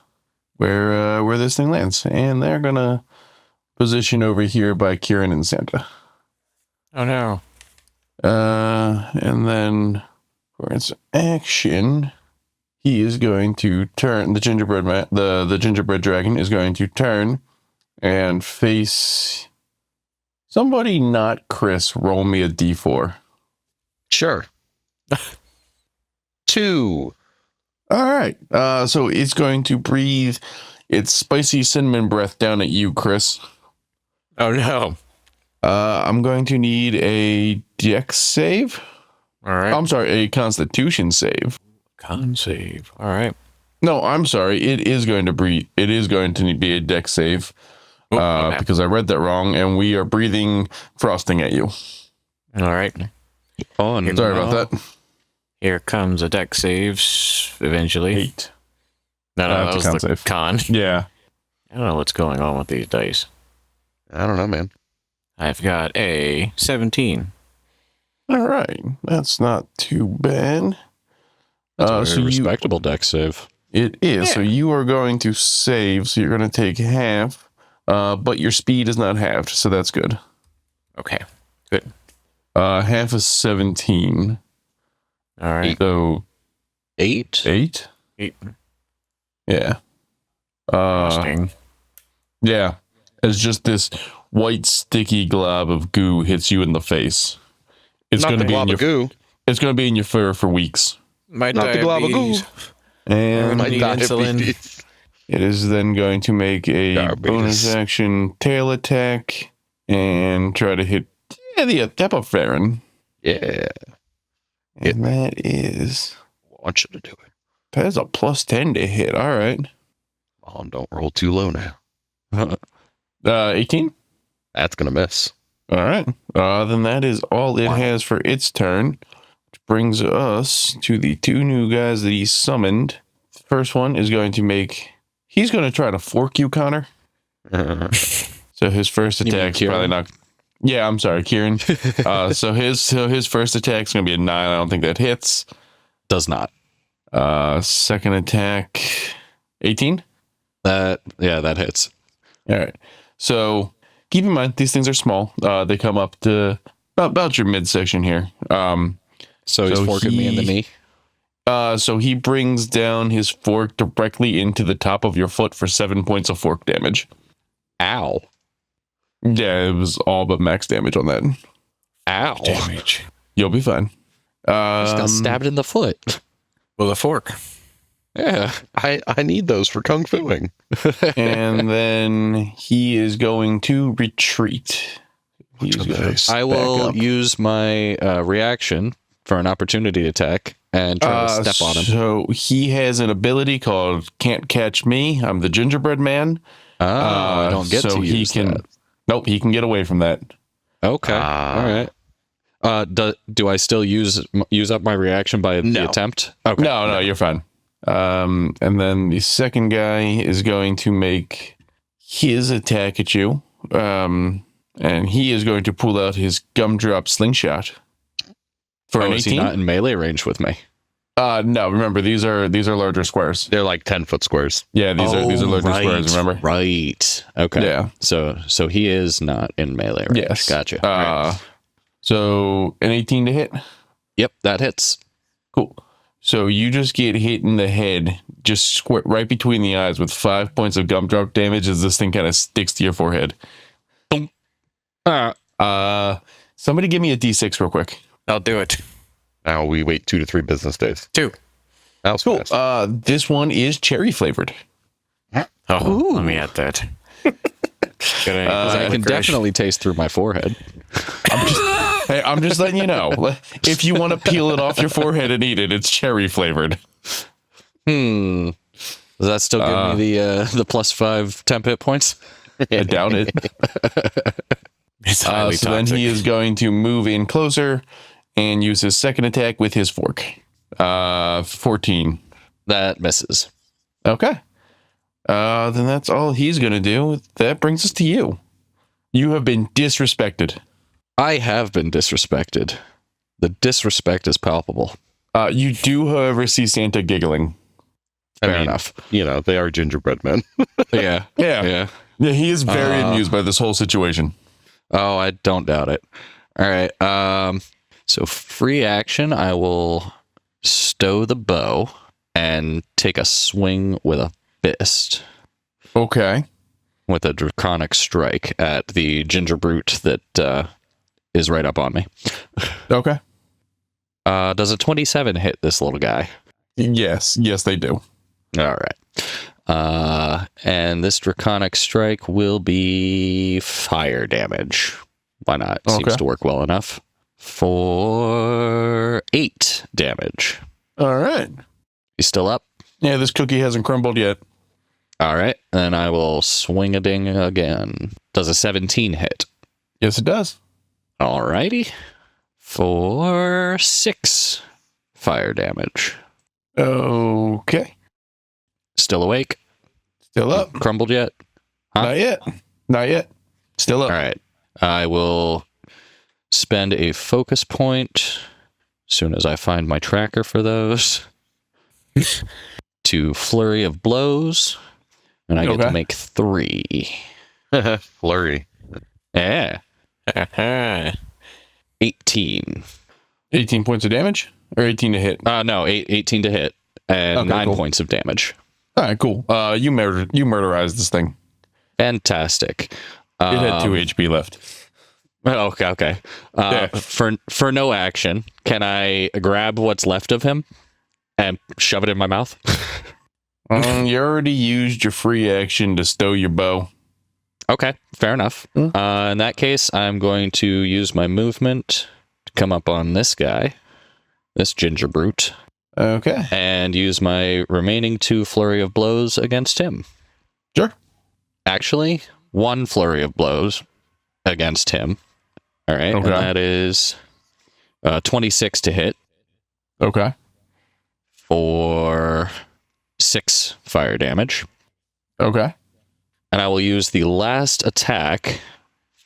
where this thing lands. And they're going to position over here by Kieran and Santa. Oh no. And then for its action, he is going to turn the gingerbread dragon is going to turn and face somebody not Chris. Roll me a d4. Sure. 2. All right. So it's going to breathe its spicy cinnamon breath down at you, Chris. Oh no. I'm going to need a dex save. All right. I'm sorry, a constitution save. Con save. All right. No, I'm sorry. It is going to breathe. It is going to be a dex save Okay. because I read that wrong, and we are breathing frosting at you. All right. Oh, no. Sorry about that. Here comes a deck saves eventually. 8. No, that That's a was con the save. con. Yeah. I don't know what's going on with these dice. I don't know, man. I've got a 17. All right. That's not too bad. That's a very so respectable deck save. it is. So Yeah. you are going to save. So you're going to take half, but your speed is not halved. So that's good. Okay. Good. Half is 17. All right. So 8? 8? 8. Yeah. Frosting. Yeah. It's just this white sticky glob of goo hits you in the face. It's Not going the to be in your globagoo. it's going to be in your fur for weeks. My Not the diabetes. globagoo. And My My insulin. diabetes. it is then going to make a Diabetes. bonus action tail attack and try to hit the Epipharen. Yeah. And that is I want you to do it. that is a +10 to hit. All right. Mom, don't roll too low now. 18. That's going to miss. All right. Then that is all it Wow. has for its turn. Which brings us to the 2 new guys that he summoned. The first one is going to he's going to try to fork you, Connor. So his first You mean attack is probably Kieran? not. Yeah, I'm sorry, Kieran. So his first attack is going to be a 9. I don't think that hits. Does not. Second attack, 18. That hits. All right. So keep in mind these things are small. They come up to about your midsection here. So he's So forking me in the he- knee. So he brings down his fork directly into the top of your foot for 7 points of fork damage. Ow. Yeah, it was all but max damage on that. Ow. Damage. You'll be fine. Just got stabbed in the foot. With a fork. Yeah. I need those for kung fuing. And then he is going to retreat. He's Watch the gonna face. I back will up. use my reaction for an opportunity attack and try to step on him. So he has an ability called "Can't Catch Me." I'm the gingerbread man. I don't get so to use he can. that. Nope, he can get away from that. Okay. Ah. All right. Do I still use up my reaction by the No. attempt? Okay. No, you're fine. And then the second guy is going to make his attack at you. And he is going to pull out his gumdrop slingshot for an Is he 18. not in melee range with me? No, remember these are larger squares. They're like 10-foot squares. Yeah, these are larger squares. Remember? Right. Okay. Yeah. So he is not in melee range. Yes. Gotcha. All right. So an 18 to hit. Yep, that hits. Cool. So you just get hit in the head, just squirt right between the eyes with 5 points of gumdrop damage as this thing kind of sticks to your forehead. Boom. Somebody give me a D6 real quick. I'll do it. Now we wait 2 to 3 business days. 2. That was Cool. fast. This one is cherry flavored. Oh, let me add that. I can definitely taste through my forehead. I'm just letting you know. If you want to peel it off your forehead and eat it, it's cherry flavored. Does that still give me the +5 temp hit points? I doubt it. It's So highly then toxic. he is going to move in closer and use his second attack with his fork. 14. That misses. Okay. Then that's all he's going to do. That brings us to you. You have been disrespected. I have been disrespected. The disrespect is palpable. You do, however, see Santa giggling. Fair enough. You know, they are gingerbread men. Yeah. Yeah, he is very amused by this whole situation. Oh, I don't doubt it. All right. So free action, I will stow the bow and take a swing with a fist Okay. with a draconic strike at the ginger brute that is right up on me. Okay. Does a 27 hit this little guy? Yes, they do. All right. And this draconic strike will be fire damage. Why not? Okay. Seems to work well enough. For 8 damage. All right. He's still up? Yeah, this cookie hasn't crumbled yet. All right. Then I will swing a ding again. Does a 17 hit? Yes, it does. All righty. For 6 fire damage. Okay. Still awake? Still up. Crumbled yet? Huh? Not yet. Still up. All right. I will spend a focus point as soon as I find my tracker for those to flurry of blows, and I get to make 3. Flurry. Yeah. 18. 18 points of damage or 18 to hit? No, 18 to hit and Okay, 9 cool. points of damage. All right, cool. You murderized this thing. Fantastic. It had 2 HP left. Okay. Yeah. For no action, can I grab what's left of him and shove it in my mouth? You already used your free action to stow your bow. Okay, fair enough. In that case, I'm going to use my movement to come up on this guy, this ginger brute, Okay. and use my remaining 2 flurry of blows against him. Sure. Actually, 1 flurry of blows against him. All right, Okay. and that is 26 to hit Okay. for 6 fire damage. Okay. And I will use the last attack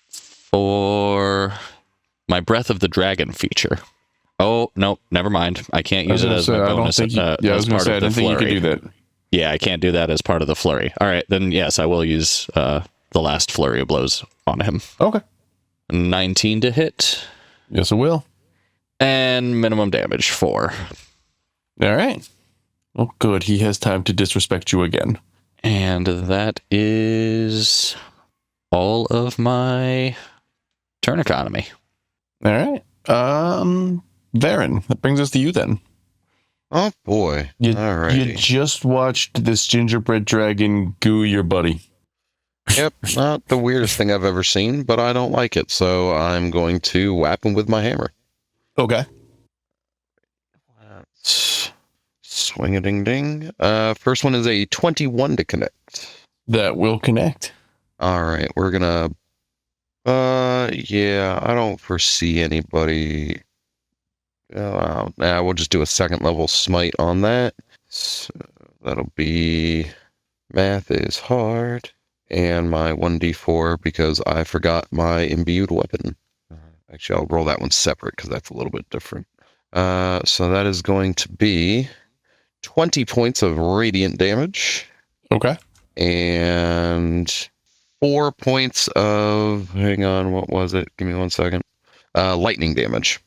for my Breath of the Dragon feature. Oh, no, never mind. I can't use it as my bonus. I was going to say, I didn't think you could do that. Yeah, I can't do that as part of the flurry. All right, then yes, I will use the last flurry of blows on him. Okay. 19 to hit, Yes, it will. and minimum damage 4. All right. Well, good. He has time to disrespect you again. And that is all of my turn economy. All right. Varen, that brings us to you then. Oh boy. You Alrighty. just watched this gingerbread dragon goo your buddy. Yep, not the weirdest thing I've ever seen, but I don't like it, so I'm going to whap him with my hammer. Okay. Let's swing a ding ding. First one is a 21 to connect. That will connect. All right, we're gonna. Yeah, I don't foresee anybody. We'll just do a 2nd level smite on that. So that'll be. Math is hard. And my 1d4 because I forgot my imbued weapon. Actually, I'll roll that one separate because that's a little bit different. So that is going to be 20 points of radiant damage Okay. and 4 points of, hang on, what was it? Give me 1 second. Lightning damage.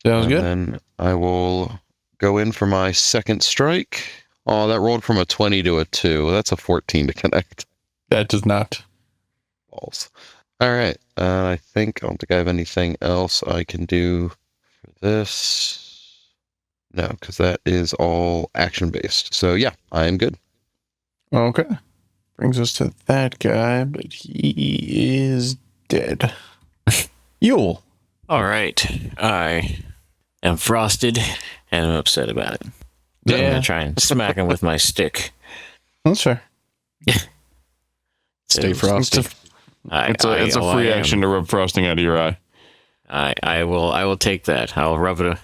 Sounds good. And then I will go in for my 2nd strike. Oh, that rolled from a 20 to a 2. That's a 14 to connect. That does not. Balls. All right. I don't think I have anything else I can do for this. No, because that is all action based. So yeah, I am good. Okay. Brings us to that guy, but he is dead. Yule. All right. I am frosted and I'm upset about it. So I'm Yeah. going to try and smack him with my stick. That's fair. Stay frosty. It's a free action to rub frosting out of your eye. I will take that. I'll rub it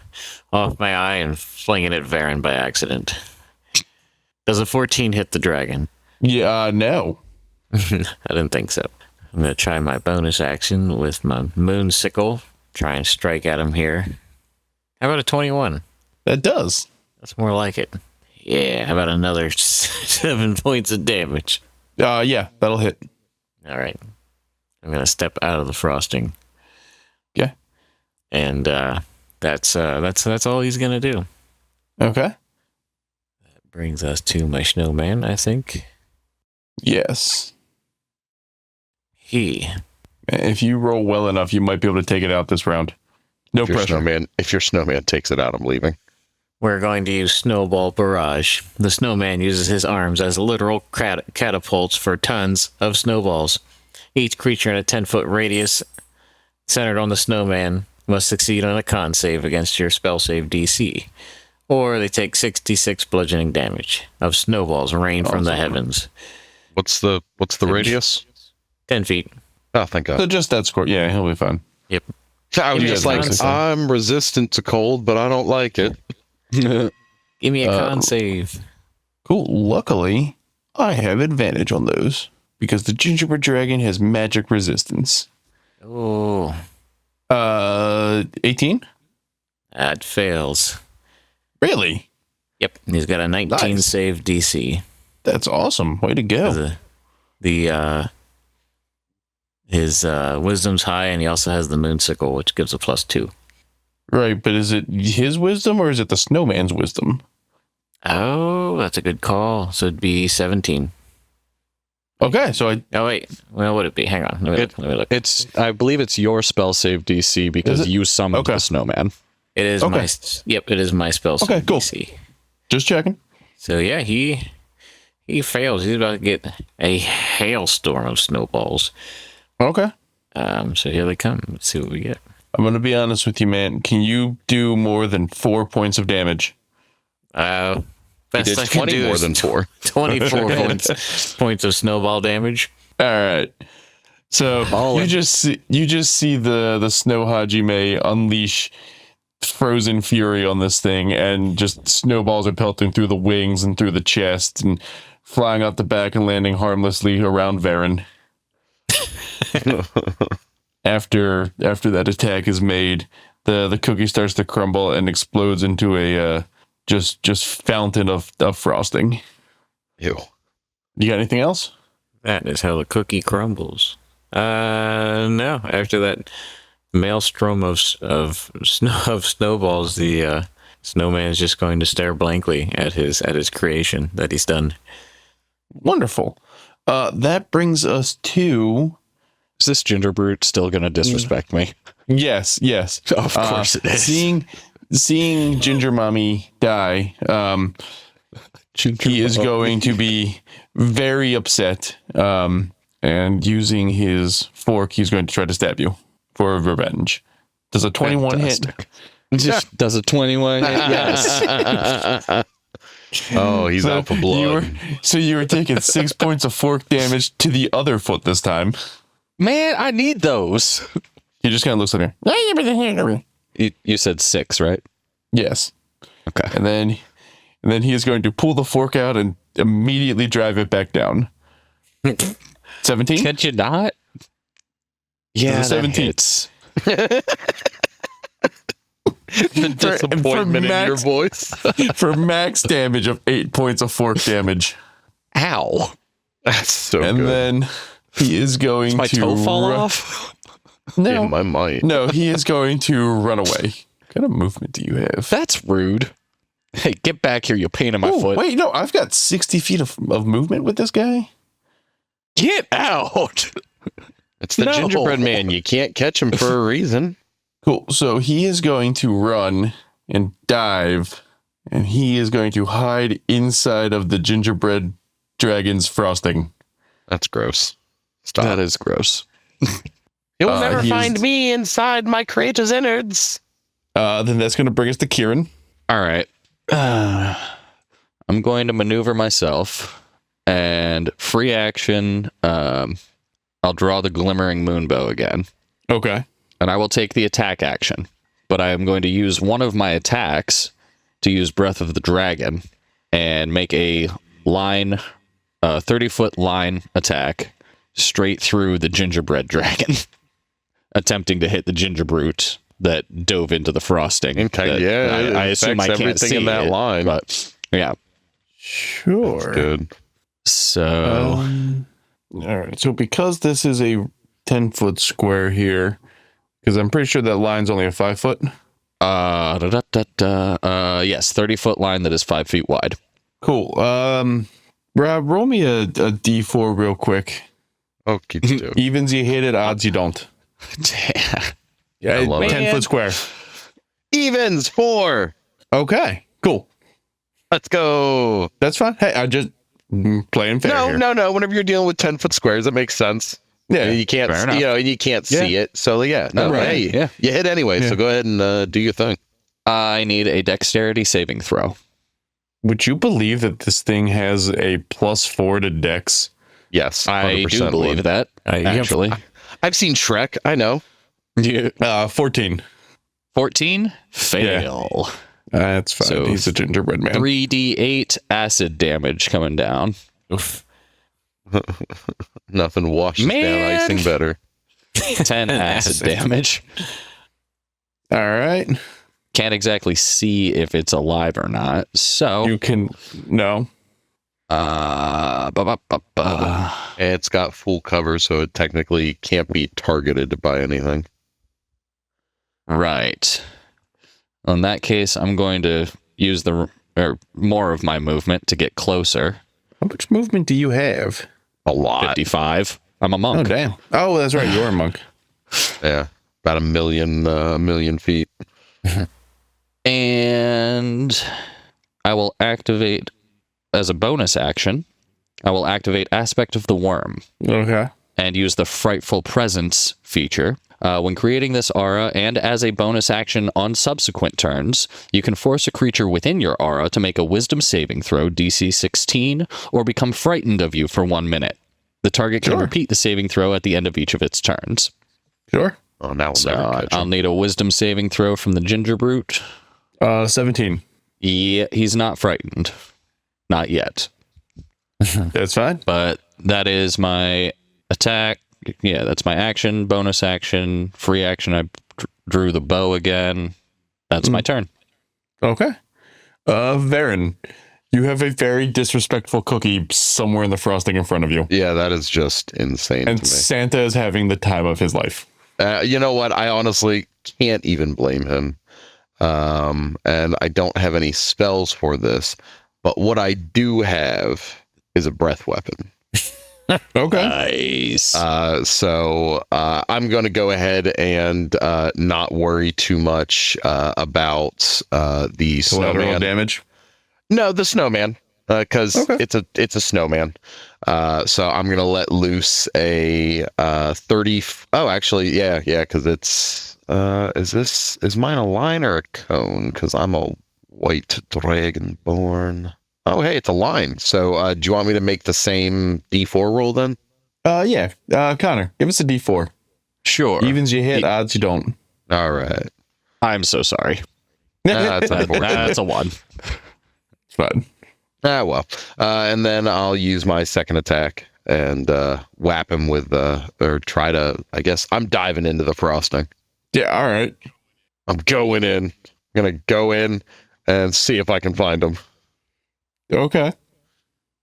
off my eye and fling it at Varen by accident. Does a 14 hit the dragon? Yeah, no. I didn't think so. I'm going to try my bonus action with my moon sickle. Try and strike at him here. How about a 21? That does. That's more like it. Yeah, how about another 7 points of damage? Yeah, that'll hit. All right. I'm going to step out of the frosting. Okay. And that's all he's going to do. Okay. That brings us to my snowman, I think. Yes. If you roll well enough, you might be able to take it out this round. No pressure. If your snowman takes it out, I'm leaving. We're going to use Snowball Barrage. The snowman uses his arms as literal catapults for tons of snowballs. Each creature in a 10-foot radius centered on the snowman must succeed on a con save against your spell save DC, or they take 66 bludgeoning damage of snowballs rain from the heavens. What's the radius? 10 feet. Oh, thank God. So just that score. Yeah, he'll be fine. Yep. I was Give me just a like, con save. I'm resistant to cold, but I don't like it. Give me a con save. Cool. Luckily, I have advantage on those because the gingerbread dragon has magic resistance. Oh, 18? that fails. Really? Yep, he's got a 19 Nice. save DC. That's awesome. Way to go. His wisdom's high, and he also has the moonsicle, which gives a +2. Right, but is it his wisdom or is it the snowman's wisdom? Oh, that's a good call. So it'd be 17. Okay, so Oh wait, well, would it be? Hang on, let me look. I believe it's your spell save DC because Is it? you summoned Okay. the snowman. It is Okay. it is my spell save Okay, cool. DC. just checking. So yeah, he fails. He's about to get a hailstorm of snowballs. Okay. So here they come. Let's see what we get. I'm going to be honest with you, man. Can you do more than 4 points of damage? He Best did I can 20 do more is than 4. 24 points of snowball damage. All right. So you just see the snow Hajime unleash frozen fury on this thing, and just snowballs are pelting through the wings and through the chest and flying out the back and landing harmlessly around Varen. After that attack is made, the cookie starts to crumble and explodes into a just fountain of frosting. Ew. You got anything else? That is how the cookie crumbles. No. After that maelstrom of snowballs, the snowman is just going to stare blankly at his creation that he's done. Wonderful. That brings us to Is this Gingerbeard still going to disrespect me? yes. Of course it is. Seeing Ginger Mommy die, he is going to be very upset. And using his fork, he's going to try to stab you for revenge. Does a 21 hit? Just does a 21 hit? Yes. Oh, he's out for blood. You were taking 6 points of fork damage to the other foot this time. Man, I need those. He just kind of looks like her. You said 6, right? Yes. Okay. And then he is going to pull the fork out and immediately drive it back down. 17? Can't you not? Yeah, Does a 17 hits. The disappointment in your voice. for max damage of 8 points of fork damage. Ow. That's so And good. then he is going My to toe fall off? No, In my mind. no, he is going to run away. What kind of movement do you have? That's rude. Hey, get back here, you pain in my Oh, foot. wait, no, I've got 60 feet of movement with this guy. Get out. It's the No. gingerbread man. You can't catch him for a reason. Cool. So he is going to run and dive, and he is going to hide inside of the gingerbread dragon's frosting. That's gross. Stop. That is gross. You'll never find me inside my creature's innards. Then that's going to bring us to Kieran. All right. I'm going to maneuver myself and free action. I'll draw the glimmering moonbow again. Okay. And I will take the attack action. But I am going to use one of my attacks to use Breath of the Dragon and make a line, 30-foot line attack straight through the gingerbread dragon, attempting to hit the gingerbrute that dove into the frosting. Okay, I assume I can't everything see in that it, line. but yeah. Sure. That's good. So all right. So because this is a 10-foot square here, because I'm pretty sure that line's only a 5 foot. yes, 30-foot line that is 5 feet wide. Cool. Rob, roll me a D4 real quick. Oh, keep doing. Evens you hit it, odds you don't. Yeah, I love it. 10-foot square. Evens 4. Okay, cool. Let's go. That's fine. Hey, I just playing fair here. No. Whenever you're dealing with 10-foot squares, it makes sense. Yeah, You can't, fair enough. and you can't see it. So yeah, no, Right. hey, Yeah. you hit anyway. So go ahead and do your thing. I need a dexterity saving throw. Would you believe that this thing has a +4 to Dex? Yes, I 100% do believe would. that, actually. I've seen Shrek. I know. 14. 14? Fail. That's fine. So, He's a gingerbread man. 3d8 acid damage coming down. Oof. Nothing washes Man. down icing better. 10 acid damage. All right. Can't exactly see if it's alive or not. So, You can no. It's got full cover, so it technically can't be targeted by anything. right. In that case, I'm going to use more of my movement to get closer. How much movement do you have? A lot. 55. I'm a Oh monk. damn. Oh, that's right. You're a monk. Yeah, about a million feet. And I will activate, as a bonus action, I will activate Aspect of the Worm Okay. and use the Frightful Presence feature. When creating this aura, and as a bonus action on subsequent turns, you can force a creature within your aura to make a Wisdom saving throw, DC 16, or become frightened of you for 1 minute. The target can Sure. repeat the saving throw at the end of each of its turns. Sure. Oh, now we'll So never catch I'll him. need a Wisdom saving throw from the Gingerbrute. 17. Yeah, he's not frightened. Not yet. That's fine. But that is my attack. Yeah, that's my action, bonus action, free action. I drew the bow again. That's my turn. Okay. Varen, you have a very disrespectful cookie somewhere in the frosting in front of you. Yeah, that is just insane And to me. Santa is having the time of his life. You know what? I honestly can't even blame him. And I don't have any spells for this, but what I do have is a breath weapon. Okay. Nice. So I'm going to go ahead and not worry too much about the Collateral snowman. damage. No, the snowman, because Okay. it's a snowman. So I'm gonna let loose a 30. Oh, actually, yeah, because it's is mine a line or a cone? Because I'm a white dragonborn. Oh, hey, it's a line. So do you want me to make the same D4 roll then? Yeah. Connor, give us a D4. Sure. Evens you hit, odds you don't. All right. I'm so sorry. That's unfortunate. That's a 1. It's fine. Well. And then I'll use my second attack and whap him with or try to. I guess I'm diving into the frosting. Yeah, all right. I'm going in. I'm gonna go in and see if I can find him. Okay.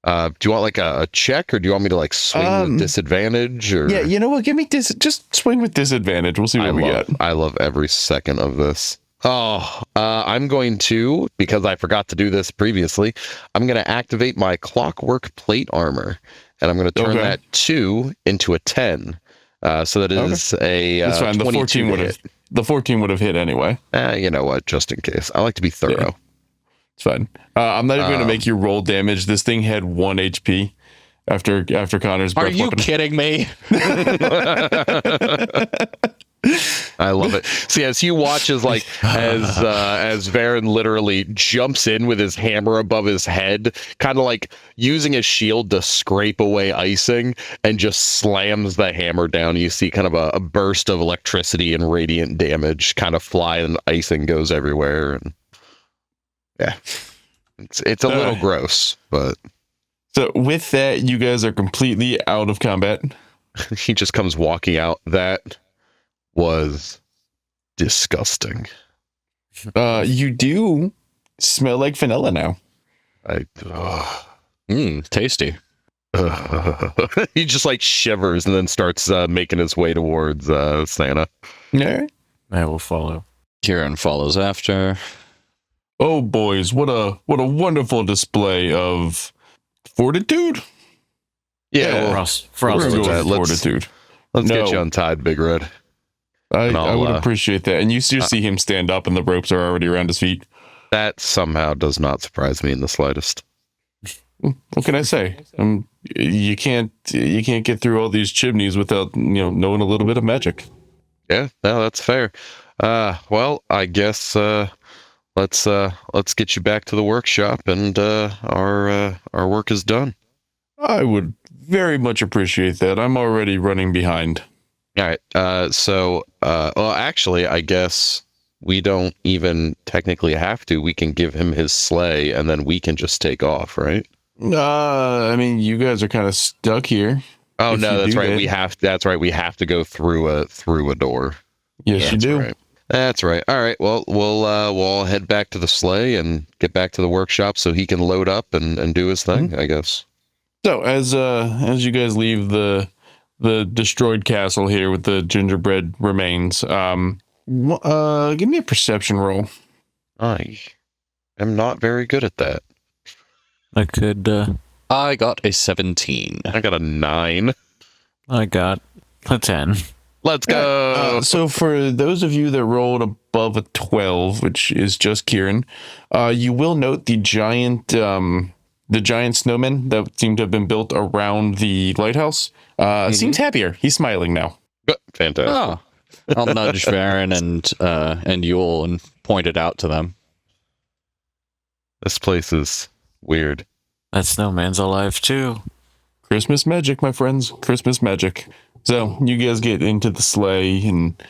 Do you want like a check, or do you want me to like swing with disadvantage? Or Yeah, you know what? Give me just swing with disadvantage. We'll see what we get. I love every second of this. Oh, I'm going to, because I forgot to do this previously, I'm going to activate my clockwork plate armor, and I'm going to turn that 2 into a 10. So that is a That's fine. The 22 14 to would have. hit. the 14 would have hit anyway. You know what? Just in case. I like to be thorough. Yeah. It's fine. I'm not even going to make you roll damage. This thing had 1 HP after Connor's breath. Are you weapon. kidding me? I love it. See, as he watches, as Varen literally jumps in with his hammer above his head, kind of like using his shield to scrape away icing, and just slams the hammer down. You see kind of a burst of electricity and radiant damage kind of fly, and icing goes everywhere. And yeah, it's a little gross, but so with that, you guys are completely out of combat. he just comes walking out. That was disgusting. You do smell like vanilla now. Tasty. He just like shivers and then starts making his way towards Santa. Yeah. I will follow. Kieran follows after. Oh boys, what a wonderful display of fortitude. Yeah, Frost. We're gonna go let's- with fortitude. let's No. get you untied, Big Red. I would I'll, appreciate that. And you just see him stand up, and the ropes are already around his feet. That somehow does not surprise me in the slightest. What can I say? You can't get through all these chimneys without knowing a little bit of magic. Yeah, no, that's fair. Well, I guess let's get you back to the workshop, and our work is done. I would very much appreciate that. I'm already running behind. All right. Well, actually, I guess we don't even technically have to. We can give him his sleigh, and then we can just take off, right? I mean, you guys are kind of stuck here. Oh If no, you that's do right. that. That's right. We have to go through a door. Yes, you That's do. right. That's right. All right. Well, we'll all head back to the sleigh and get back to the workshop so he can load up and do his thing, I guess. So as you guys leave the destroyed castle here with the gingerbread remains, give me a perception roll. I am not very good at that. I could. I got a 17. I got a 9. I got a 10. Let's go. So for those of you that rolled above a 12, which is just Kieran, you will note the giant snowman that seemed to have been built around the lighthouse seems happier. He's smiling now. Fantastic. Oh, I'll nudge Varen and Yule and point it out to them. This place is weird. That snowman's alive too. Christmas magic, my friends. Christmas magic. So you guys get into the sleigh, and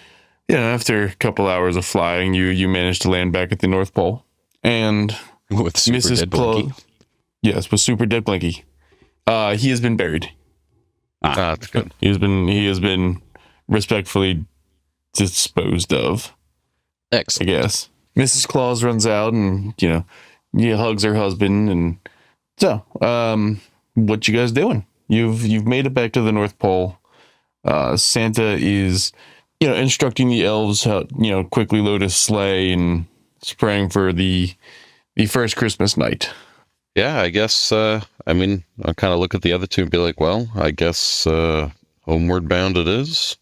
after a couple hours of flying, you manage to land back at the North Pole. And With Super Mrs. Dead Blinky. Yes, with Super Dead Blinky. He has been buried. That's good. He has been respectfully disposed of, I Excellent. guess. Mrs. Claus runs out and hugs her husband, and so what you guys doing? You've made it back to the North Pole. Santa is instructing the elves how quickly load a sleigh and spraying for the first Christmas night. Yeah, I guess. I mean, I'll kind of look at the other two and be like, well, I guess homeward bound it is.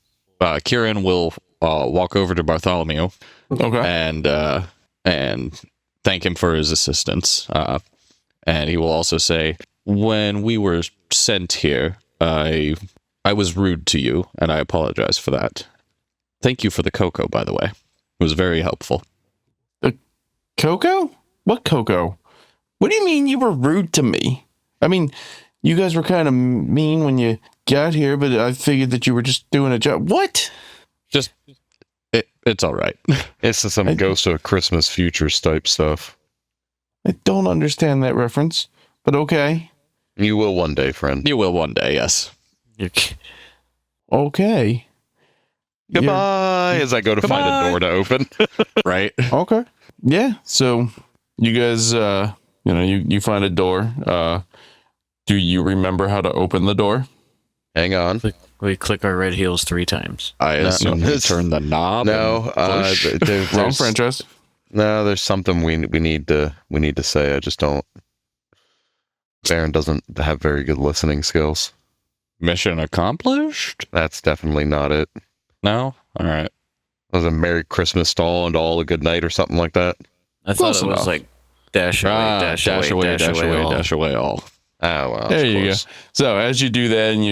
Kieran will walk over to Bartholomew Okay. and thank him for his assistance. And he will also say, when we were sent here, I was rude to you, and I apologize for that. Thank you for the cocoa, by the way. It was very helpful. Coco? What cocoa? What do you mean you were rude to me? I mean, you guys were kind of mean when you got here, but I figured that you were just doing a job. What? Just, it's all right. It's some Ghost of Christmas Futures type stuff. I don't understand that reference, but okay. You will one day, friend. You will one day, yes. Okay. Goodbye. As I go to find a door to open. Right? Okay. Yeah. So you guys, you find a door. Do you remember how to open the door? Hang on. We click our red heels 3 times. I assume you this- turn the knob. No, and Wrong franchise. No, there's something we need to say. I just don't. Baron doesn't have very good listening skills. Mission accomplished? That's definitely not it. No? All right. Was a Merry Christmas to all and all a good night or something like that? I thought Close it was enough. like dash away, dash away, all. dash away all. Oh, well. There you go. So as you do that, and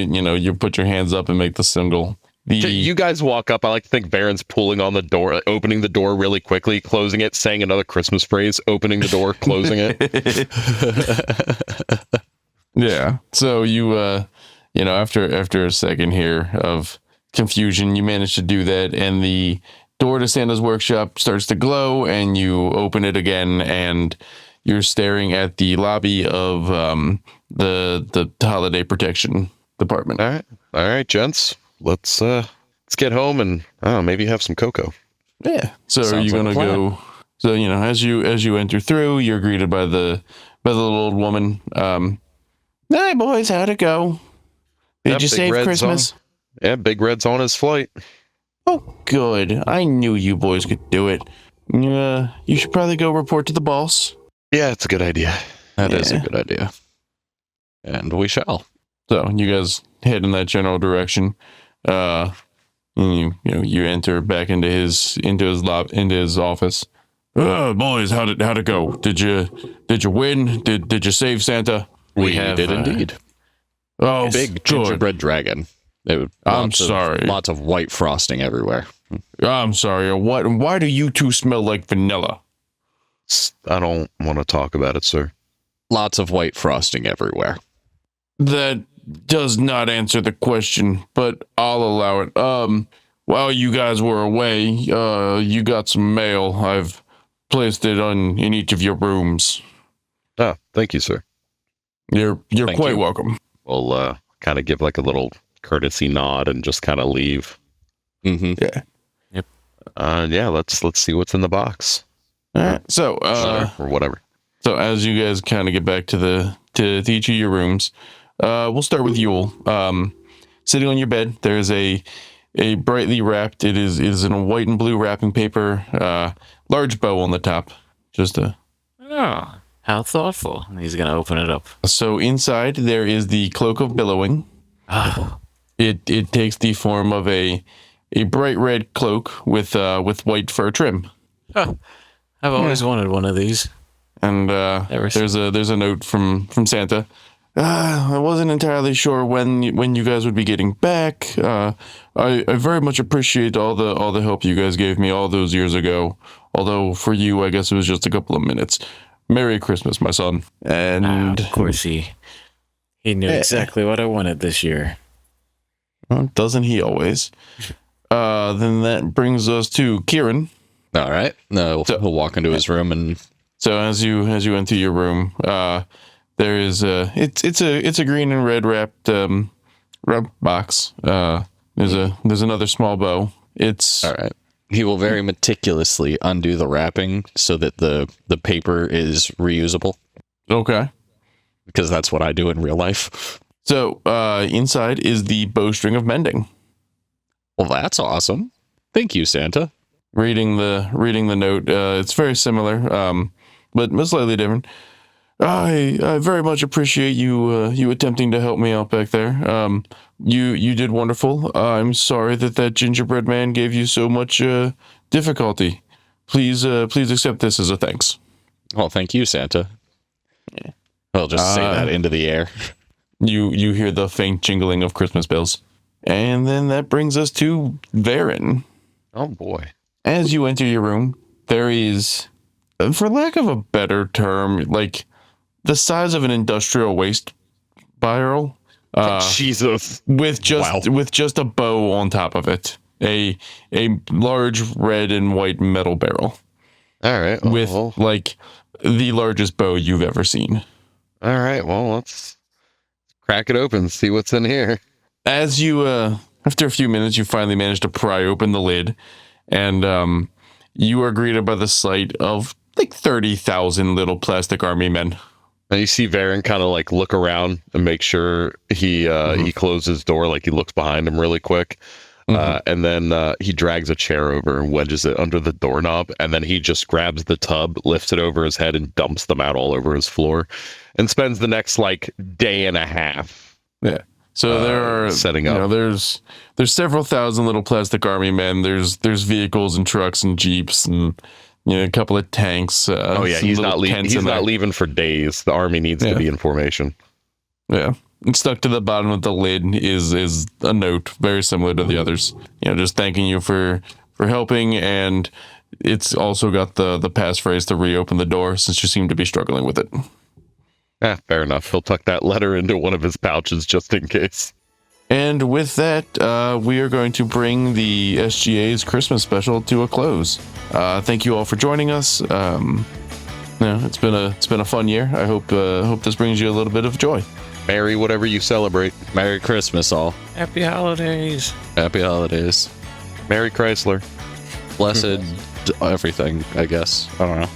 you put your hands up and make the symbol. You guys walk up. I like to think Baron's pulling on the door, opening the door really quickly, closing it, saying another Christmas phrase, opening the door, closing it. Yeah. So you after a second here of confusion, you manage to do that, and the door to Santa's workshop starts to glow, and you open it again, and you're staring at the lobby of the holiday protection department. All right, gents. Let's get home and maybe have some cocoa. Yeah. So are Sounds you like gonna a plan. go? So as you enter through, you're greeted by the little old woman. Hey boys, how'd it go? Did you Big save Red's Christmas? Yeah, Big Red's on his flight. Oh, good. I knew you boys could do it. You should probably go report to the boss. Yeah, it's a good idea. That is a Yeah. good idea. And we shall. So you guys head in that general direction. And you enter back into his office. Boys, how'd it go? Did you win? Did you save Santa? We have, did indeed. Oh, Big good. gingerbread dragon. I'm sorry. Lots of white frosting everywhere. I'm sorry. Why do you two smell like vanilla? I don't want to talk about it, sir. Lots of white frosting everywhere. That does not answer the question, but I'll allow it. While you guys were away, you got some mail. I've placed it in each of your rooms. Oh, thank you, sir. You're Thank quite you. welcome. We'll kind of give like a little courtesy nod and just kind of leave. Mm-hmm. Yeah, let's see what's in the box. All right. So, or whatever. so as you guys kind of get back to each of your rooms, we'll start with Yule. Sitting on your bed, there's a brightly wrapped. It is in a white and blue wrapping paper. Large bow on the top. Just a. Oh, how thoughtful. He's going to open it up. So inside there is the cloak of billowing. Oh, It takes the form of a bright red cloak with white fur trim. I've always wanted one of these. And Ever there's a note from Santa. I wasn't entirely sure when you guys would be getting back. I very much appreciate all the help you guys gave me all those years ago. Although for you, I guess it was just a couple of minutes. Merry Christmas, my son. And Of course, he knew exactly what I wanted this year. well, doesn't he always? Then that brings us to Kieran. All right. No, he'll walk into his room and So as you enter your room, there is it's a green and red wrapped box. There's another small bow. It's all right. He will very meticulously undo the wrapping so that the paper is reusable, okay. because that's what I do in real life. So inside is the bowstring of mending. Well, that's awesome. Thank you, Santa. Reading the note, it's very similar, but slightly different. I very much appreciate you attempting to help me out back there. You did wonderful. I'm sorry that gingerbread man gave you so much difficulty. Please accept this as a thanks. Well, thank you, Santa. I'll just say that into the air. You hear the faint jingling of Christmas bells, and then that brings us to Varen. Oh boy. As you enter your room, there is, for lack of a better term, like the size of an industrial waste barrel, Jesus. with just a bow on top of it. A large red and white metal barrel All right. with like the largest bow you've ever seen. All right. Well, let's crack it open, see what's in here. As you, after a few minutes, you finally manage to pry open the lid, and you are greeted by the sight of like 30,000 little plastic army men. And you see Varen kind of like look around and make sure he closes his door, like he looks behind him really quick. And then he drags a chair over and wedges it under the doorknob. And then he just grabs the tub, lifts it over his head, and dumps them out all over his floor, and spends the next like day and a half So there are setting up. There's several thousand little plastic army men. There's vehicles and trucks and jeeps and a couple of tanks. Oh yeah, he's not leaving. He's not leaving for days. The army needs to be in formation. Yeah. And stuck to the bottom of the lid is a note very similar to the others. Just thanking you for helping, and it's also got the passphrase to reopen the door since you seem to be struggling with it. Fair enough. He'll tuck that letter into one of his pouches just in case. And with that, we are going to bring the SGA's Christmas special to a close. Thank you all for joining us. It's been a fun year. I hope this brings you a little bit of joy. Merry whatever you celebrate. Merry Christmas, all. Happy holidays. Happy holidays. Merry Chrysler. Blessed everything, I guess. I don't know.